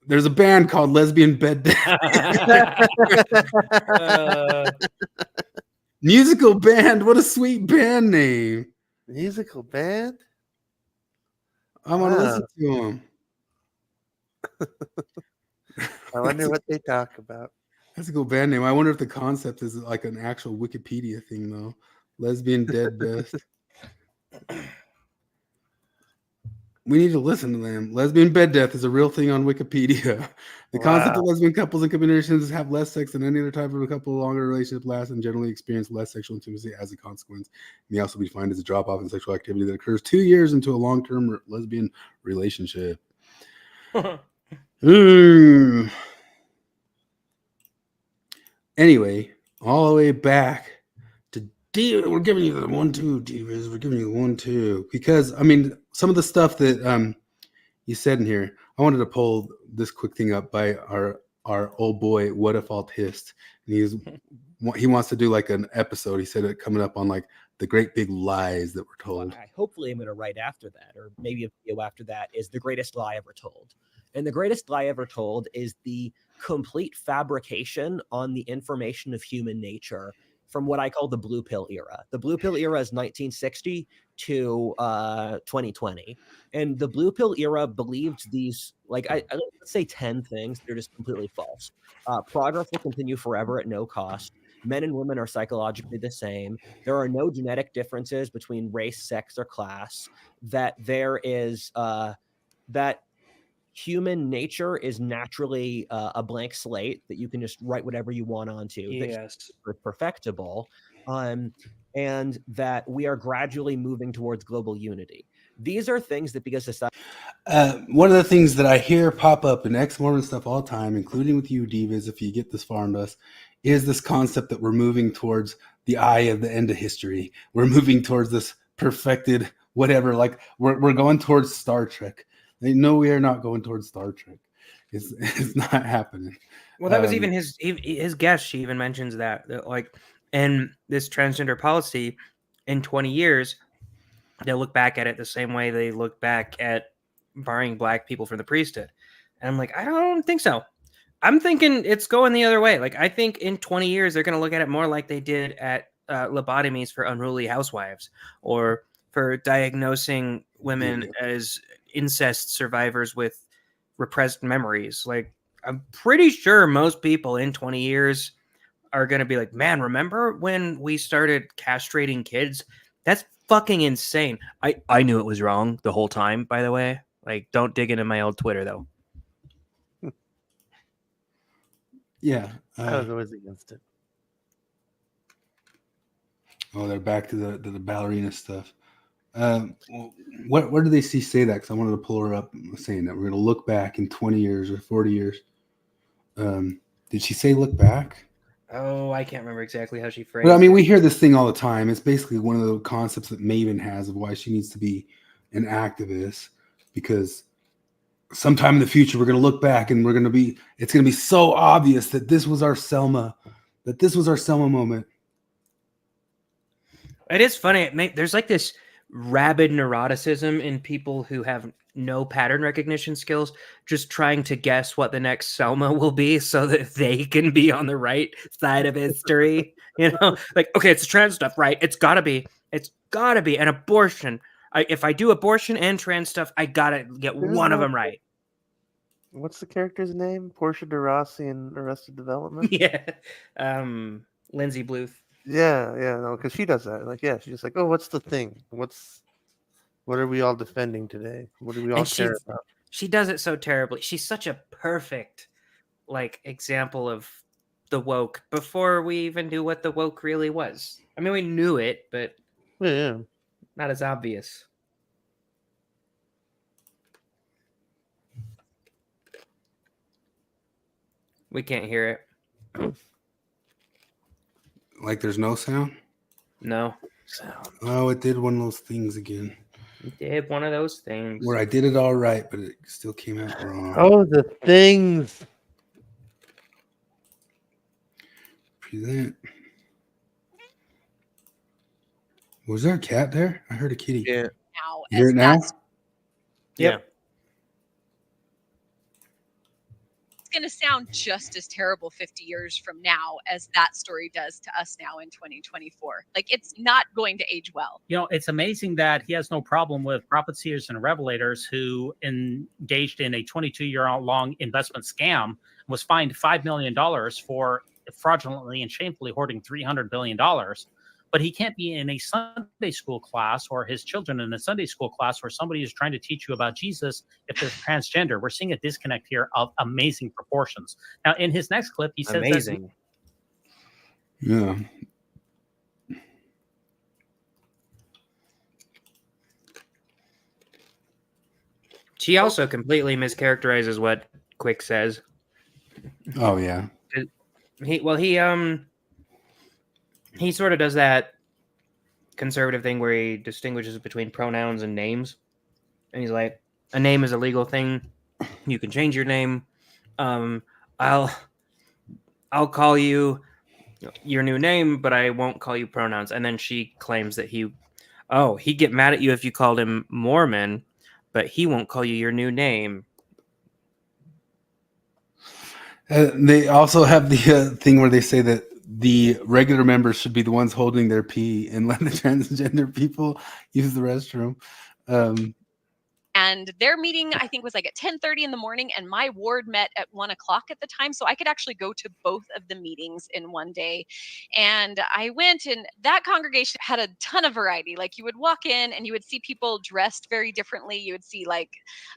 There's a band called Lesbian Bed Death. Musical band. What a sweet band name. Musical band? I want to listen to them. I wonder what they talk about. That's a cool band name. I wonder if the concept is like an actual Wikipedia thing, though. Lesbian Dead Death. We need to listen to them. Lesbian bed death is a real thing on Wikipedia. The concept of lesbian couples and combinations have less sex than any other type of a couple. Longer relationship lasts and generally experience less sexual intimacy as a consequence. It may also be defined as a drop off in sexual activity that occurs 2 years into a long term lesbian relationship. Anyway, all the way back to we're giving you the 1-2, Divas. We're giving you the 1-2 because I mean some of the stuff that you said in here. I wanted to pull this quick thing up by our old boy, What If Autist. And he wants to do like an episode. He said it coming up on like the great big lies that were told. Well, hopefully I'm going to write after that, or maybe a video after that, is the greatest lie ever told. And the greatest lie ever told is the complete fabrication on the information of human nature from what I call the blue pill era. The blue pill era is 1960 to 2020. And the blue pill era believed these, like, let's say 10 things. They're just completely false. Progress will continue forever at no cost. Men and women are psychologically the same. There are no genetic differences between race, sex, or class. That there is, that human nature is naturally a blank slate that you can just write whatever you want onto. Yes. That's perfectible. And that we are gradually moving towards global unity. These are things that because society. One of the things that I hear pop up in ex-Mormon stuff all the time, including with you, Divas, if you get this far into us, is this concept that we're moving towards the eye of the end of history. We're moving towards this perfected whatever. Like we're going towards Star Trek. No, we are not going towards Star Trek. It's not happening. Well, that was even his guest. She even mentions that like in this transgender policy, in 20 years, they'll look back at it the same way they look back at barring black people from the priesthood. And I'm like, I don't think so. I'm thinking it's going the other way. Like, I think in 20 years, they're going to look at it more like they did at lobotomies for unruly housewives or for diagnosing women as incest survivors with repressed memories. Like, I'm pretty sure most people in 20 years are going to be like, man, remember when we started castrating kids? That's fucking insane. I knew it was wrong the whole time, by the way. Like, don't dig into my old Twitter, though. Yeah. I was always against it. Oh, they're back to the ballerina stuff. Where do they say that? Because I wanted to pull her up saying that we're going to look back in 20 years or 40 years. Did she say look back? Oh, I can't remember exactly how she phrased it. But I mean, we hear this thing all the time. It's basically one of the concepts that Maven has of why she needs to be an activist, because sometime in the future we're going to look back and it's going to be so obvious that this was our Selma, moment. It is funny. There's like this rabid neuroticism in people who have no pattern recognition skills, just trying to guess what the next Selma will be so that they can be on the right side of history. You know, like, okay, it's trans stuff, right? It's gotta be an abortion. If I do abortion and trans stuff, I gotta get one of them right. What's the character's name? Portia de Rossi in Arrested Development? Yeah. Lindsay Bluth. Yeah, no, because she does that. Like, yeah, she's just like, oh, what's the thing? What are we all defending today? What do we all care about? She does it so terribly. She's such a perfect, like, example of the woke before we even knew what the woke really was. I mean, we knew it, but yeah, not as obvious. We can't hear it. Like, there's no sound? No. Oh, it did one of those things again. It did one of those things. Where I did it all right, but it still came out wrong. Oh, the things. Present. Was there a cat there? I heard a kitty. Yeah. Now, You hear as it now? that's Yep. it's going to sound just as terrible 50 years from now as that story does to us now in 2024. Like, it's not going to age well. You know, it's amazing that he has no problem with prophet seers and revelators who engaged in a 22-year-long investment scam, was fined $5 million for fraudulently and shamefully hoarding $300 billion. But he can't be in a Sunday school class, or his children in a Sunday school class where somebody is trying to teach you about Jesus if they're transgender. We're seeing a disconnect here of amazing proportions. Now, in his next clip, he says Amazing. Yeah. She also completely mischaracterizes what Quick says. Oh yeah. He sort of does that conservative thing where he distinguishes between pronouns and names. And he's like, a name is a legal thing. You can change your name. I'll call you your new name, but I won't call you pronouns. And then she claims that he'd get mad at you if you called him Mormon, but he won't call you your new name. They also have the thing where they say that the regular members should be the ones holding their pee and let the transgender people use the restroom. And their meeting, I think, was like at 10:30 in the morning, and my ward met at 1 o'clock at the time. So I could actually go to both of the meetings in one day. And I went, and that congregation had a ton of variety. Like, you would walk in and you would see people dressed very differently. You would see like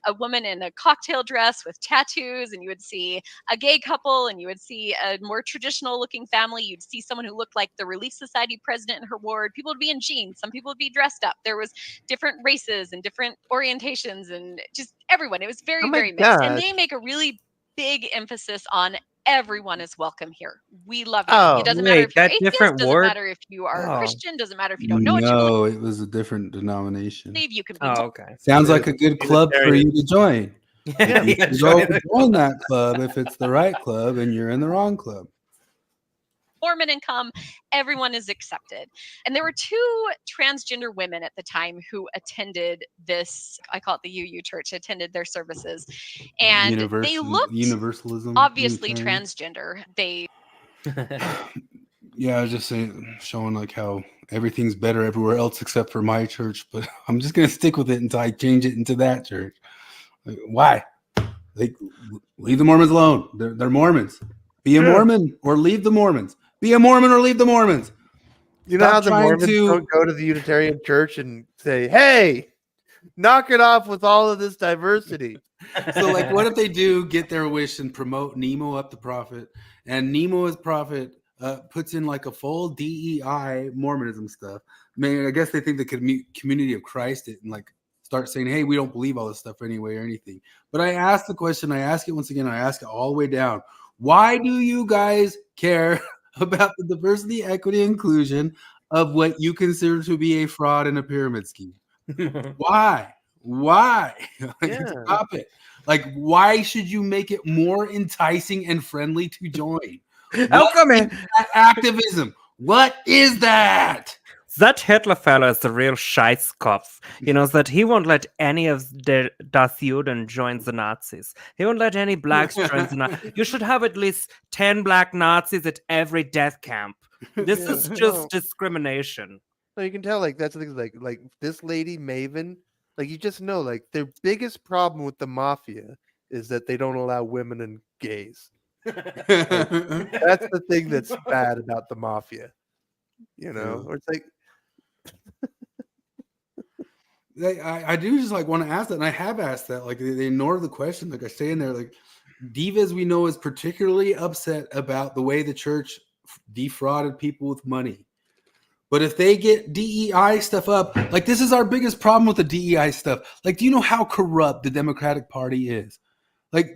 a woman in a cocktail dress with tattoos, and you would see a gay couple, and you would see a more traditional looking family. You'd see someone who looked like the Relief Society president in her ward. People would be in jeans. Some people would be dressed up. There was different races and different orientations and just everyone. It was very, very mixed. And they make a really big emphasis on everyone is welcome here. We love you. Oh, It doesn't matter wait, if you're that atheist, different doesn't word? matter if you are Oh. Christian, doesn't matter if you don't know what you No, it was a different denomination. believe, you can be. okay. Sounds like a good club for you to join. Yeah, You can join that club if it's the right club and you're in the wrong club. Mormon and come, everyone is accepted. And there were two transgender women at the time who attended this, I call it the UU church, attended their services. And they looked Universalism. obviously Unitarian. transgender. They Yeah, I was just saying, showing like how everything's better everywhere else except for my church, but I'm just gonna stick with it until I change it into that church. Like, why? Like, leave the Mormons alone. They're Mormons. Be a Mormon or leave the Mormons. Be a Mormon or leave the Mormons. You know how Stop the trying Mormons don't go to the Unitarian church and say, hey, knock it off with all of this diversity. So, like, what if they do get their wish and promote Nemo up the prophet, and Nemo as prophet puts in like a full DEI Mormonism stuff? I mean, I guess they think the community of Christ didn't like start saying, hey, we don't believe all this stuff anyway or anything. But I asked the question, I ask it once again, I ask it all the way down. Why do you guys care about the diversity, equity, inclusion of what you consider to be a fraud and a pyramid scheme? Why? Like, stop it. Like, why should you make it more enticing and friendly to join? How come is that activism? What is that? That Hitler fellow is the real Scheißkopf. You know, that he won't let any of the Das Juden join the Nazis. He won't let any blacks join the Nazis. You should have at least 10 black Nazis at every death camp. This is just discrimination. No, you can tell, like, that's the thing, like this lady, Maven, like, you just know, like, their biggest problem with the mafia is that they don't allow women and gays. Like, that's the thing that's bad about the mafia. You know, or it's like, I do just like want to ask that, and I have asked that. Like, they ignore the question. Like I say in there, like, Divas we know is particularly upset about the way the church defrauded people with money. But if they get DEI stuff up, like, this is our biggest problem with the DEI stuff. Like, do you know how corrupt the Democratic Party is? Like,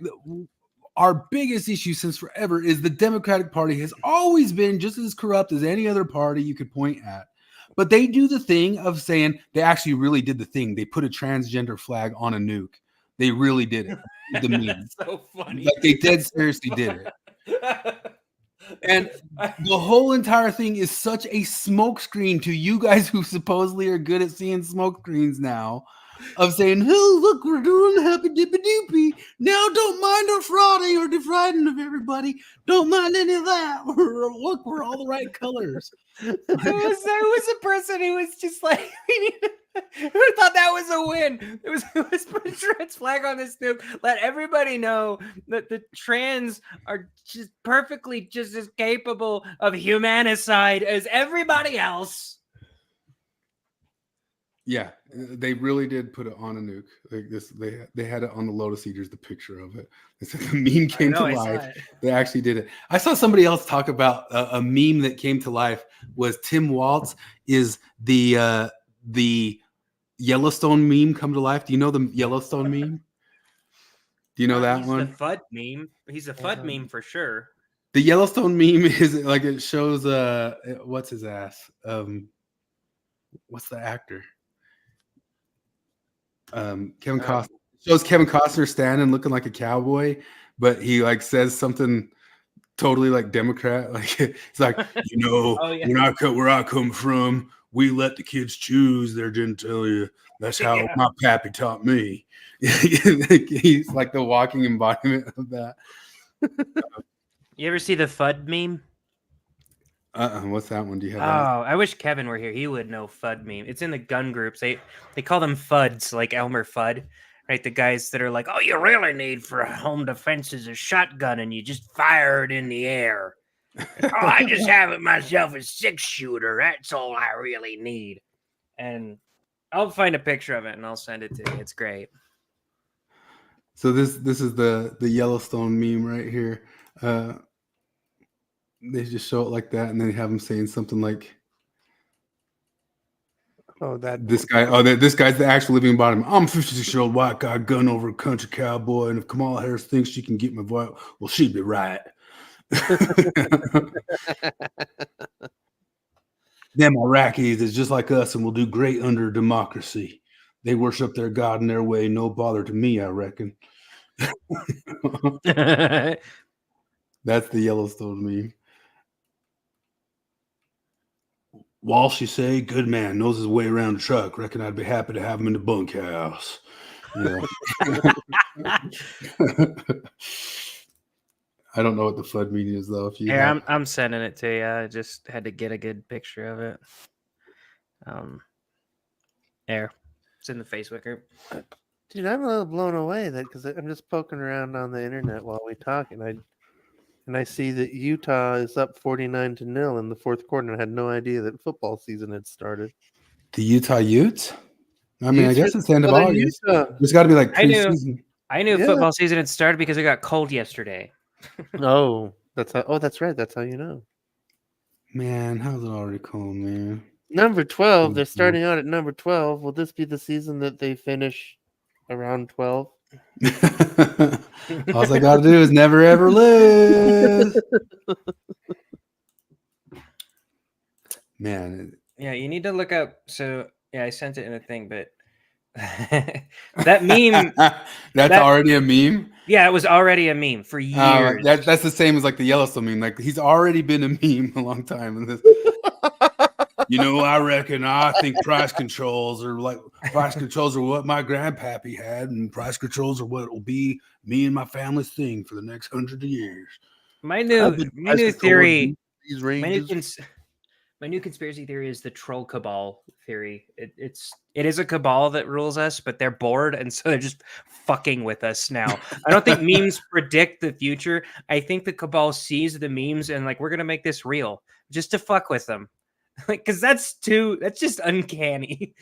our biggest issue since forever is the Democratic Party has always been just as corrupt as any other party you could point at. But they do the thing of saying they actually really did the thing. They put a transgender flag on a nuke. They really did it. The meme. That's so funny. Like they dead seriously did it. And the whole entire thing is such a smokescreen to you guys who supposedly are good at seeing smoke screens now, of saying, "Oh, look, we're doing happy dippy doopy. Now don't mind our frauding or defrauding of everybody. Don't mind any of that. Look, we're all the right colors." There was a person who was just like, who thought that was a win. It was put a trans flag on this nuke. Let everybody know that the trans are just perfectly just as capable of humanicide as everybody else. Yeah, they really did put it on a nuke. Like this, they had it on the Lotus Eaters, the picture of it. They said the meme came to life. They actually did it. I saw somebody else talk about a meme that came to life was Tim Waltz is the Yellowstone meme come to life. Do you know the Yellowstone meme? Do you know that one? He's the FUD meme. He's a FUD meme for sure. The Yellowstone meme is like it shows what's his ass? What's the actor? Kevin Costner shows Kevin Costner standing looking like a cowboy, but he like says something totally like Democrat. Like it's like, where I come from, we let the kids choose their genitalia. That's how my pappy taught me. He's like the walking embodiment of that. You ever see the FUD meme? What's that one? Do you have? I wish Kevin were here. He would know FUD meme. It's in the gun groups. They call them FUDs, like Elmer Fudd, right? The guys that are like, "Oh, you really need for home defense is a shotgun, and you just fire it in the air." "Oh, I just have it myself a 6-shooter. That's all I really need." And I'll find a picture of it and I'll send it to you. It's great. So this is the Yellowstone meme right here. They just show it like that, and then they have him saying something like, this guy's the actual living embodiment. I'm a 56-year-old white guy, gun over a country cowboy, and if Kamala Harris thinks she can get my vote, well, she'd be right." Them Iraqis is just like us and will do great under democracy. They worship their God in their way. No bother to me, I reckon. That's the Yellowstone meme. Walsh, you say, good man, knows his way around the truck. Reckon I'd be happy to have him in the bunkhouse. Yeah. I don't know what the FUD meaning is though. If you I'm sending it to you. I just had to get a good picture of it. There, it's in the Facebook group. Dude, I'm a little blown away that because I'm just poking around on the internet while we talk, and I see that Utah is up 49-0 in the fourth quarter, and I had no idea that football season had started. The Utah Utes? I mean, I guess it's the end of August. There's got to be like preseason. I knew football season had started because it got cold yesterday. That's right. That's how you know. Man, how's it already cold, man? Number 12. They're starting out at number 12. Will this be the season that they finish around 12? All I got to do is never ever lose. Man. Yeah, you need to look up. So yeah, I sent it in a thing, but that meme. That's already a meme. Yeah, it was already a meme for years. That's the same as like the Yellowstone meme. Like he's already been a meme a long time. I think price controls are what my grandpappy had, and price controls are what will be me and my family's thing for the next 100 years. My new theory. My new conspiracy theory is the troll cabal theory. It is a cabal that rules us, but they're bored, and so they're just fucking with us now. I don't think memes predict the future. I think the cabal sees the memes and like, we're gonna make this real just to fuck with them, like, because that's just uncanny.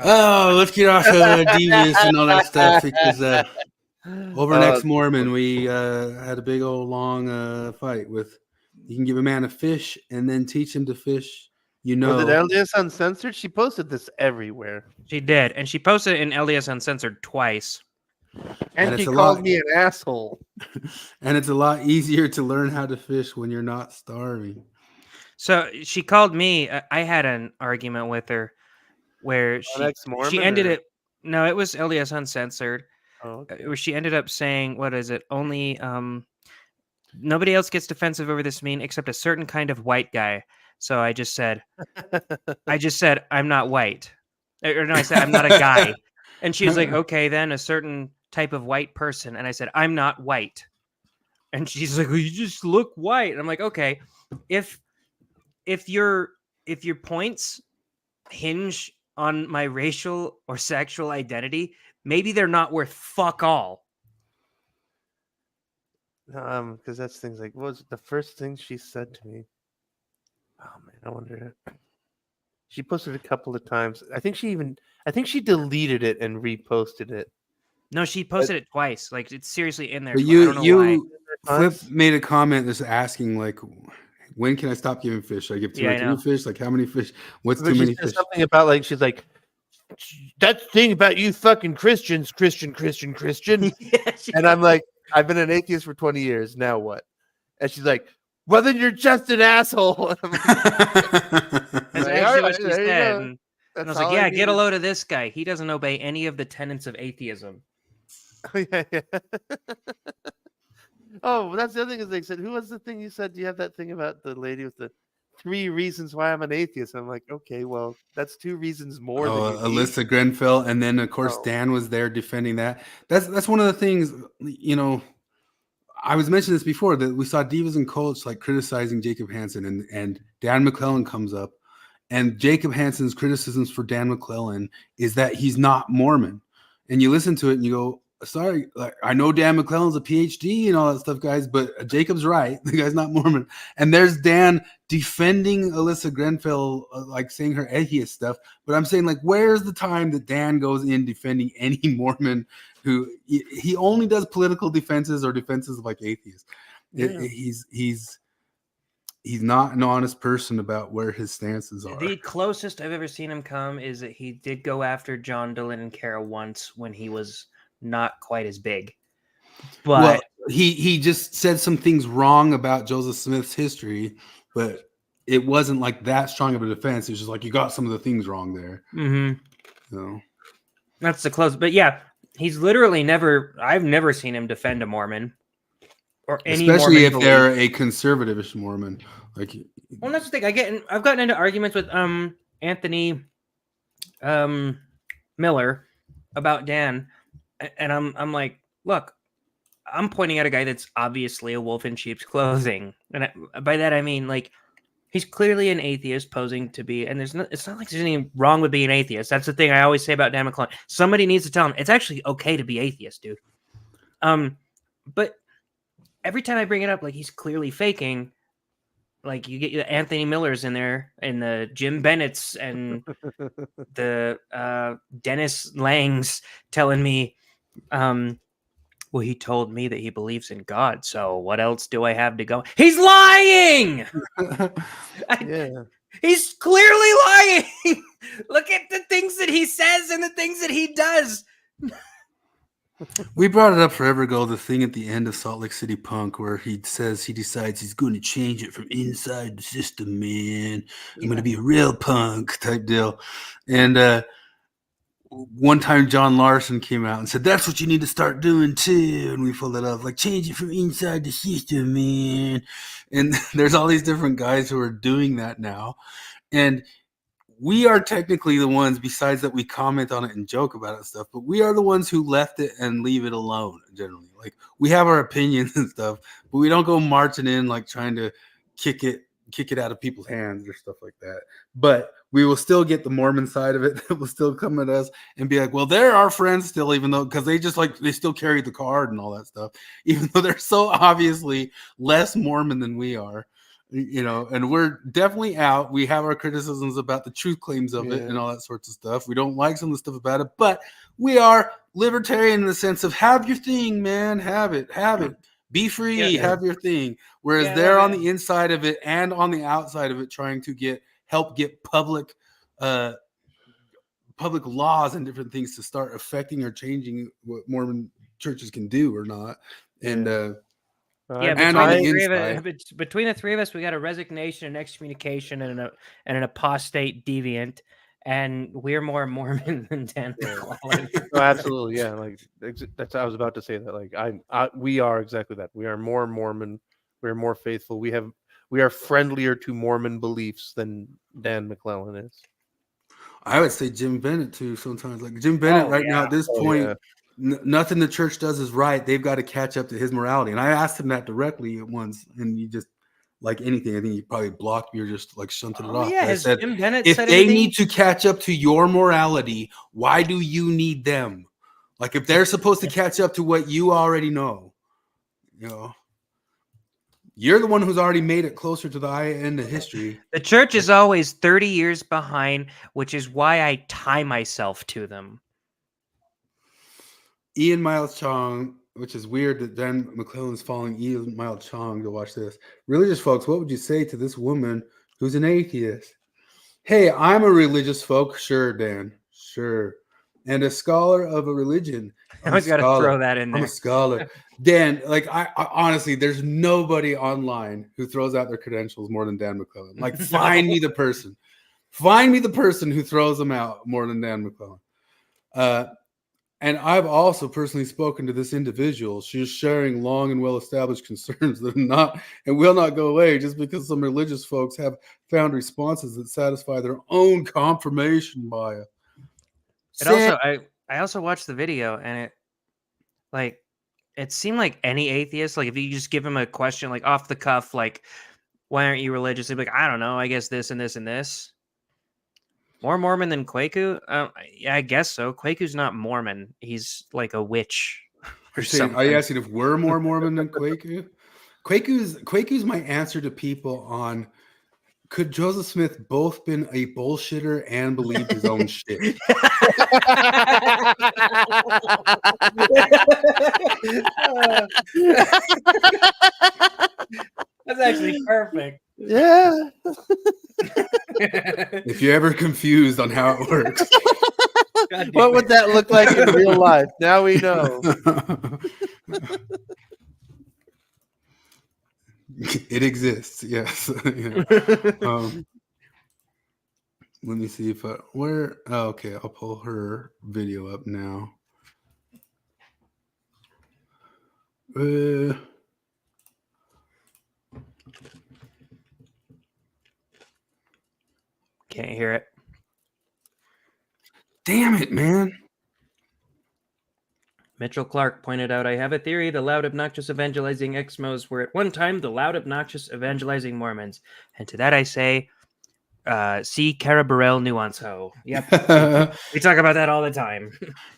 Oh, let's get off devious and all that stuff because over next Mormon we had a big old long fight with. You can give a man a fish and then teach him to fish. Was it LDS Uncensored? She posted this everywhere. She did, and she posted it in LDS Uncensored twice. And she called me an asshole. And it's a lot easier to learn how to fish when you're not starving. So she called me. I had an argument with her where she ex-Mormon ended or- it. No, it was LDS Uncensored. Oh, okay. Where she ended up saying, "What is it? Only nobody else gets defensive over this meme except a certain kind of white guy." So I just said, I'm not white. Or no, I said I'm not a guy. And she was like, okay, then a certain type of white person. And I said, I'm not white. And she's like, well, you just look white. And I'm like, okay, if your points hinge on my racial or sexual identity, maybe they're not worth fuck all. Because that's things like, what was the first thing she said to me? Oh man, I wonder. She posted a couple of times. I think she deleted it and reposted it. No, she posted it twice. Like it's seriously in there. But I don't know why. Flip made a comment that's asking like, when can I stop giving fish? Should I give two Yeah, or I three know. fish? Like how many fish? What's But too she many said fish? something about like she's like, that thing about you fucking Christians, Christian. And I'm like, I've been an atheist for 20 years. Now what? And she's like, well, then you're just an asshole. And That's like, actually "All what right, she there you said. go. And That's I was like, all I yeah, get a needed." load of this guy. He doesn't obey any of the tenets of atheism. Yeah. Oh, that's the other thing is they said, who was the thing you said? Do you have that thing about the lady with the 3 reasons why I'm an atheist? I'm like, okay, well, that's 2 reasons more than you need. Alyssa Grenfell, and then of course Dan was there defending that. That's one of the things, you know. I was mentioning this before that we saw Divas and Coach like criticizing Jacob Hansen, and Dan McClellan comes up, and Jacob Hansen's criticisms for Dan McClellan is that he's not Mormon, and you listen to it and you go, sorry, like I know Dan McClellan's a PhD and all that stuff, guys, but Jacob's right. The guy's not Mormon. And there's Dan defending Alyssa Grenfell, like saying her atheist stuff. But I'm saying, like, where's the time that Dan goes in defending any Mormon who he only does political defenses or defenses of like atheists? Yeah. He's not an honest person about where his stances are. The closest I've ever seen him come is that he did go after John Dylan and Kara once when he was not quite as big. But well, he just said some things wrong about Joseph Smith's history, but it wasn't like that strong of a defense. It's just like you got some of the things wrong there. Mm-hmm. So that's the close. But yeah, he's literally never. I've never seen him defend a Mormon or any. Especially Mormon if belief. they're a conservative Mormon. Like, well, that's the thing. I've gotten into arguments with Anthony Miller about Dan. And I'm like, look, I'm pointing at a guy that's obviously a wolf in sheep's clothing, and by that I mean like he's clearly an atheist posing to be. And it's not like there's anything wrong with being an atheist. That's the thing I always say about Dan McClellan. Somebody needs to tell him it's actually okay to be atheist, dude. But every time I bring it up, like he's clearly faking. Like you get the Anthony Millers in there, and the Jim Bennett's, and the Dennis Langs telling me. Well, he told me that he believes in God, so what else do I have to go? He's lying! Yeah. He's clearly lying! Look at the things that he says and the things that he does. we brought it up forever ago, the thing at the end of Salt Lake City Punk where he says he decides he's going to change it from inside the system, man. I'm going to be a real punk type deal. And one time John Larson came out and said, that's what you need to start doing too. And we pulled it up, like, change it from inside the system, man. And there's all these different guys who are doing that now. And we are technically the ones, besides that we comment on it and joke about it and stuff, but we are the ones who left it and leave it alone generally. Like we have our opinions and stuff, but we don't go marching in like trying to kick it out of people's hands or stuff like that. But we will still get the Mormon side of it that will still come at us and be like, well, they're our friends still, even though, because they still carry the card and all that stuff, even though they're so obviously less Mormon than we are, you know, and we're definitely out. We have our criticisms about the truth claims of it and all that sorts of stuff. We don't like some of the stuff about it, but we are libertarian in the sense of have your thing, man, have it. Be free, have your thing. Whereas they're on the inside of it and on the outside of it trying to help get public laws and different things to start affecting or changing what Mormon churches can do or not. And Yeah, and on the inside. between the three of us, we got a resignation, an excommunication, and an apostate deviant, and we're more Mormon than Dan McClellan. Oh, absolutely, yeah. Like that's I was about to say that. Like we are exactly that. We are more Mormon. We are more faithful. We are friendlier to Mormon beliefs than Dan McClellan is. I would say Jim Bennett too. Sometimes, like Jim Bennett, now at this point, nothing the church does is right. They've got to catch up to his morality. And I asked him that directly once, and you just like anything. I think he probably blocked me or just like shunted it off. Yeah, I said, Jim Bennett if said they anything? need to catch up to your morality, why do you need them? Like if they're supposed to catch up to what you already know, you're the one who's already made it closer to the end of history. The church is always 30 years behind, which is why I tie myself to them. Ian Miles Chong, which is weird that Dan McClellan's following Ian Miles Chong to watch this. Religious folks, what would you say to this woman who's an atheist? Hey, I'm a religious folk. Sure, Dan. Sure. And a scholar of a religion. I always got to throw that in there. I'm a scholar. Dan, like I honestly, there's nobody online who throws out their credentials more than Dan McClellan. Like, find me the person. Find me the person who throws them out more than Dan McClellan. And I've also personally spoken to this individual. She's sharing long and well-established concerns that are not and will not go away just because some religious folks have found responses that satisfy their own confirmation bias. I also watched the video, and it seemed like any atheist, like if you just give him a question like off the cuff, like why aren't you religious? He'd be like, I don't know, I guess this and this and this. More Mormon than Kwaku? Yeah, I guess so. Kwaku's not Mormon. He's like a witch. Are you asking if we're more Mormon than Kwaku? Kwaku's my answer to people on could Joseph Smith both been a bullshitter and believed his own shit? That's actually perfect. Yeah. If you're ever confused on how it works, what would that look like in real life? Now we know. It exists, yes. Let me see if okay, I'll pull her video up now. Can't hear it. Damn it, man. Mitchell Clark pointed out, I have a theory the loud, obnoxious evangelizing Exmos were at one time the loud, obnoxious evangelizing Mormons. And to that I say, see Cara Burrell Nuance Ho. Yep. We talk about that all the time.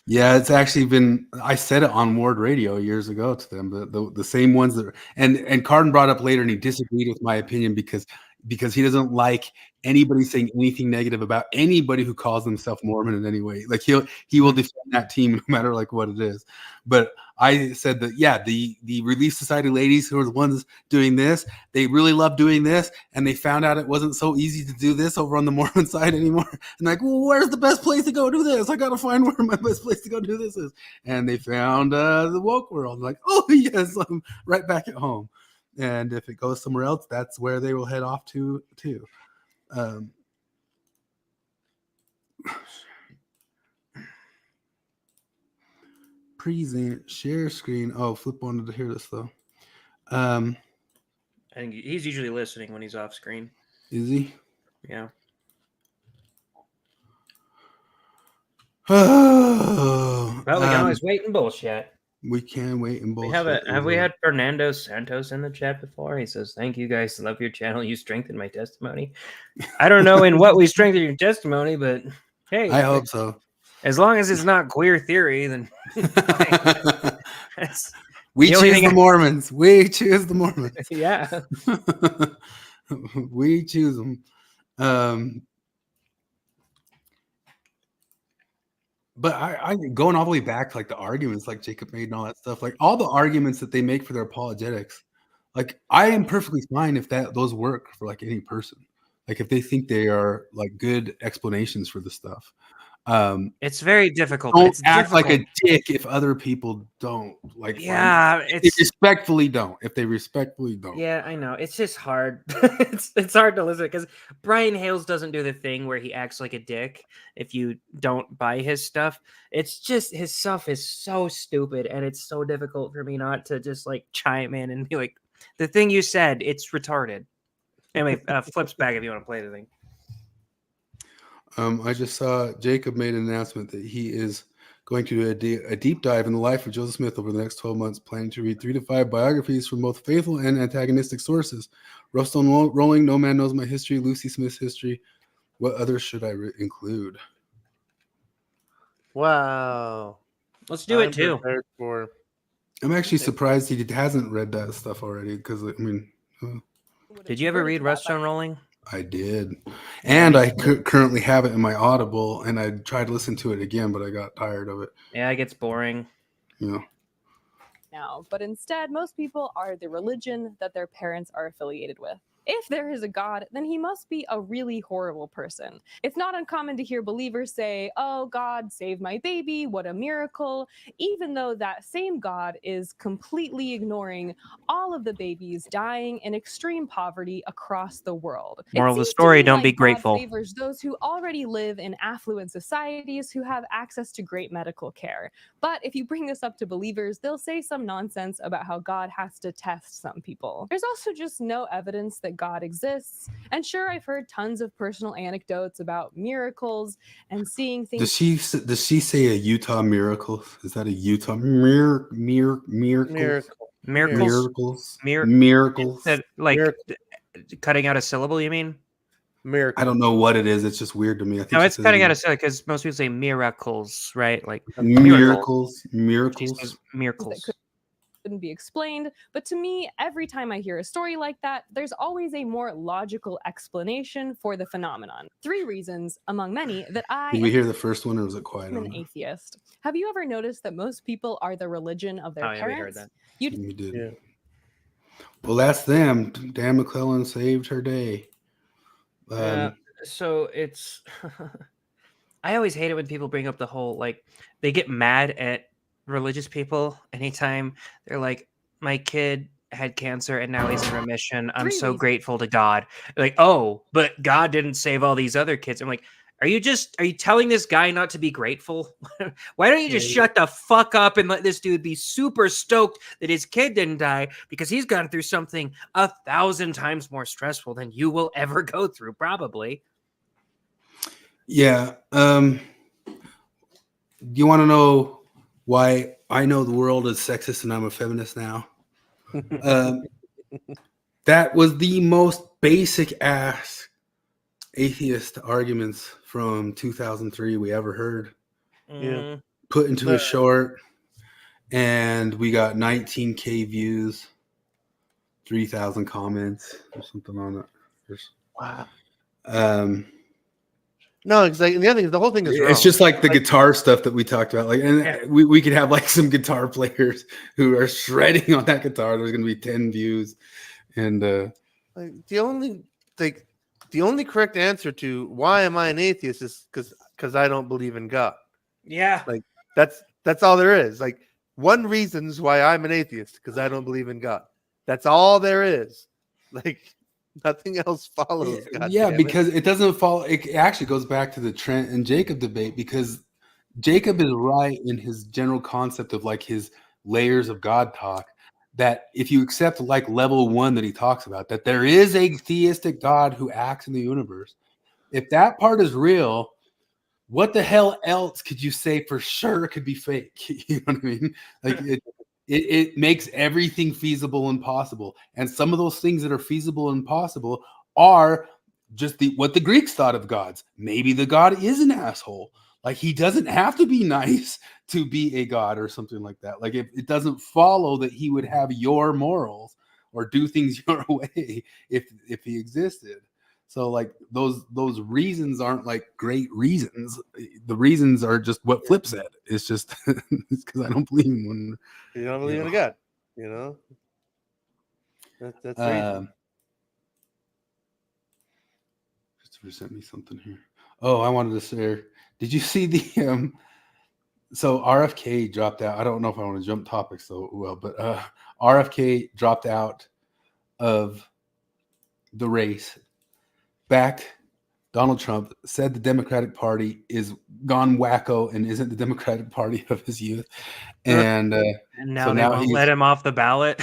Yeah, it's actually been, I said it on Ward Radio years ago to them, the same ones that, and Cardin brought up later and he disagreed with my opinion because he doesn't like anybody saying anything negative about anybody who calls themselves Mormon in any way. Like he will defend that team no matter like what it is. But I said that, yeah, the Relief Society ladies who are the ones doing this, they really love doing this, and they found out it wasn't so easy to do this over on the Mormon side anymore. And like, well, where's the best place to go do this? I got to find where my best place to go do this is. And they found the woke world. Like, oh yes, I'm right back at home. And if it goes somewhere else, that's where they will head off to too. Present, share screen. Oh, Flip wanted to hear this though. I think he's usually listening when he's off screen. Is he? Yeah. Oh, Well, we can always wait and bullshit. We can wait and bullshit. Have we had Fernando Santos in the chat before? He says, thank you guys. Love your channel. You strengthened my testimony. I don't know in what we strengthen your testimony, but hey. I hope so. As long as it's not queer theory, then we choose the Mormons. We choose the Mormons. Yeah. We choose them. But I going all the way back to like the arguments like Jacob made and all that stuff, like all the arguments that they make for their apologetics, like I am perfectly fine if those work for like any person, like if they think they are like good explanations for the stuff. It's very difficult. Don't It's act difficult. like a dick if other people don't. Like, Yeah, if they it's respectfully don't. If they respectfully don't. yeah, I know. It's just hard. It's hard to listen because Brian Hales doesn't do the thing where he acts like a dick if you don't buy his stuff. It's just his stuff is so stupid, and it's so difficult for me not to just like chime in and be like, the thing you said, it's retarded. Anyway, flips back if you want to play the thing. I just saw Jacob made an announcement that he is going to do a deep dive in the life of Joseph Smith over the next 12 months, planning to read 3 to 5 biographies from both faithful and antagonistic sources. Rough on Rolling, No Man Knows My History, Lucy Smith's history. What others should I include? Wow. Let's do it too. I'm actually surprised he hasn't read that stuff already because, I mean... Did you ever read Ruststone Rolling? I did. And I currently have it in my Audible, and I tried to listen to it again, but I got tired of it. Yeah, it gets boring. Yeah. Now, but instead, most people are the religion that their parents are affiliated with. If there is a God, then he must be a really horrible person. It's not uncommon to hear believers say, "Oh, God, save my baby, what a miracle," even though that same God is completely ignoring all of the babies dying in extreme poverty across the world. Moral of the It seems to story, me don't like be God grateful. favors those who already live in affluent societies who have access to great medical care. But if you bring this up to believers, they'll say some nonsense about how God has to test some people. There's also just no evidence that God exists. And sure, I've heard tons of personal anecdotes about miracles and seeing things. Does she say a Utah miracle? Is that a Utah miracles? Miracles. Miracles. That, like cutting out a syllable, you mean? Miracle. I don't know what it is. It's just weird to me. I think No, she it's says cutting out a syllable because most people say miracles, right? Like miracles. She says miracles. Couldn't be explained, but to me, every time I hear a story like that, there's always a more logical explanation for the phenomenon. 3 reasons, among many, that Did we hear the first one, or was it quiet am on an that? atheist. Have you ever noticed that most people are the religion of their Oh, yeah, we heard parents? that. We did. Yeah. Well, that's them. Dan McClellan saved her day. Yeah. So it's I always hate it when people bring up the whole like they get mad at religious people anytime they're like, my kid had cancer and now he's in remission. I'm so grateful to God. Like, oh, but God didn't save all these other kids. I'm like, are you telling this guy not to be grateful? Why don't you just shut the fuck up and let this dude be super stoked that his kid didn't die because he's gone through something 1,000 times more stressful than you will ever go through, probably. Yeah. Do you want to know why I know the world is sexist and I'm a feminist now? That was the most basic ass atheist arguments from 2003 we ever heard. Yeah. Put into a short, and we got 19K views, 3,000 comments or something on it. Wow. No, because like, the other thing is the whole thing is wrong. It's just like the guitar stuff that we talked about. Like, and we could have like some guitar players who are shredding on that guitar. There's going to be 10 views, and like the only correct answer to why am I an atheist is because I don't believe in God. Yeah, like that's all there is. Like one reason's why I'm an atheist because I don't believe in God. That's all there is. Like. Nothing else follows. Yeah, because it doesn't follow. It actually goes back to the Trent and Jacob debate because Jacob is right in his general concept of like his layers of God talk. That if you accept like level 1 that he talks about, that there is a theistic God who acts in the universe. If that part is real, what the hell else could you say for sure could be fake? You know what I mean? Like it makes everything feasible and possible. And some of those things that are feasible and possible are just what the Greeks thought of gods. Maybe the God is an asshole. Like he doesn't have to be nice to be a god or something like that. Like if it doesn't follow that he would have your morals or do things your way if he existed. So like those reasons aren't like great reasons. The reasons are just what Flip said. It's just it's because I don't believe in one. You don't believe in a God, you know. That's reason. Christopher sent me something here. Oh, I wanted to share. Did you see the so RFK dropped out? I don't know if I want to jump topics so well, but RFK dropped out of the race, backed Donald Trump, said the Democratic Party is gone wacko and isn't the Democratic Party of his youth. And now so they now won't he's let him off the ballot.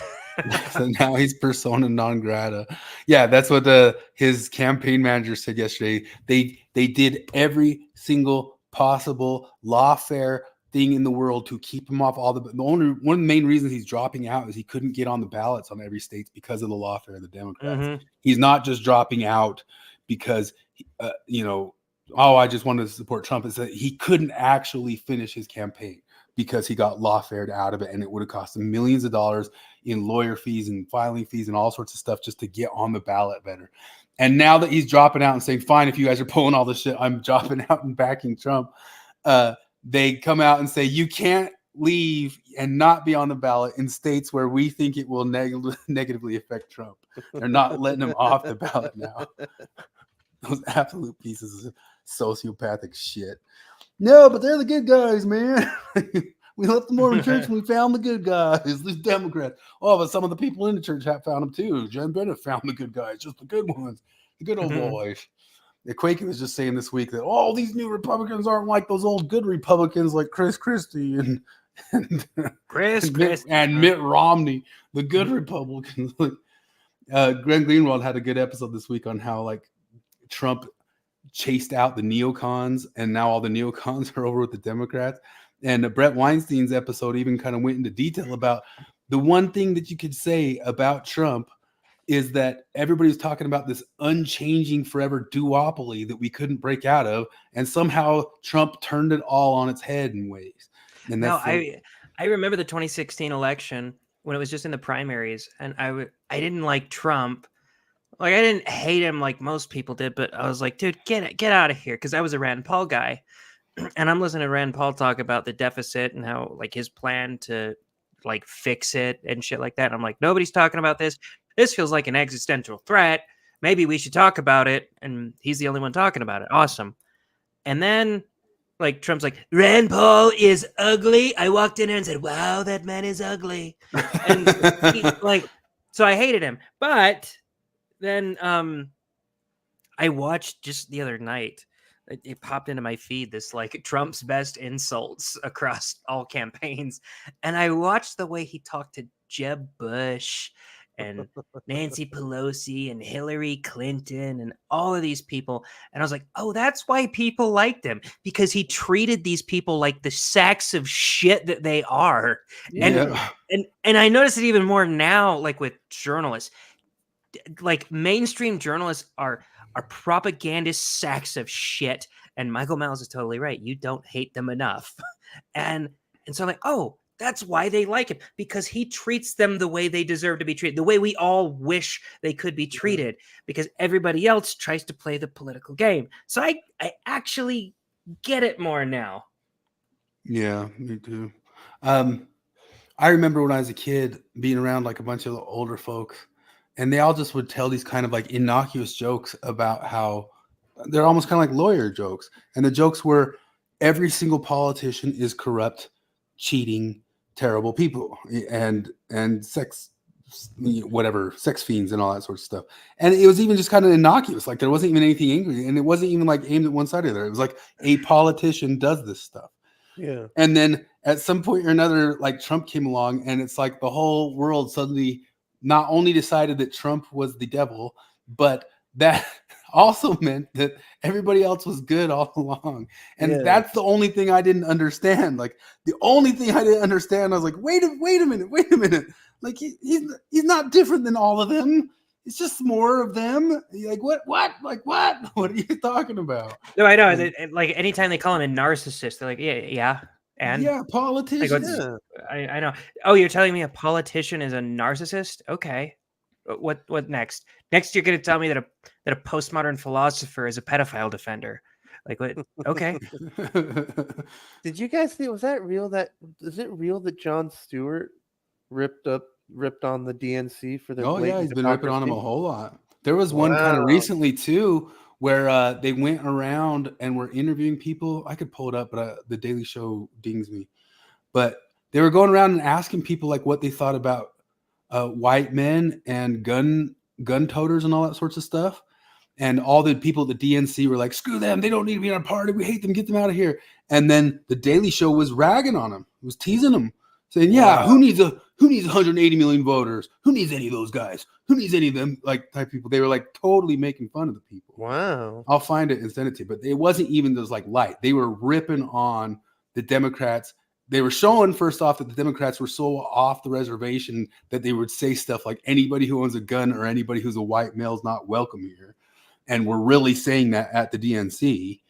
so now he's persona non grata. Yeah, that's what his campaign manager said yesterday. They did every single possible lawfare thing in the world to keep him off all one of the main reasons he's dropping out is he couldn't get on the ballots on every state because of the lawfare of the Democrats. He's not just dropping out because I just wanted to support Trump. It's that he couldn't actually finish his campaign because he got lawfared out of it, and it would have cost him millions of dollars in lawyer fees and filing fees and all sorts of stuff just to get on the ballot better. And now that he's dropping out and saying, fine, if you guys are pulling all this shit, I'm dropping out and backing Trump. They come out and say, you can't leave and not be on the ballot in states where we think it will negatively affect Trump. They're not letting him off the ballot now. Those absolute pieces of sociopathic shit. No, but they're the good guys, man. We left the Mormon church and we found the good guys, the Democrats. Oh, but some of the people in the church have found them too. John Bennett found the good guys, just the good ones, the good old boys. The Quaker was just saying this week that all these new Republicans aren't like those old good Republicans like Chris Christie and Mitt Romney, the good Republicans. Glenn Greenwald had a good episode this week on how like Trump chased out the neocons, and now all the neocons are over with the Democrats. And Brett Weinstein's episode even kind of went into detail about the one thing that you could say about Trump is that everybody's talking about this unchanging forever duopoly that we couldn't break out of, and somehow Trump turned it all on its head in ways. And that's I remember the 2016 election when it was just in the primaries, and I didn't like Trump. Like I didn't hate him like most people did, but I was like, dude, get out of here, because I was a Rand Paul guy, and I'm listening to Rand Paul talk about the deficit and how like his plan to like fix it and shit like that. And I'm like, nobody's talking about this. This feels like an existential threat. Maybe we should talk about it. And he's the only one talking about it. Awesome. And then like Trump's like, Rand Paul is ugly. I walked in there and said, wow, that man is ugly. And so I hated him. But then I watched just the other night, it popped into my feed, this like Trump's best insults across all campaigns. And I watched the way he talked to Jeb Bush and Nancy Pelosi and Hillary Clinton and all of these people. And I was like, oh, that's why people liked him, because he treated these people like the sacks of shit that they are. Yeah. And I notice it even more now, like with journalists. Like mainstream journalists are propagandist sacks of shit. And Michael Miles is totally right. You don't hate them enough. And so I'm like, oh, that's why they like him, because he treats them the way they deserve to be treated, the way we all wish they could be treated, because everybody else tries to play the political game. So I actually get it more now. Yeah, me too. I remember when I was a kid being around like a bunch of older folks, and they all just would tell these kind of like innocuous jokes about how they're almost kind of like lawyer jokes. And the jokes were every single politician is corrupt, cheating, terrible people, and sex fiends and all that sort of stuff. And it was even just kind of innocuous. Like there wasn't even anything angry, and it wasn't even like aimed at one side or the other. It was like a politician does this stuff. Yeah. And then at some point or another, like Trump came along, and it's like the whole world suddenly not only decided that Trump was the devil, but that also meant that everybody else was good all along. And that's the only thing I didn't understand. Like the only thing I didn't understand, I was like, wait a minute. Like he's not different than all of them. It's just more of them. Like what? Like what? What are you talking about? No, I know. Like anytime they call him a narcissist, they're like, yeah. And politician. I know. Oh, you're telling me a politician is a narcissist? Okay. What next? Next, you're going to tell me that a postmodern philosopher is a pedophile defender. Like what? Okay. Did you guys see? Was that real? Is it real that Jon Stewart ripped on the DNC for their? Oh yeah, he's been ripping on him a whole lot. There was one kind of recently too, where they went around and were interviewing people. I could pull it up, but the Daily Show dings me. But they were going around and asking people like what they thought about white men and gun toters and all that sorts of stuff. And all the people at the DNC were like, screw them. They don't need to be in our party. We hate them. Get them out of here. And then the Daily Show was ragging on them. It was teasing them, saying, yeah, who needs 180 million voters? Who needs any of those guys? Who needs any of them like type people? They were like totally making fun of the people. Wow. I'll find it and send it to you. But it wasn't even those like light. They were ripping on the Democrats. They were showing first off that the Democrats were so off the reservation that they would say stuff like anybody who owns a gun or anybody who's a white male is not welcome here. And we're really saying that at the DNC,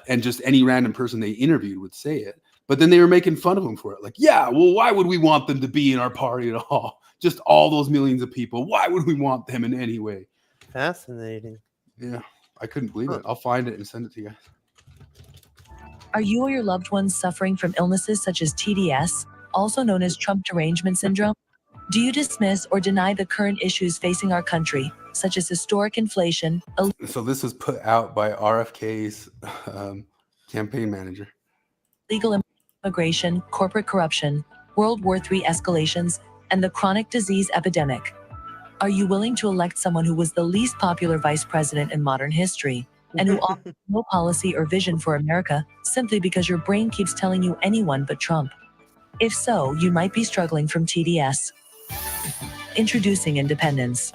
and just any random person they interviewed would say it. But then they were making fun of them for it. Like, yeah, well, why would we want them to be in our party at all? Just all those millions of people. Why would we want them in any way? Fascinating. Yeah, I couldn't believe it. I'll find it and send it to you guys. Are you or your loved ones suffering from illnesses such as TDS, also known as Trump derangement syndrome? Do you dismiss or deny the current issues facing our country, such as historic inflation? So this was put out by RFK's campaign manager. Legal immigration, corporate corruption, World War III escalations, and the chronic disease epidemic. Are you willing to elect someone who was the least popular vice president in modern history, and who offers no policy or vision for America, simply because your brain keeps telling you anyone but Trump? If so, you might be struggling from TDS. Introducing Independence.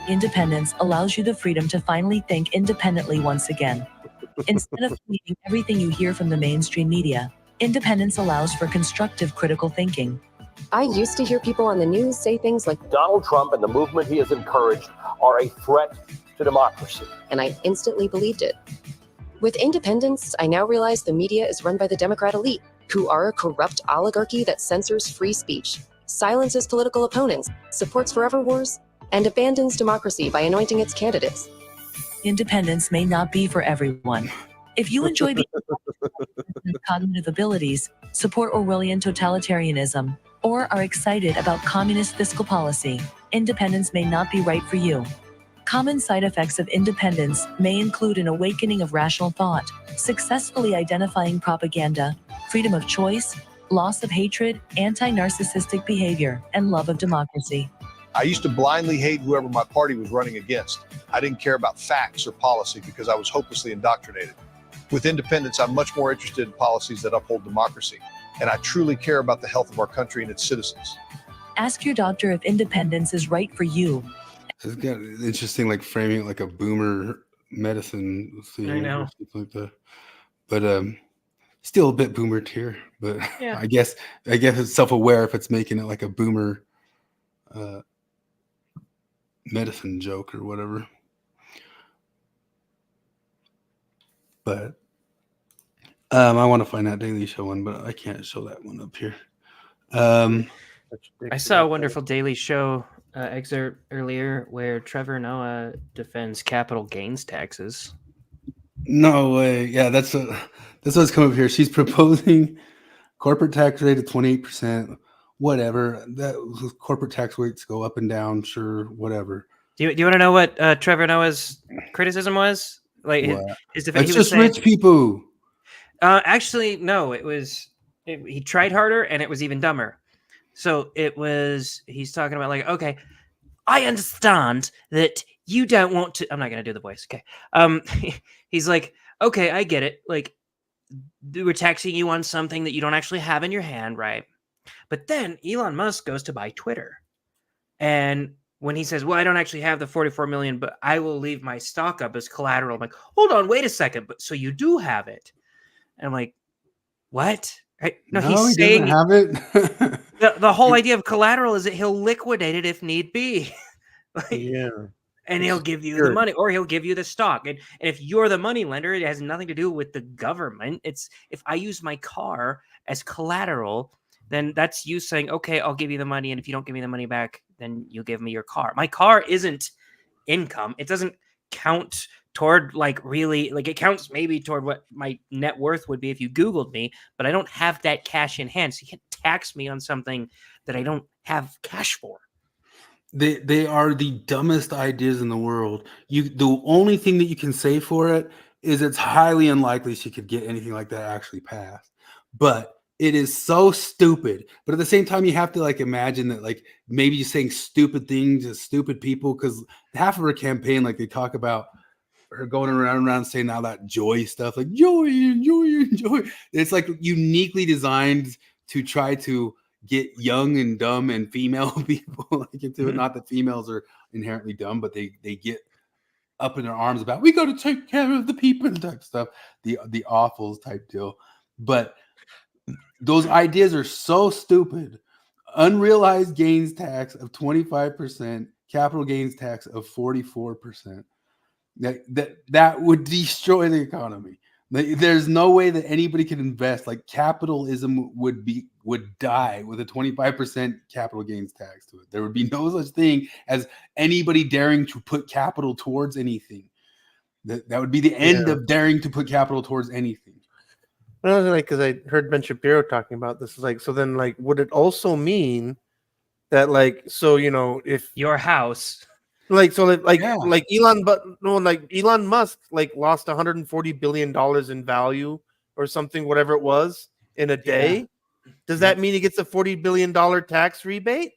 Independence allows you the freedom to finally think independently once again. Instead of believing everything you hear from the mainstream media, independence allows for constructive critical thinking. I used to hear people on the news say things like, Donald Trump and the movement he has encouraged are a threat to democracy. And I instantly believed it. With Independence, I now realize the media is run by the Democrat elite, who are a corrupt oligarchy that censors free speech, silences political opponents, supports forever wars, and abandons democracy by anointing its candidates. Independence may not be for everyone. If you enjoy being cognitive abilities, support Orwellian totalitarianism, or are excited about communist fiscal policy, independence may not be right for you. Common side effects of independence may include an awakening of rational thought, successfully identifying propaganda, freedom of choice, loss of hatred, anti-narcissistic behavior, and love of democracy. I used to blindly hate whoever my party was running against. I didn't care about facts or policy because I was hopelessly indoctrinated. With independence, I'm much more interested in policies that uphold democracy, and I truly care about the health of our country and its citizens. Ask your doctor if independence is right for you. It's got interesting, like framing it like a boomer medicine. I know. Or something like that. But still a bit boomer tier. But Yeah. I guess it's self-aware if it's making it like a boomer medicine joke or whatever. But I want to find that Daily Show one, but I can't show that one up here. I saw a wonderful Daily Show excerpt earlier where Trevor Noah defends capital gains taxes. No way. Yeah, that's what's coming up here. She's proposing corporate tax rate of 28%. Whatever. That corporate tax rates go up and down. Sure, whatever. Do you want to know what Trevor Noah's criticism was? Like his defense. It's just rich people. Actually, no. He tried harder, and it was even dumber. So he's talking about like, okay, I understand that you don't want to. I'm not gonna do the voice. Okay. He's like, okay, I get it. Like, we're taxing you on something that you don't actually have in your hand, right? But then Elon Musk goes to buy Twitter, and when he says, well, I don't actually have the 44 million, but I will leave my stock up as collateral. I'm like, hold on, wait a second. But so you do have it. And I'm like, what? Right? No, he's saying have it. the whole idea of collateral is that he'll liquidate it if need be. And he'll give you the money, or he'll give you the stock. And if you're the money lender, it has nothing to do with the government. It's if I use my car as collateral, then that's you saying, okay, I'll give you the money. And if you don't give me the money back, then you give me your car. My car isn't income. It doesn't count toward it counts maybe toward what my net worth would be if you Googled me, but I don't have that cash in hand. So you can't tax me on something that I don't have cash for. They are the dumbest ideas in the world. The only thing that you can say for it is it's highly unlikely she could get anything like that actually passed. But it is so stupid. But at the same time, you have to like imagine that like maybe you're saying stupid things to stupid people, because half of her campaign, like they talk about her going around saying all that joy stuff, like joy and joy and joy. It's like uniquely designed to try to get young and dumb and female people like into it. Not that females are inherently dumb, but they get up in their arms about we got to take care of the people type stuff, the awfuls type deal. But those ideas are so stupid. Unrealized gains tax of 25%, capital gains tax of 44%. That would destroy the economy. There's no way that anybody can invest. Like capitalism would die with a 25% capital gains tax to it. There would be no such thing as anybody daring to put capital towards anything. That would be the end of daring to put capital towards anything. Well, like, because I heard Ben Shapiro talking about this, like, so then, like, would it also mean that, like, so you know, if your house, like, so like Elon Musk, like, lost $140 billion in value or something, whatever it was, in a day. Does that mean he gets a $40 billion tax rebate?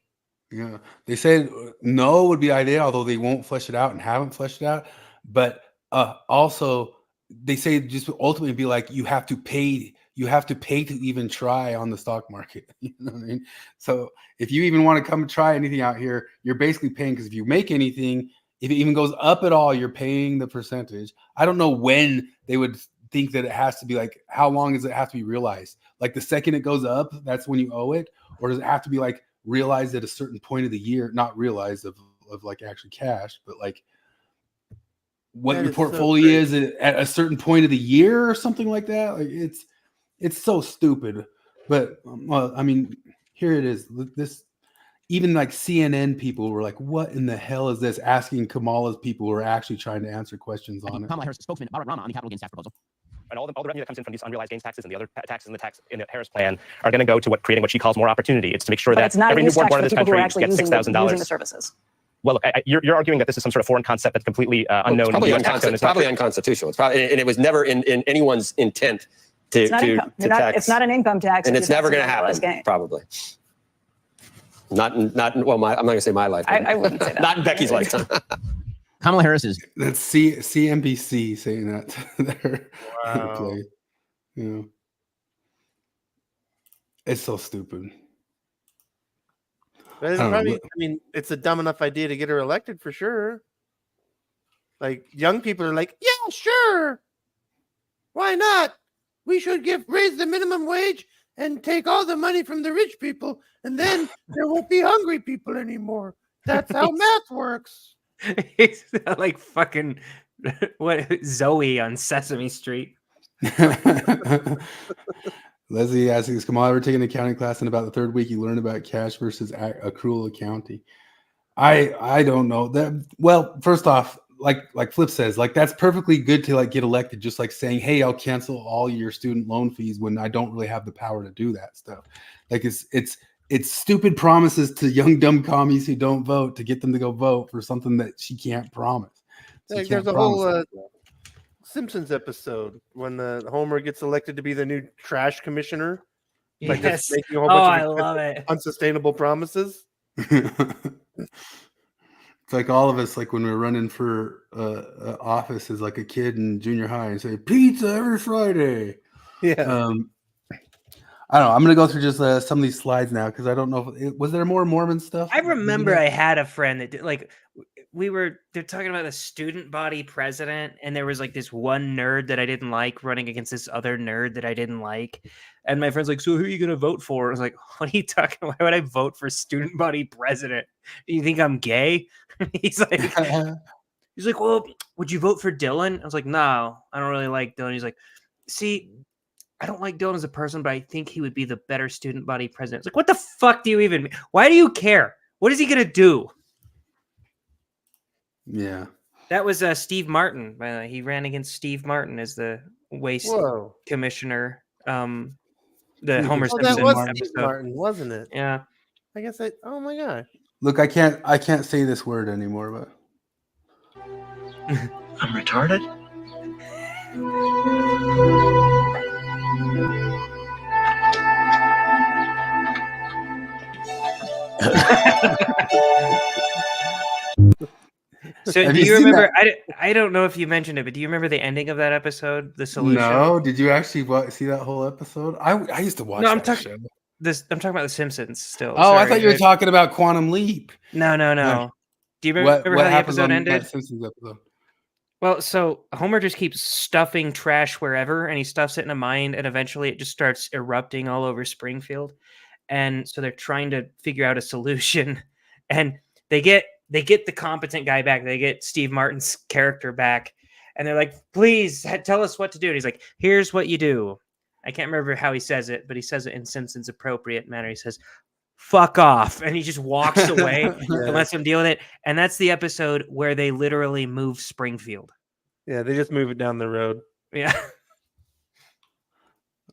Yeah, they said no would be ideal, although they won't flesh it out and haven't fleshed it out. But also, they say just ultimately be like you have to pay to even try on the stock market. You know what I mean? So if you even want to come try anything out here, you're basically paying, because if you make anything, if it even goes up at all, you're paying the percentage. I don't know when they would think that it has to be like, how long does it have to be realized? Like the second it goes up, that's when you owe it? Or does it have to be like realized at a certain point of the year? Not realized of like actually cash, but like what your portfolio is at a certain point of the year or something like that. Like it's so stupid. But well, I mean, here it is. This even like CNN people were like, "What in the hell is this?" Asking Kamala's people who are actually trying to answer questions on it. Kamala Harris, spokesman Barack Obama on the capital gains tax proposal. And all the revenue that comes in from these unrealized gains taxes and the other taxes in the Harris plan are going to go to creating what she calls more opportunity. It's to make sure that every newborn born in this country gets $6,000. Using the services. Well, look, you're arguing that this is some sort of foreign concept that's completely unknown. It's probably unconstitutional. It's probably, and it was never in anyone's intent to tax. It's not an income tax, and it's never going to happen. Probably. Not. Well, I'm not going to say my lifetime. I wouldn't say that. Not in Becky's lifetime. Kamala Harris is. That's CNBC saying that. There. Wow. You know, it's so stupid. But I mean, it's a dumb enough idea to get her elected for sure. Like young people are like, yeah, sure. Why not? We should raise the minimum wage and take all the money from the rich people, and then there won't be hungry people anymore. That's how math works. It's like fucking Zoe on Sesame Street. Leslie asks, "Has Kamala ever taken an accounting class? And about the third week, you learn about cash versus accrual accounting?" I don't know that. Well, first off, like Flip says, like that's perfectly good to like get elected. Just like saying, "Hey, I'll cancel all your student loan fees," when I don't really have the power to do that stuff. Like it's stupid promises to young dumb commies who don't vote to get them to go vote for something that she can't promise. Like there's a whole Simpsons episode when Homer gets elected to be the new trash commissioner. Like just making a whole bunch of love it. Unsustainable promises. It's like all of us, like when we're running for office as like a kid in junior high and say pizza every Friday. Yeah. I don't know. I'm going to go through just some of these slides now because I don't know. Was there more Mormon stuff? I remember I had a friend that did, like, they're talking about the student body president, and there was like this one nerd that I didn't like running against this other nerd that I didn't like. And my friend's like, "So who are you going to vote for?" I was like, "What are you talking about? Why would I vote for student body president? Do you think I'm gay?" He's like, "Well, would you vote for Dylan?" I was like, "No, I don't really like Dylan." He's like, "See, I don't like Dylan as a person, but I think he would be the better student body president." It's like, what the fuck do you even mean? Why do you care? What is he going to do? Yeah. That was Steve Martin. He ran against Steve Martin as the waste commissioner. The Homer Simpson that was episode. Steve Martin, wasn't it? Yeah. I guess oh my god. Look, I can't say this word anymore, but I'm retarded? So Have do you you seen remember? that? I don't know if you mentioned it, but do you remember the ending of that episode? The solution. No, did you actually see that whole episode? I used to watch No, I'm that talking show. I'm talking about The Simpsons still. Oh, I Sorry. thought you were talking about Quantum Leap. No. No. Do you remember What how the happens episode on ended? that Simpsons episode? Well, so Homer just keeps stuffing trash wherever, and he stuffs it in a mine, and eventually it just starts erupting all over Springfield. And so they're trying to figure out a solution, and they get the competent guy back. They get Steve Martin's character back, and they're like, "Please tell us what to do." And he's like, "Here's what you do." I can't remember how he says it, but he says it in Simpsons appropriate manner. He says, "Fuck off," and he just walks away and lets them deal with it. And that's the episode where they literally move Springfield. Yeah, they just move it down the road. Yeah.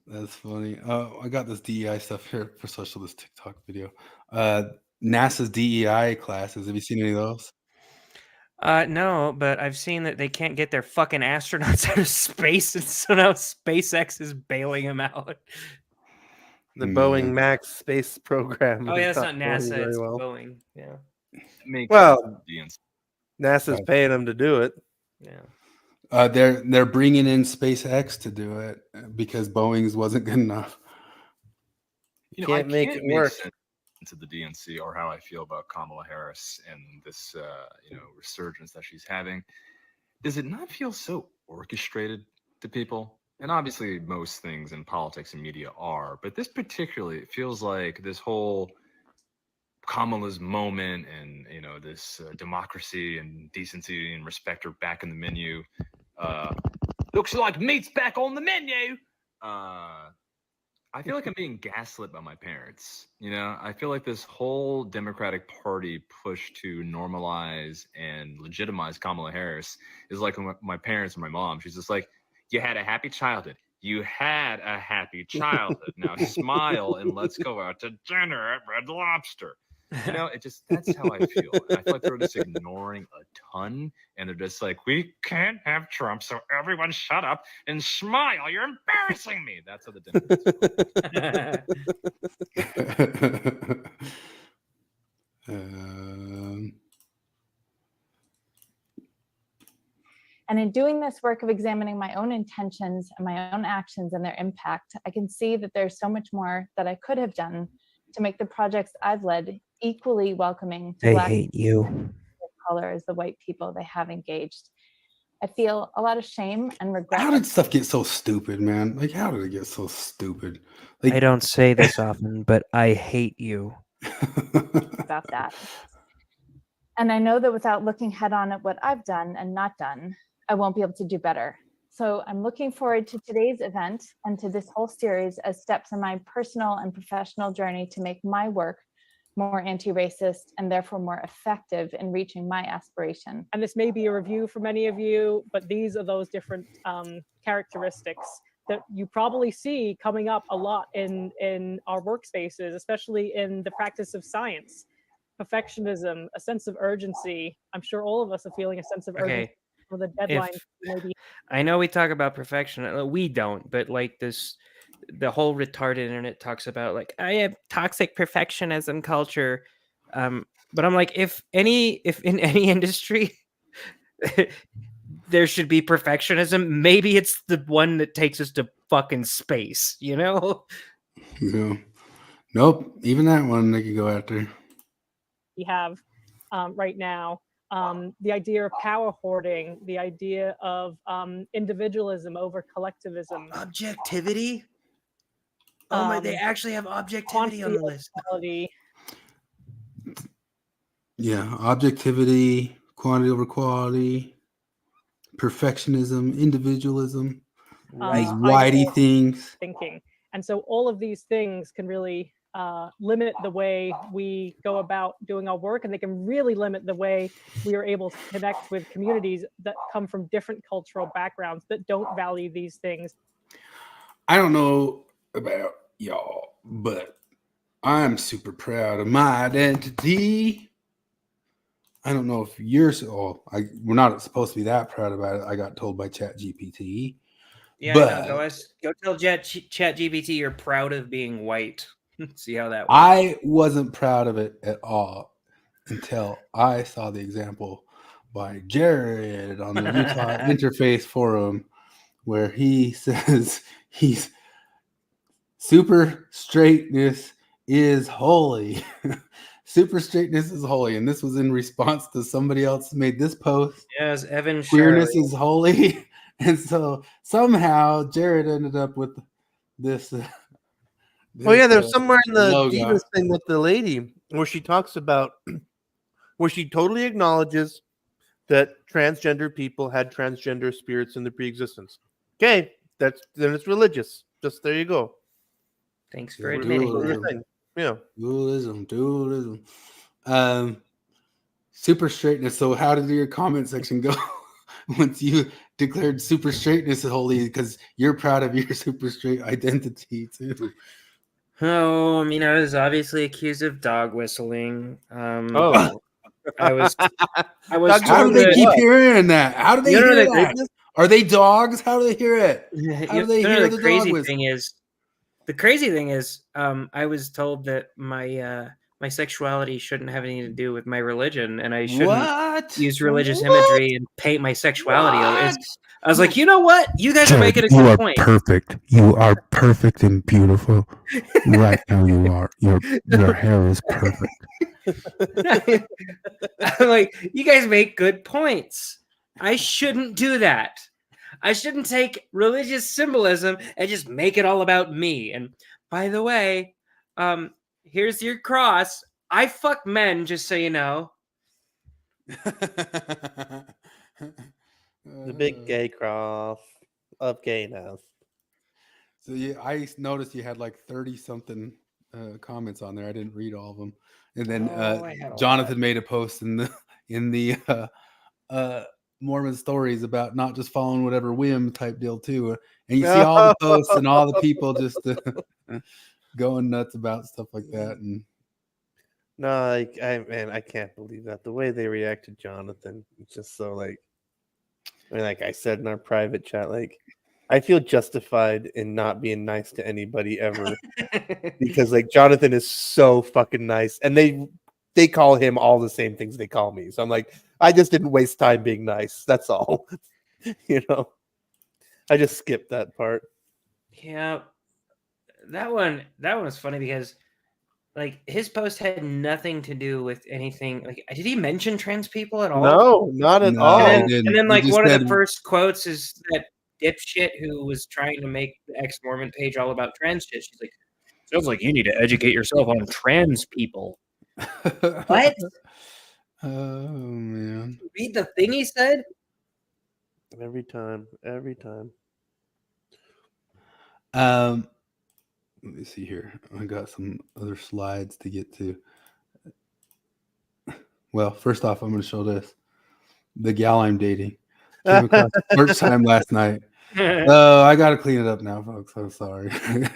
That's funny. I got this DEI stuff here for this TikTok video. NASA's DEI classes. Have you seen any of those? No, but I've seen that they can't get their fucking astronauts out of space, and so now SpaceX is bailing them out. The Boeing Max space program. Oh yeah, is that's not going NASA, very it's well. Boeing. Yeah. Well, NASA's paying them to do it. Yeah. They're bringing in SpaceX to do it because Boeing's wasn't good enough. I Can't make it work. sense to the DNC or how I feel about Kamala Harris and this resurgence that she's having. Does it not feel so orchestrated to people? And obviously most things in politics and media are, but this particularly, it feels like this whole Kamala's moment and this democracy and decency and respect are back in the menu. Looks like meat's back on the menu. I feel like I'm being gaslit by my parents. I feel like this whole Democratic Party push to normalize and legitimize Kamala Harris is like my parents and my mom. She's just like, you had a happy childhood. You had a happy childhood. Now smile and let's go out to dinner at Red Lobster. That's how I feel. And I feel like they're just ignoring a ton, and they're just like, we can't have Trump, so everyone shut up and smile. You're embarrassing me. That's how the Democrats. And in doing this work of examining my own intentions and my own actions and their impact, I can see that there's so much more that I could have done to make the projects I've led equally welcoming to They Black hate you. of color as the white people they have engaged. I feel a lot of shame and regret. How did stuff get so stupid, man? Like, how did it get so stupid? Like, I don't say this often, but I hate you. about that. And I know that without looking head on at what I've done and not done, I won't be able to do better. So I'm looking forward to today's event and to this whole series as steps in my personal and professional journey to make my work more anti-racist and therefore more effective in reaching my aspiration. And this may be a review for many of you, but these are those different characteristics that you probably see coming up a lot in our workspaces, especially in the practice of science. Perfectionism, a sense of urgency. I'm sure all of us are feeling a sense of urgency for the deadline. Maybe. I know we talk about perfection. We don't, but like the whole retarded internet talks about like, I have toxic perfectionism culture. But I'm like, if in any industry there should be perfectionism, maybe it's the one that takes us to fucking space, Yeah. Nope. Even that one they could go after. We have right now. The idea of power hoarding, the idea of individualism over collectivism. Objectivity? Oh my, they actually have objectivity on the list. Quality. Yeah, objectivity, quantity over quality, perfectionism, individualism, these whitey things. Thinking. And so all of these things can really limit the way we go about doing our work, and they can really limit the way we are able to connect with communities that come from different cultural backgrounds that don't value these things. I don't know about y'all, but I'm super proud of my identity. I don't know if you're we're not supposed to be that proud about it. I got told by ChatGPT. Yeah, but I know. Go tell ChatGPT you're proud of being white. See how that works. I wasn't proud of it at all until I saw the example by Jared on the Utah Interfaith Forum, where he says he's super straightness is holy. Super straightness is holy, and this was in response to somebody else made this post. Yes, Evan. Queerness Shirley. is holy, and so somehow Jared ended up with this. Oh yeah, there's somewhere in the Divas thing with the lady where she talks about where she totally acknowledges that transgender people had transgender spirits in the pre-existence. Okay, then it's religious. Just there you go. Thanks for admitting. Dualism. Yeah, dualism. Super straightness. So, how did your comment section go once you declared super straightness holy? Because you're proud of your super straight identity too. Oh, I mean, I was obviously accused of dog whistling. I was. How do they keep hearing that? How do they hear that? Are they dogs? How do they hear it? How do they hear the crazy dog thing is? The crazy thing is, I was told that my sexuality shouldn't have anything to do with my religion, and I shouldn't use religious imagery and paint my sexuality. I was like, you know what? You guys are making a good point. Perfect. You are perfect and beautiful. Right now, you are. Your hair is perfect. I'm like, you guys make good points. I shouldn't do that. I shouldn't take religious symbolism and just make it all about me. And by the way, here's your cross. I fuck men, just so you know. The big gay cross of gayness. So I noticed you had like 30-something comments on there. I didn't read all of them. And then Jonathan made a post in the Mormon stories about not just following whatever whim type deal too. And you see all the posts and all the people just going nuts about stuff like that. And no, I can't believe that. The way they reacted, Jonathan, it's just so like I said in our private chat, like I feel justified in not being nice to anybody ever because like Jonathan is so fucking nice, and they call him all the same things they call me. So I'm like, I just didn't waste time being nice. That's all. I just skipped that part. Yeah, that one was funny because like his post had nothing to do with anything. Like, did he mention trans people at all? No, not at all. And then like one of the first quotes is that dipshit who was trying to make the ex-Mormon page all about trans shit. She's like, sounds like you need to educate yourself on trans people. What? Oh man! Read the thing he said. Every time. Let me see here. I got some other slides to get to. Well, first off, I'm going to show this. The gal I'm dating. Came across first time last night. Oh, I got to clean it up now, folks. I'm sorry. I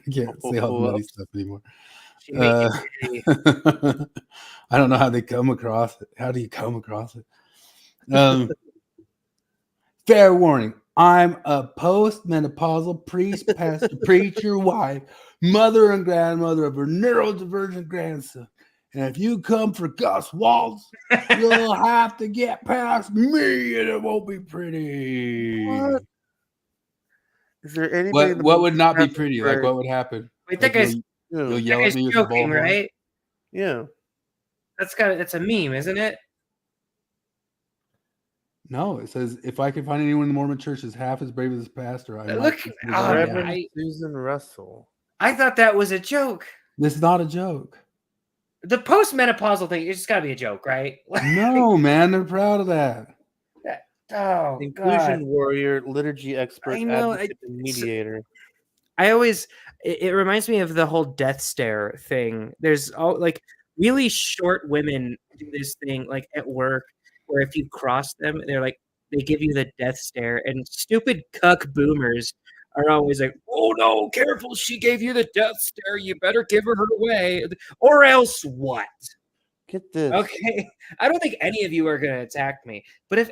can't say all the nutty stuff anymore. I don't know how they come across it. How do you come across it? Fair warning. I'm a post-menopausal priest, pastor, preacher, wife, mother and grandmother of a neurodivergent grandson. And if you come for Gus Waltz, you'll have to get past me, and it won't be pretty. What? Is there anybody? What would not be pretty? Like, what would happen? Wait, that guy's you'll yell at me with a joking, ball, right? Yeah. That's a meme, isn't it? No, it says if I can find anyone in the Mormon church is half as brave as this pastor, I Look, Susan Russell. I thought that was a joke. This is not a joke. The post-menopausal thing, it's got to be a joke, right? No, man, they're proud of that. Oh, inclusion God. warrior, liturgy expert, I know, advocate, and mediator. It reminds me of the whole death stare thing. There's all like really short women do this thing like at work where if you cross them, they give you the death stare, and stupid cuck boomers are always like, oh no, careful, she gave you the death stare, you better give her away. Or else what? Get this. Okay, I don't think any of you are gonna attack me. But if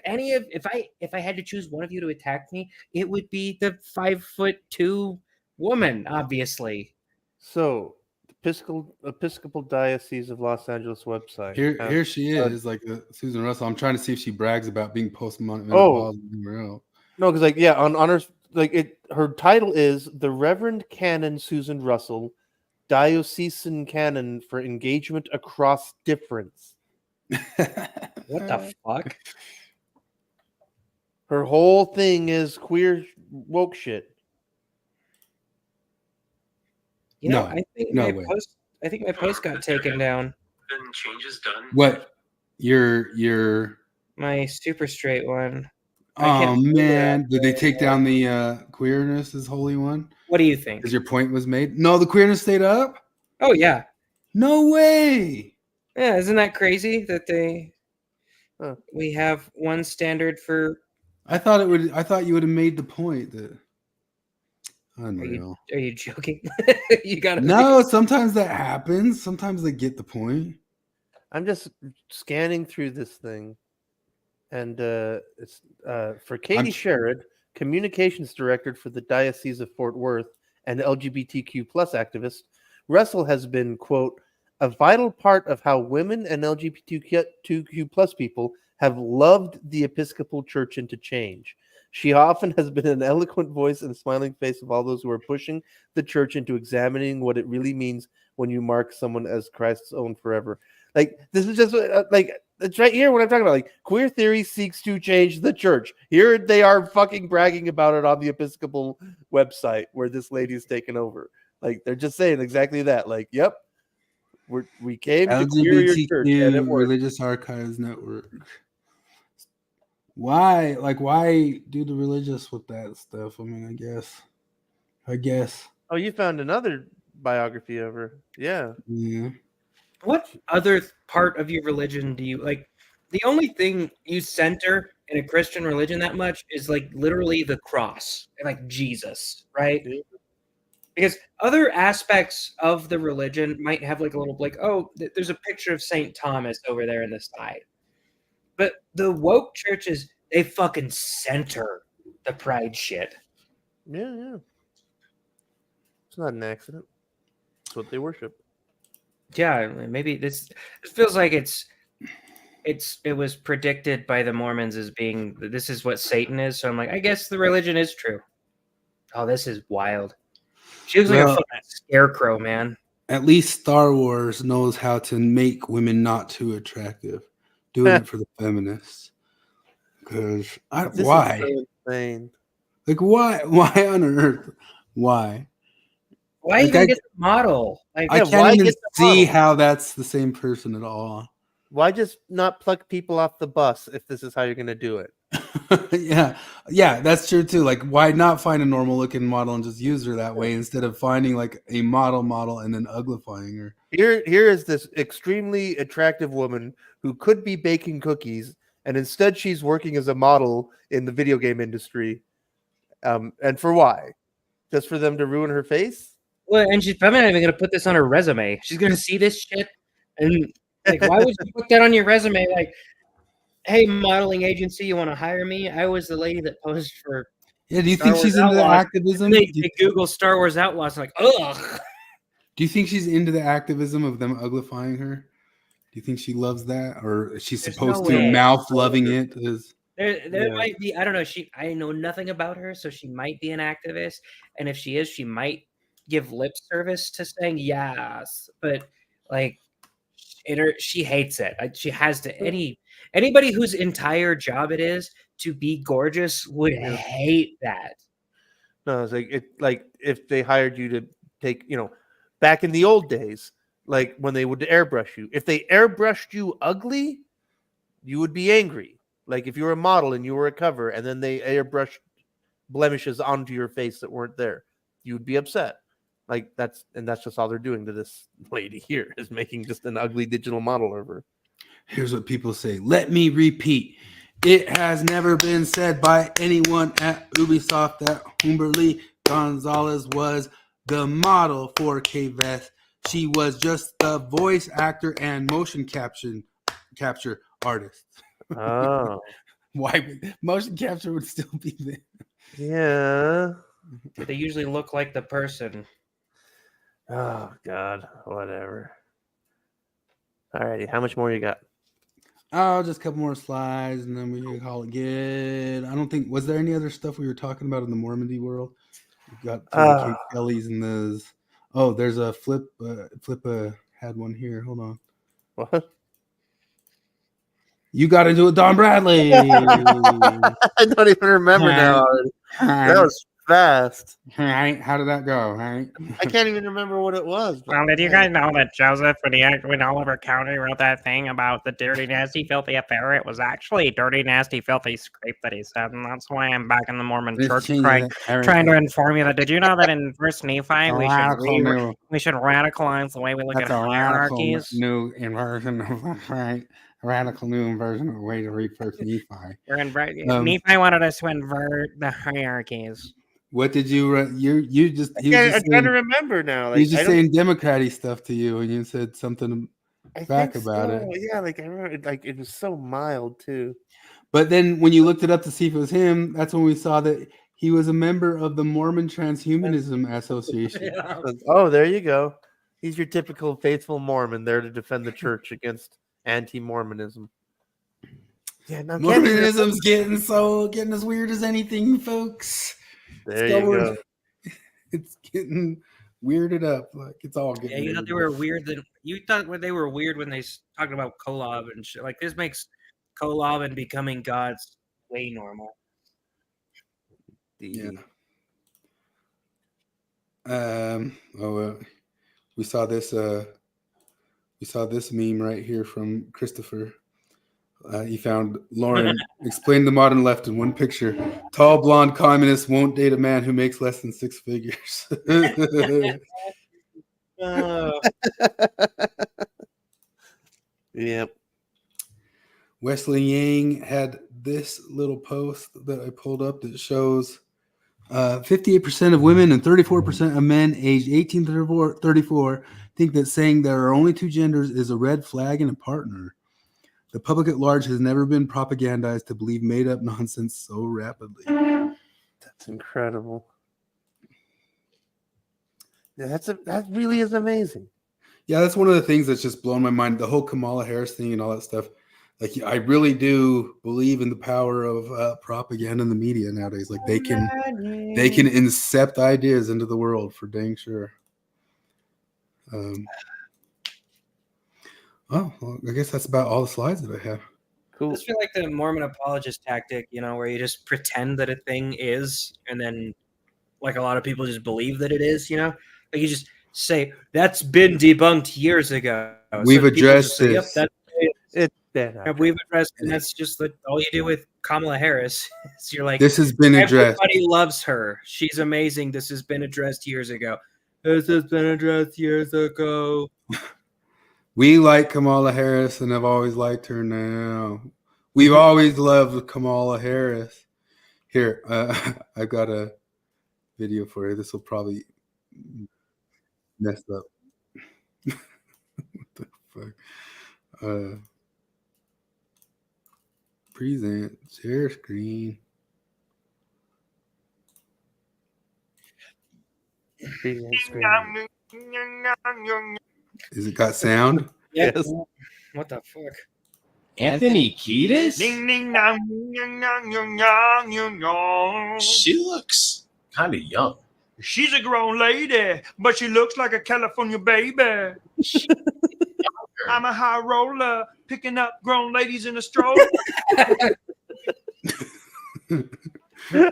I had to choose one of you to attack me, it would be the 5'2" woman, obviously. So, Episcopal Diocese of Los Angeles website. Here she is, like Susan Russell. I'm trying to see if she brags about being postmenopausal. Oh, no, because her title is the Reverend Canon Susan Russell, Diocesan Canon for Engagement Across Difference. What the fuck? Her whole thing is queer woke shit. You know, I think my post got taken down. Been changes done. What? Your my super straight one. Oh man, did they take down the queerness is holy one? What do you think? Because your point was made. No, the queerness stayed up. Oh yeah. No way. Yeah, isn't that crazy that we have one standard for? I thought you would have made the point that. Unreal. Are you joking? You gotta. No, sometimes that happens. Sometimes they get the point. I'm just scanning through this thing, and it's for Katie Sherrod, communications director for the Diocese of Fort Worth and LGBTQ plus activist. Russell has been, quote, a vital part of how women and LGBTQ plus people have loved the Episcopal Church into change. She often has been an eloquent voice and smiling face of all those who are pushing the church into examining what it really means when you mark someone as Christ's own forever. Like, this is just it's right here what I'm talking about. Like, queer theory seeks to change the church. Here they are fucking bragging about it on the Episcopal website where this lady is taken over. Like, they're just saying exactly that. Like, yep, we came to queer your church and it worked. Religious Archives Network. Why do the religious with that stuff? I mean, I guess. Oh, you found another biography of her. Yeah. Yeah. What other part of your religion do you like? The only thing you center in a Christian religion that much is like literally the cross and like Jesus, right? Because other aspects of the religion might have like a little like, oh, there's a picture of St. Thomas over there in the side. But the woke churches, they fucking center the pride shit. Yeah. It's not an accident. It's what they worship. Yeah, maybe this feels like it was predicted by the Mormons as being this is what Satan is. So I'm like, I guess the religion is true. Oh, this is wild. She was like a fucking scarecrow, man. At least Star Wars knows how to make women not too attractive. Doing it for the feminists. Because why? Is so insane. Like why on earth? Why? Why even get the model? Like, I can't even see how that's the same person at all. Why just not pluck people off the bus if this is how you're going to do it? Yeah, that's true too. Like, why not find a normal looking model and just use her that way instead of finding like a model and then uglifying her? Here is this extremely attractive woman who could be baking cookies, and instead she's working as a model in the video game industry. And for why? Just for them to ruin her face? Well, and she's probably not even going to put this on her resume. She's going to see this shit, and like, why would you put that on your resume? Like, hey, modeling agency, you want to hire me? I was the lady that posed for. Yeah, do you think she's into the activism? They Google Star Wars Outlaws, like, ugh. Do you think she's into the activism of them uglifying her? Do you think she loves that, or is she supposed to mouth loving it? There might be. I don't know. I know nothing about her, so she might be an activist, and if she is, she might give lip service to saying yes, but like, she hates it. She has to. Anybody whose entire job it is to be gorgeous would hate that. No, it's like if they hired you to take, back in the old days, like when they would airbrush you. If they airbrushed you ugly, you would be angry. Like if you were a model and you were a cover, and then they airbrushed blemishes onto your face that weren't there, you would be upset. Like that's just all they're doing to this lady here, is making just an ugly digital model of her. Here's what people say. Let me repeat. It has never been said by anyone at Ubisoft that Humberly Gonzalez was the model for K-Veth. She was just the voice actor and motion capture artist. Oh. Why motion capture would still be there? Yeah. They usually look like the person. Oh God, whatever. Alrighty, how much more you got? Oh, just a couple more slides, and then we can call it good. I don't think was there any other stuff we were talking about in the Mormon world. We've got the Kate Kellys and those. Oh, there's a flip. Flip had one here. Hold on. What? You got into it, Don Bradley. I don't even remember now. That was fast. How did that go? I can't even remember what it was. Well, did you guys know that Joseph, when Oliver County wrote that thing about the dirty, nasty, filthy affair, it was actually dirty, nasty, filthy scrape that he said, and that's why I'm back in the Mormon church trying to inform you that. Did you know that in First Nephi we should radicalize the way we look at hierarchies? New inversion of radical new inversion of a way to read First Nephi. Nephi wanted us to invert the hierarchies. What did you just? I'm trying to remember now. He's just saying Democrat-y stuff to you, and you said something back about it. Yeah, like I remember, like it was so mild too. But then when you looked it up to see if it was him, that's when we saw that he was a member of the Mormon Transhumanism Association. Yeah. Oh, there you go. He's your typical faithful Mormon there to defend the church against anti-Mormonism. Yeah, now Mormonism's getting as weird as anything, folks. There you go. It's getting weirded up. Like it's all getting. Yeah, you thought they were weird. You thought they were weird when they talked about Kolob and shit. Like this makes Kolob and becoming gods way normal. Yeah. We saw this. We saw this meme right here from Christopher. He found Lauren explained the modern left in one picture. Tall blonde communist won't date a man who makes less than 6 figures. Yep. Wesley Yang had this little post that I pulled up that shows 58% of women and 34% of men aged 18 to 34 think that saying there are only 2 genders is a red flag in a partner. The public at large has never been propagandized to believe made-up nonsense so rapidly. That's incredible. Yeah, that really is amazing. Yeah, that's one of the things that's just blown my mind. The whole Kamala Harris thing and all that stuff. Like, I really do believe in the power of propaganda in the media nowadays. Like, they can incept ideas into the world for dang sure. Oh, well, I guess that's about all the slides that I have. Cool. I just feel like the Mormon apologist tactic, where you just pretend that a thing is, and then, like, a lot of people just believe that it is, Like, you just say, that's been debunked years ago. We've addressed this. We've addressed, and that's just all you do with Kamala Harris. So you're like, this has been addressed. Everybody loves her. She's amazing. This has been addressed years ago. This has been addressed years ago. We like Kamala Harris and have always liked her now. We've always loved Kamala Harris. Here, I've got a video for you. This will probably mess up. What the fuck? Present, share screen. Is it got sound? Yes. What the fuck? Anthony Kiedis? She looks kind of young. She's a grown lady, but she looks like a California baby. I'm a high roller, picking up grown ladies in a stroller. I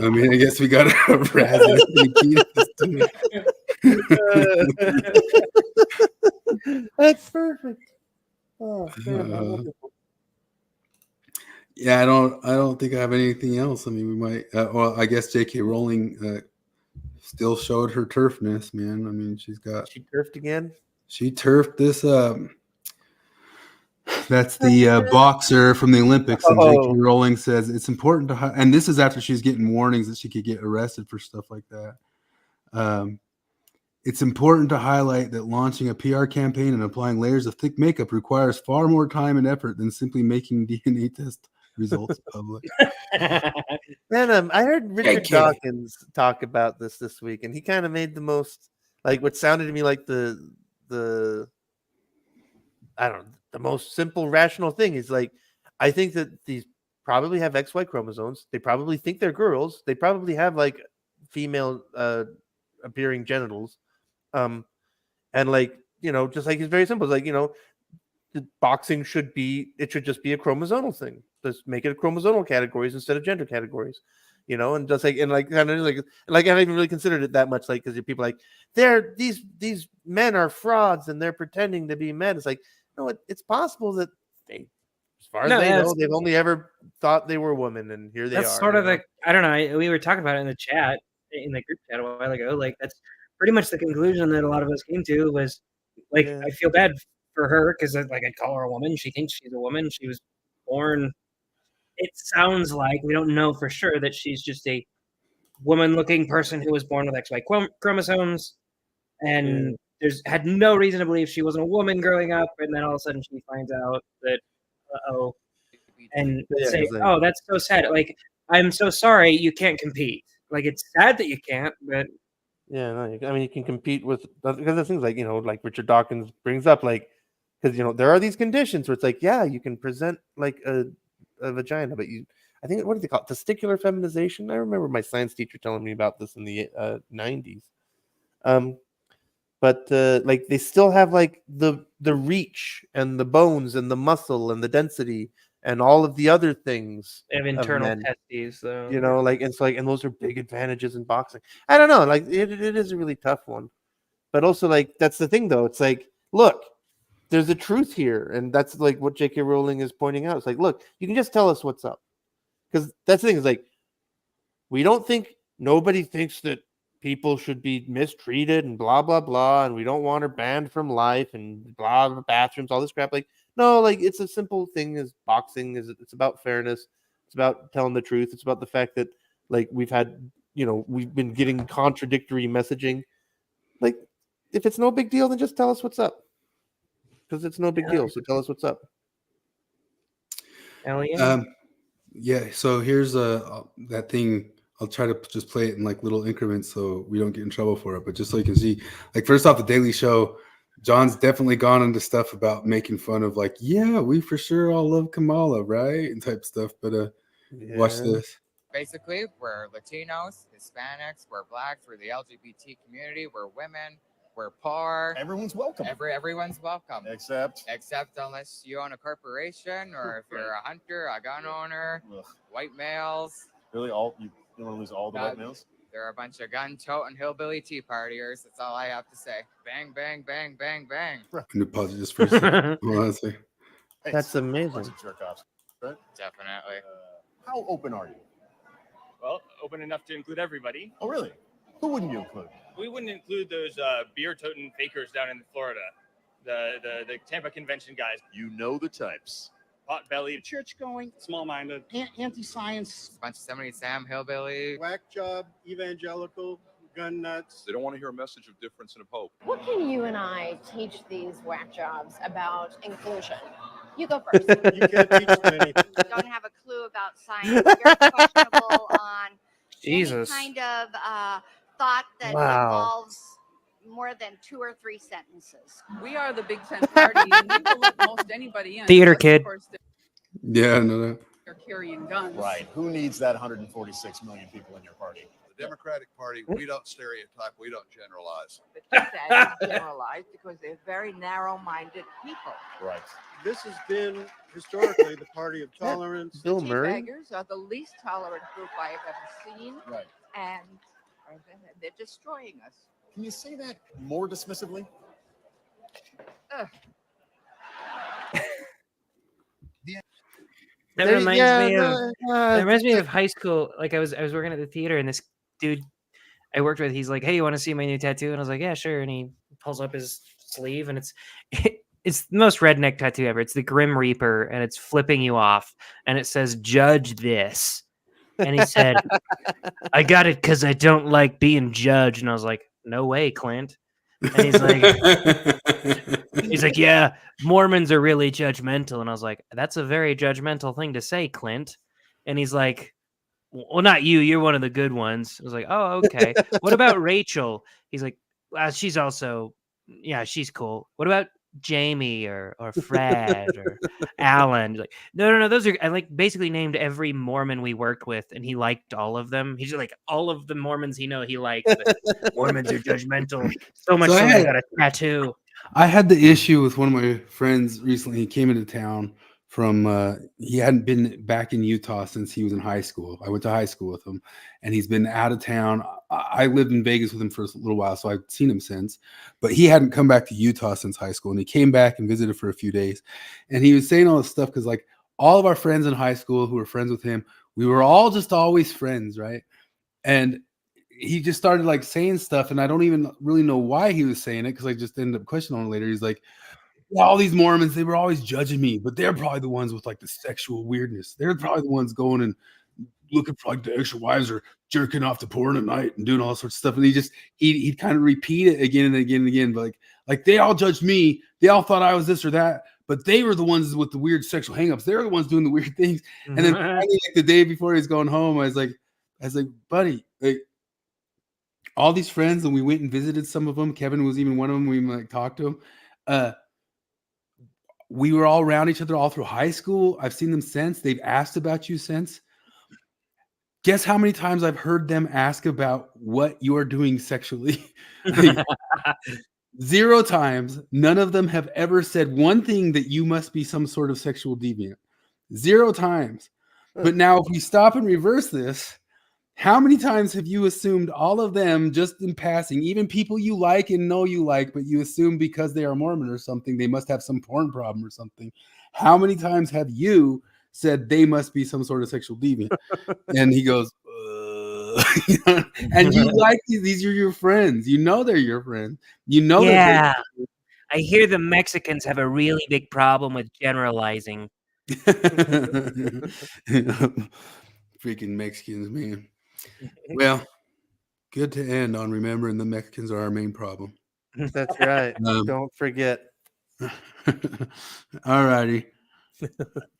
mean, I guess we got a That's perfect. Oh, yeah, I don't think I have anything else. I mean, we might. Well, I guess J.K. Rowling still showed her turfness, man. I mean, she turfed again. She turfed this That's the boxer from the Olympics, and J.K. Oh. Rowling says it's important to, and this is after she's getting warnings that she could get arrested for stuff like that. It's important to highlight that launching a PR campaign and applying layers of thick makeup requires far more time and effort than simply making DNA test results public. Man, I heard Richard JK. Dawkins talk about this week, and he kind of made the most, like, what sounded to me like the I don't know, the most simple, rational thing is like, I think that these probably have XY chromosomes. They probably think they're girls. They probably have like female appearing genitals. And like, just like it's very simple. It's like, the boxing should just be a chromosomal thing. Just make it a chromosomal categories instead of gender categories, and just like, and like, kind of like I haven't even really considered it that much, like, because people like, these men are frauds and they're pretending to be men. It's like, no, it's possible that they, as far as they know, they've only ever thought they were women, and here they are. That's sort of like, I don't know. We were talking about it in the chat, in the group chat a while ago. Like, that's pretty much the conclusion that a lot of us came to was, like, I feel bad for her because, like, I call her a woman. She thinks she's a woman. She was born. It sounds like, we don't know for sure, that she's just a woman-looking person who was born with XY chromosomes, and there's had no reason to believe she wasn't a woman growing up, and then all of a sudden she finds out that, and say, exactly. oh, that's so sad. Like, I'm so sorry you can't compete. Like, it's sad that you can't, but yeah, no, I mean, you can compete with, because the things like, like Richard Dawkins brings up, like, because there are these conditions where it's like, yeah, you can present like a vagina, but I think, what do they call it? Testicular feminization. I remember my science teacher telling me about this in the 90s. But like, they still have like the reach and the bones and the muscle and the density and all of the other things. they have internal testes, though. Like, it's like, and those are big advantages in boxing. I don't know, like, it is a really tough one, but also, like, that's the thing, though. It's like, look, there's a truth here, and that's like what J.K. Rowling is pointing out. It's like, look, you can just tell us what's up, because that's the thing. Is like, nobody thinks that people should be mistreated and blah blah blah, and we don't want her banned from life and blah, bathrooms, all this crap. Like, no, like, it's a simple thing. As boxing is, it's about fairness. It's about telling the truth. It's about the fact that, like, we've been getting contradictory messaging. Like, if it's no big deal, then just tell us what's up. Because it's no big deal. So tell us what's up. Elliot? Yeah. So here's that thing. I'll try to just play it in like little increments so we don't get in trouble for it. But just so you can see, like, first off, the Daily Show, John's definitely gone into stuff about making fun of, like, yeah, we for sure all love Kamala, right? And type stuff. But watch this. Basically, we're Latinos, Hispanics, we're Blacks, we're the LGBT community, we're women, we're poor. Everyone's welcome. Everyone's welcome. Except unless you own a corporation, or if you're a hunter, a gun owner, white males. Really, you want to lose all the white males? They're a bunch of gun-toting hillbilly tea partiers. That's all I have to say. Bang, bang, bang, bang, bang. I'm gonna pause it just for a second. Hold on a second. That's amazing. Bunch of jerk-offs, right? Definitely. How open are you? Well, open enough to include everybody. Oh, really? Who wouldn't you include? We wouldn't include those beer-toting fakers down in Florida, the Tampa convention guys. You know the types. Pot-bellied, church-going, small-minded, anti-science, bunch of 70 Sam hillbilly, whack job, evangelical, gun nuts. They don't want to hear a message of difference and of hope. What can you and I teach these whack jobs about inclusion? You go first. You can't teach them anything. Don't have a clue about science. You're questionable on Jesus. any kind of thought that Wow. involves more than 2 or 3 sentences. We are the Big Tent Party, and we will let most anybody in. Theater unless, kid. Of course, Yeah, no. they're carrying guns. Right. Who needs that 146 million people in your party? The Democratic Party, we don't stereotype, we don't generalize. Generalized because they're very narrow-minded people. Right. This has been historically the party of tolerance. Bill Murray. Teabaggers are the least tolerant group I have ever seen, Right. and they're destroying us. Can you say that more dismissively? Ugh. That reminds me of high school. Like, I was working at the theater, and this dude I worked with, he's like, "Hey, you want to see my new tattoo?" And I was like, "Yeah, sure." And he pulls up his sleeve, and it's the most redneck tattoo ever. It's the Grim Reaper, and it's flipping you off, and it says "Judge this." And he said, "I got it because I don't like being judged." And I was like, "No way, Clint." And he's like, "Yeah, Mormons are really judgmental." And I was like, "That's a very judgmental thing to say, Clint." And he's like, "Well, not you. You're one of the good ones." I was like, "Oh, okay. What about Rachel?" He's like, "She's also, yeah, she's cool. What about Jamie or Fred or Alan?" Like, no. Those are, I like basically named every Mormon we worked with, and he liked all of them. He's like, all of the Mormons he liked. But Mormons are judgmental. So much so I got a tattoo. I had the issue with one of my friends recently. He came into town from he hadn't been back in Utah since he was in high school. I went to high school with him, and he's been out of town. I lived in Vegas with him for a little while, so I've seen him since, but he hadn't come back to Utah since high school. And he came back and visited for a few days, and he was saying all this stuff because like all of our friends in high school who were friends with him, we were all just always friends, right? And he just started like saying stuff, and I don't even really know why he was saying it, because I just ended up questioning him later. He's like, all these Mormons, they were always judging me, but they're probably the ones with like the sexual weirdness. They're probably the ones going and looking for like the extra wives or jerking off to porn at night and doing all sorts of stuff. And he'd kind of repeat it again and again and again. But like they all judged me. They all thought I was this or that, but they were the ones with the weird sexual hangups. They're the ones doing the weird things. And then finally, like the day before he was going home, I was like, buddy, like all these friends, and we went and visited some of them. Kevin was even one of them. We like talked to him. We were all around each other all through high school. I've seen them since. They've asked about you since. Guess how many times I've heard them ask about what you're doing sexually? 0 times. None of them have ever said one thing that you must be some sort of sexual deviant. 0 times. But now if we stop and reverse this, how many times have you assumed all of them just in passing, even people you like and know you like, but you assume because they are Mormon or something, they must have some porn problem or something? How many times have you said they must be some sort of sexual deviant? And he goes, and you like these are your friends. You know they're your friends. You know Yeah. I hear the Mexicans have a really big problem with generalizing. Freaking Mexicans, man. Well, good to end on remembering the Mexicans are our main problem. That's right. Don't forget. All righty. I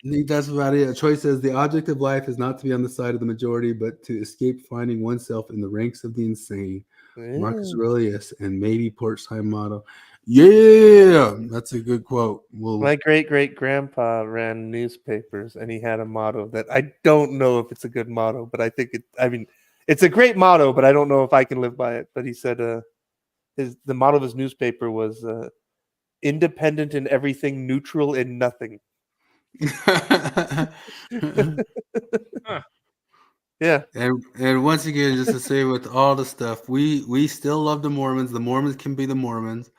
think that's about it. Troy says the object of life is not to be on the side of the majority, but to escape finding oneself in the ranks of the insane. Yeah. Marcus Aurelius and maybe Portsheim motto. Yeah, that's a good quote. My great-great-grandpa ran newspapers, and he had a motto that I don't know if it's a good motto, but I think it's a great motto, but I don't know if I can live by it. But he said the motto of his newspaper was independent in everything, neutral in nothing. Yeah. And once again, just to say with all the stuff, we still love the Mormons. The Mormons can be the Mormons.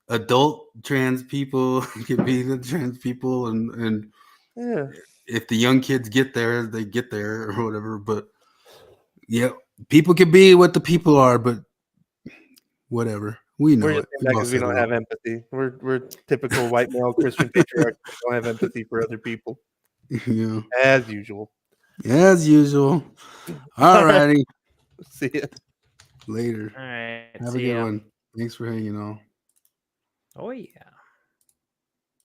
Adult trans people can be the trans people, and yeah, if the young kids get there, they get there or whatever. But yeah, people can be what the people are, but whatever. We know it because we don't have empathy. We're typical white male Christian patriarchs. We don't have empathy for other people. Yeah, as usual. As usual. All righty. See ya later. All right. Have a good one. Thanks for hanging on. Oh yeah.